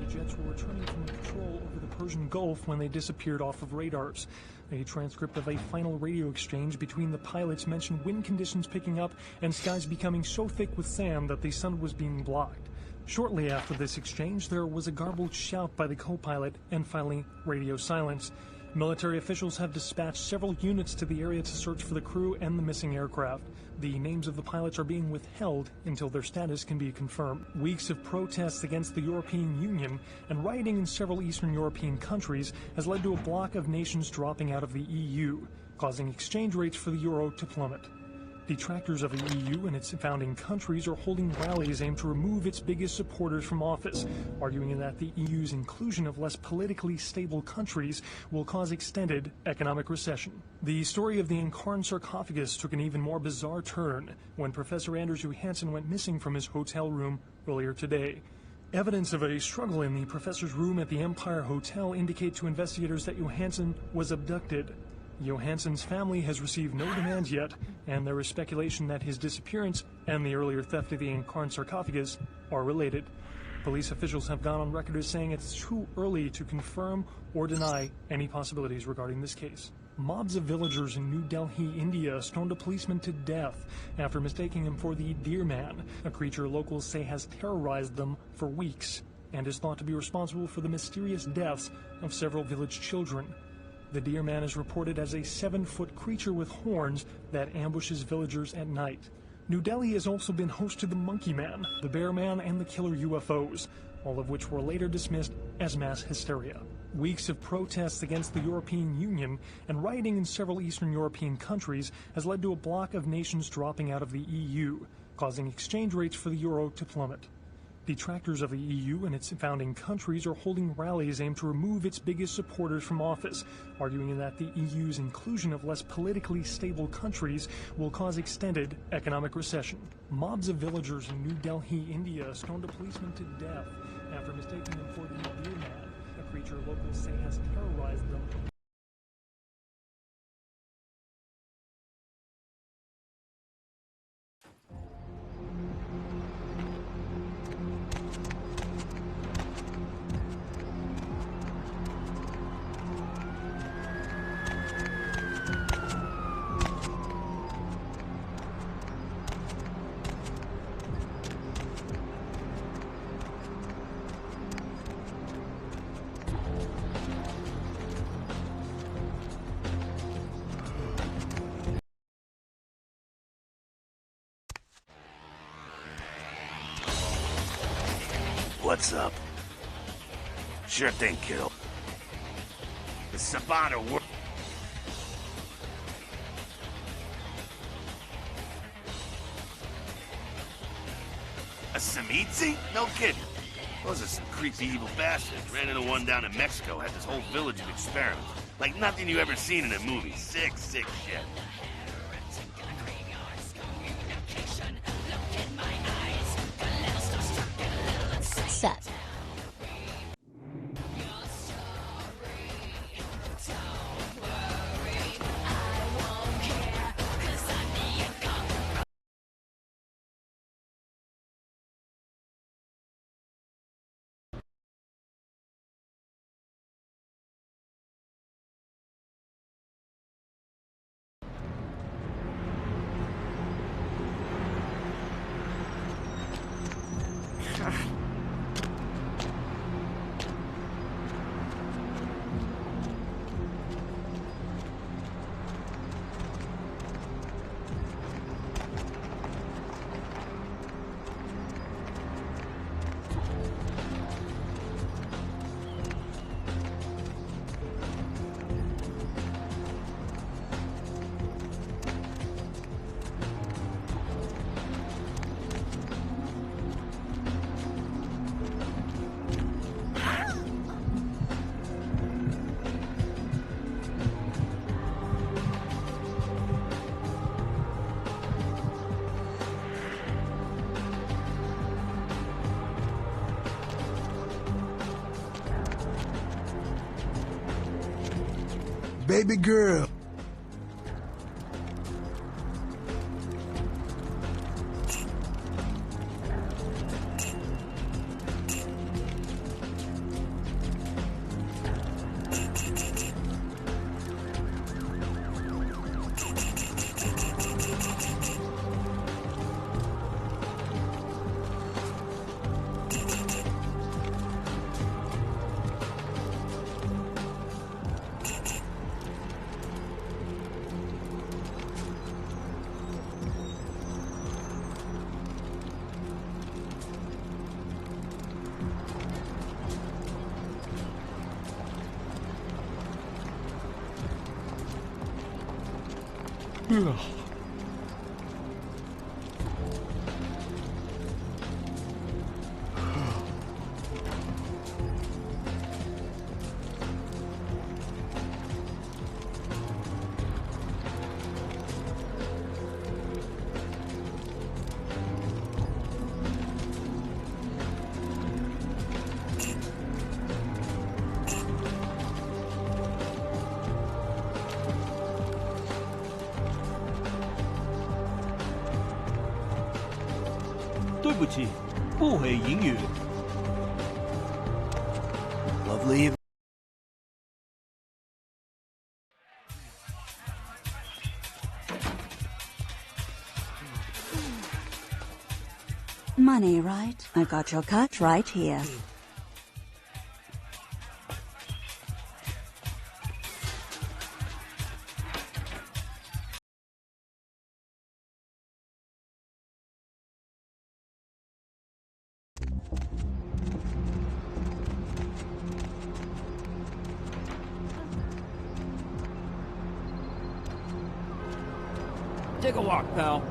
The jets were returning from patrol over the Persian Gulf when they disappeared off of radars. A transcript of a final radio exchange between the pilots mentioned wind conditions picking up and skies becoming so thick with sand that the sun was being blocked. Shortly after this exchange, there was a garbled shout by the co-pilot and finally radio silence. Military officials have dispatched several units to the area to search for the crew and the missing aircraft. The names of the pilots are being withheld until their status can be confirmed. Weeks of protests against the European Union and rioting in several Eastern European countries has led to a bloc of nations dropping out of the EU, causing exchange rates for the euro to plummet. Detractors of the EU and its founding countries are holding rallies aimed to remove its biggest supporters from office, arguing that the EU's inclusion of less politically stable countries will cause extended economic recession. The story of the Incarn sarcophagus took an even more bizarre turn when Professor Anders Johansson went missing from his hotel room earlier today. Evidence of a struggle in the professor's room at the Empire Hotel indicate to investigators that Johansson was abducted. Johansson's family has received no demands yet, and there is speculation that his disappearance and the earlier theft of the Incarn sarcophagus are related. Police officials have gone on record as saying it's too early to confirm or deny any possibilities regarding this case. Mobs of villagers in New Delhi, India stoned a policeman to death after mistaking him for the Deer Man, a creature locals say has terrorized them for weeks and is thought to be responsible for the mysterious deaths of several village children. The Deer Man is reported as a 7-foot creature with horns that ambushes villagers at night. New Delhi has also been host to the Monkey Man, the Bear Man, and the Killer UFOs, all of which were later dismissed as mass hysteria. Weeks of protests against the European Union and rioting in several Eastern European countries has led to a bloc of nations dropping out of the EU, causing exchange rates for the euro to plummet. Detractors of the EU and its founding countries are holding rallies aimed to remove its biggest supporters from office, arguing that the EU's inclusion of less politically stable countries will cause extended economic recession. Mobs of villagers in New Delhi, India, stoned a policeman to death after mistaking him for the Deer Man, a creature locals say has terrorized them. What's up? Sure thing, kiddo. The Sabata work. A Samitsi? No kidding. Those are some creepy evil bastards. Ran into one down in Mexico, had this whole village of experiments. Like nothing you ever seen in a movie. Sick shit. Set. Baby girl. Ugh. Lovely. Money, right? I've got your cut right here. Take a walk, pal.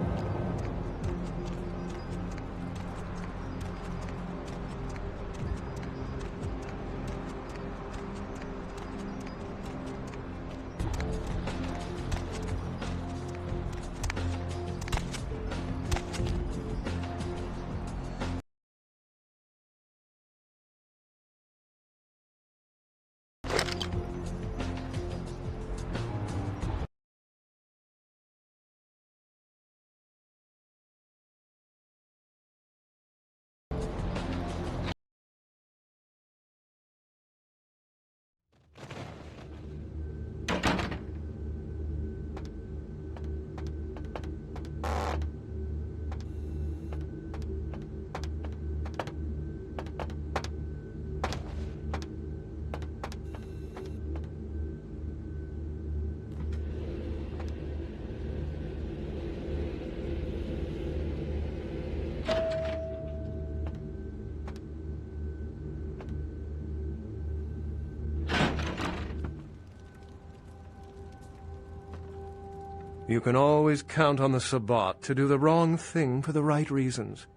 You can always count on the Sabbat to do the wrong thing for the right reasons.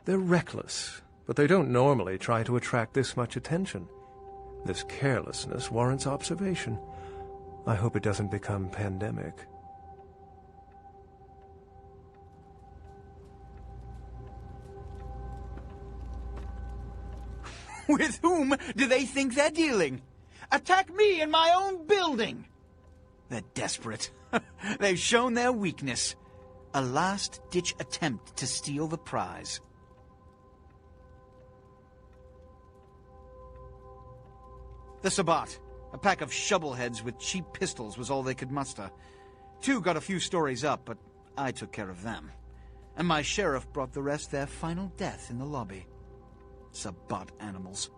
They're reckless, but they don't normally try to attract this much attention. This carelessness warrants observation. I hope it doesn't become pandemic. With whom do they think they're dealing? Attack me in my own building! They're desperate. They've shown their weakness. A last-ditch attempt to steal the prize. The Sabbat. A pack of shovelheads with cheap pistols was all they could muster. 2 got a few stories up, but I took care of them. And my sheriff brought the rest their final death in the lobby. Sabbat animals.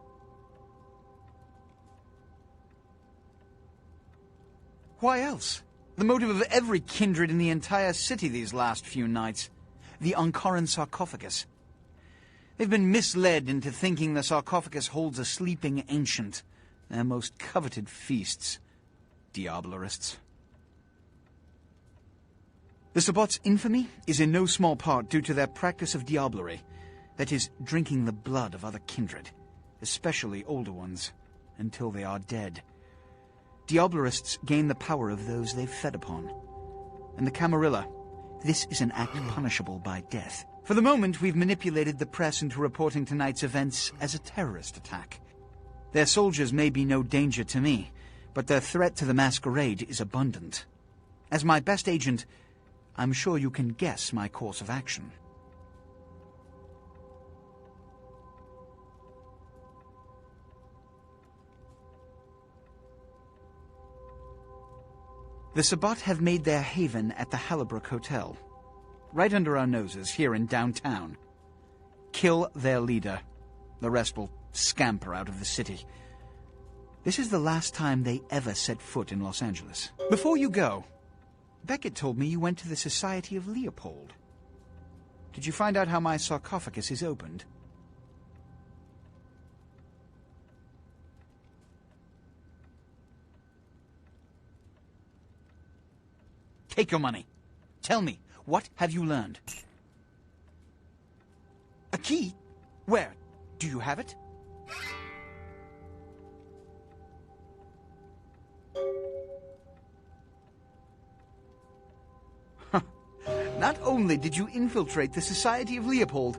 Why else? The motive of every kindred in the entire city these last few nights. The Ankaran sarcophagus. They've been misled into thinking the sarcophagus holds a sleeping ancient. Their most coveted feasts. Diablerists. The Sabbat's infamy is in no small part due to their practice of diablerie. That is, drinking the blood of other kindred, especially older ones, until they are dead. Diablerists gain the power of those they've fed upon. And the Camarilla, this is an act punishable by death. For the moment, we've manipulated the press into reporting tonight's events as a terrorist attack. Their soldiers may be no danger to me, but their threat to the Masquerade is abundant. As my best agent, I'm sure you can guess my course of action. The Sabbat have made their haven at the Hallibrook Hotel, right under our noses here in downtown. Kill their leader. The rest will scamper out of the city. This is the last time they ever set foot in Los Angeles. Before you go, Beckett told me you went to the Society of Leopold. Did you find out how my sarcophagus is opened? Take your money. Tell me, what have you learned? A key? Where? Do you have it? Not only did you infiltrate the Society of Leopold,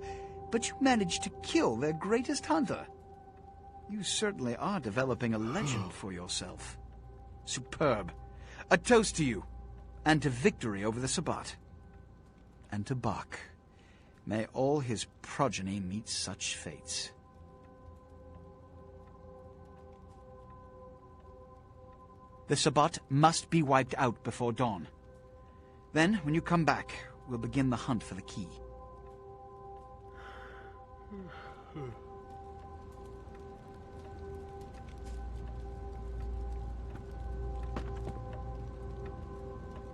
but you managed to kill their greatest hunter. You certainly are developing a legend for yourself. Superb. A toast to you, and to victory over the Sabbat. And to Bach. May all his progeny meet such fates. The Sabbat must be wiped out before dawn. Then, when you come back, we'll begin the hunt for the key.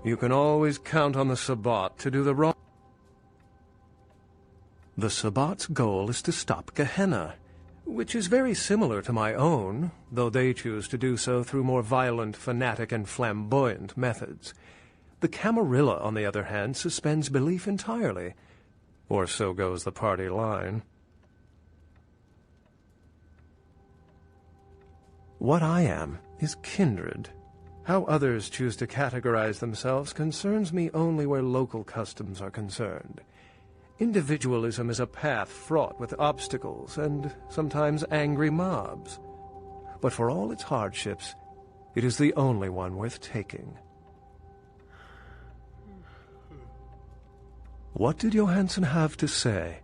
You can always count on the Sabbat to do the wrong. The Sabbat's goal is to stop Gehenna, which is very similar to my own, though they choose to do so through more violent, fanatic, and flamboyant methods. The Camarilla, on the other hand, suspends belief entirely. Or so goes the party line. What I am is kindred. How others choose to categorize themselves concerns me only where local customs are concerned. Individualism is a path fraught with obstacles and sometimes angry mobs. But for all its hardships, it is the only one worth taking. What did Johansson have to say?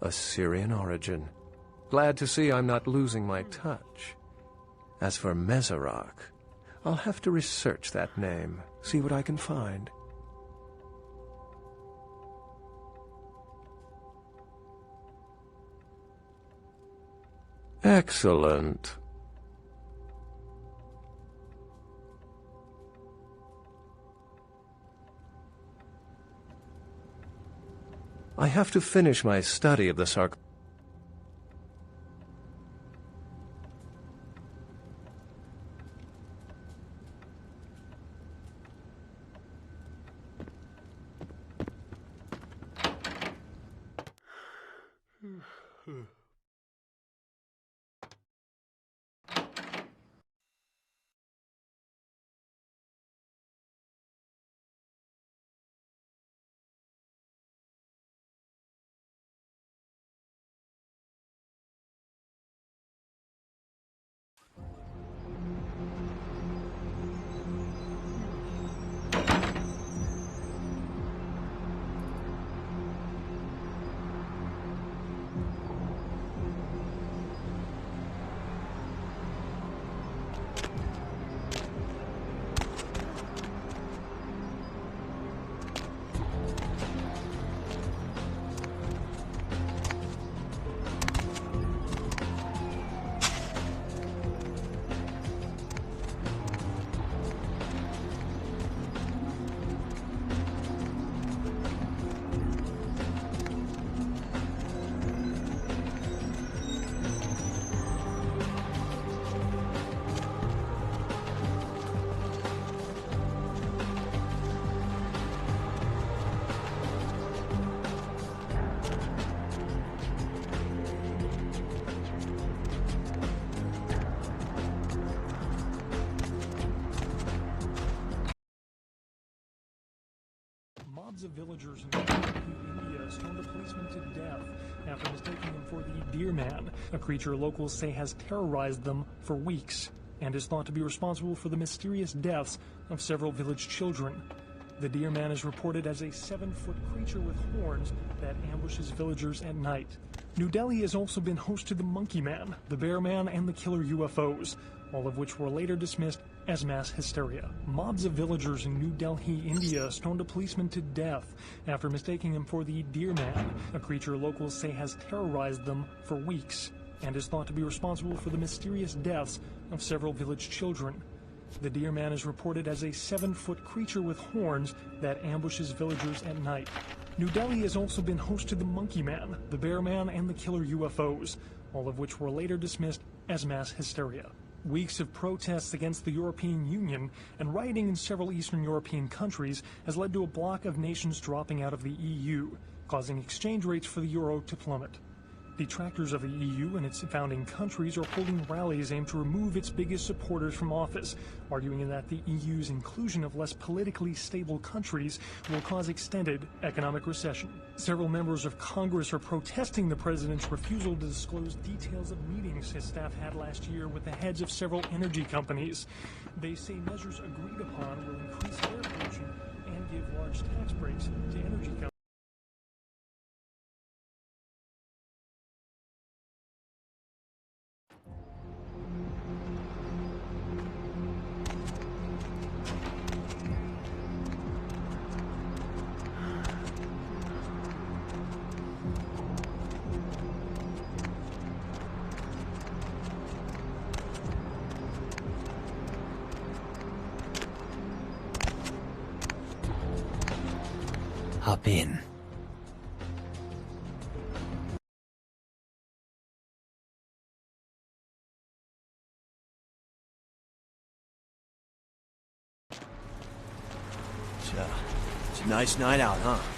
Assyrian origin. Glad to see I'm not losing my touch. As for Mesarak, I'll have to research that name, see what I can find. Excellent. I have to finish my study of the sarcophagus. Mobs of villagers in India stoned a policeman to death after mistaking him for the Deer Man, a creature locals say has terrorized them for weeks and is thought to be responsible for the mysterious deaths of several village children. The Deer Man is reported as a 7-foot creature with horns that ambushes villagers at night. New Delhi has also been host to the Monkey Man, the Bear Man, and the Killer UFOs, all of which were later dismissed as mass hysteria. Mobs of villagers in New Delhi, India stoned a policeman to death after mistaking him for the Deer Man, a creature locals say has terrorized them for weeks and is thought to be responsible for the mysterious deaths of several village children. The Deer Man is reported as a 7-foot creature with horns that ambushes villagers at night. New Delhi has also been host to the Monkey Man, the Bear Man, and the Killer UFOs, all of which were later dismissed as mass hysteria. Weeks of protests against the European Union and rioting in several Eastern European countries has led to a bloc of nations dropping out of the EU, causing exchange rates for the euro to plummet. Detractors of the EU and its founding countries are holding rallies aimed to remove its biggest supporters from office, arguing that the EU's inclusion of less politically stable countries will cause extended economic recession. Several members of Congress are protesting the president's refusal to disclose details of meetings his staff had last year with the heads of several energy companies. They say measures agreed upon will increase air pollution and give large tax breaks to energy companies. Hop in. Nice night out, huh?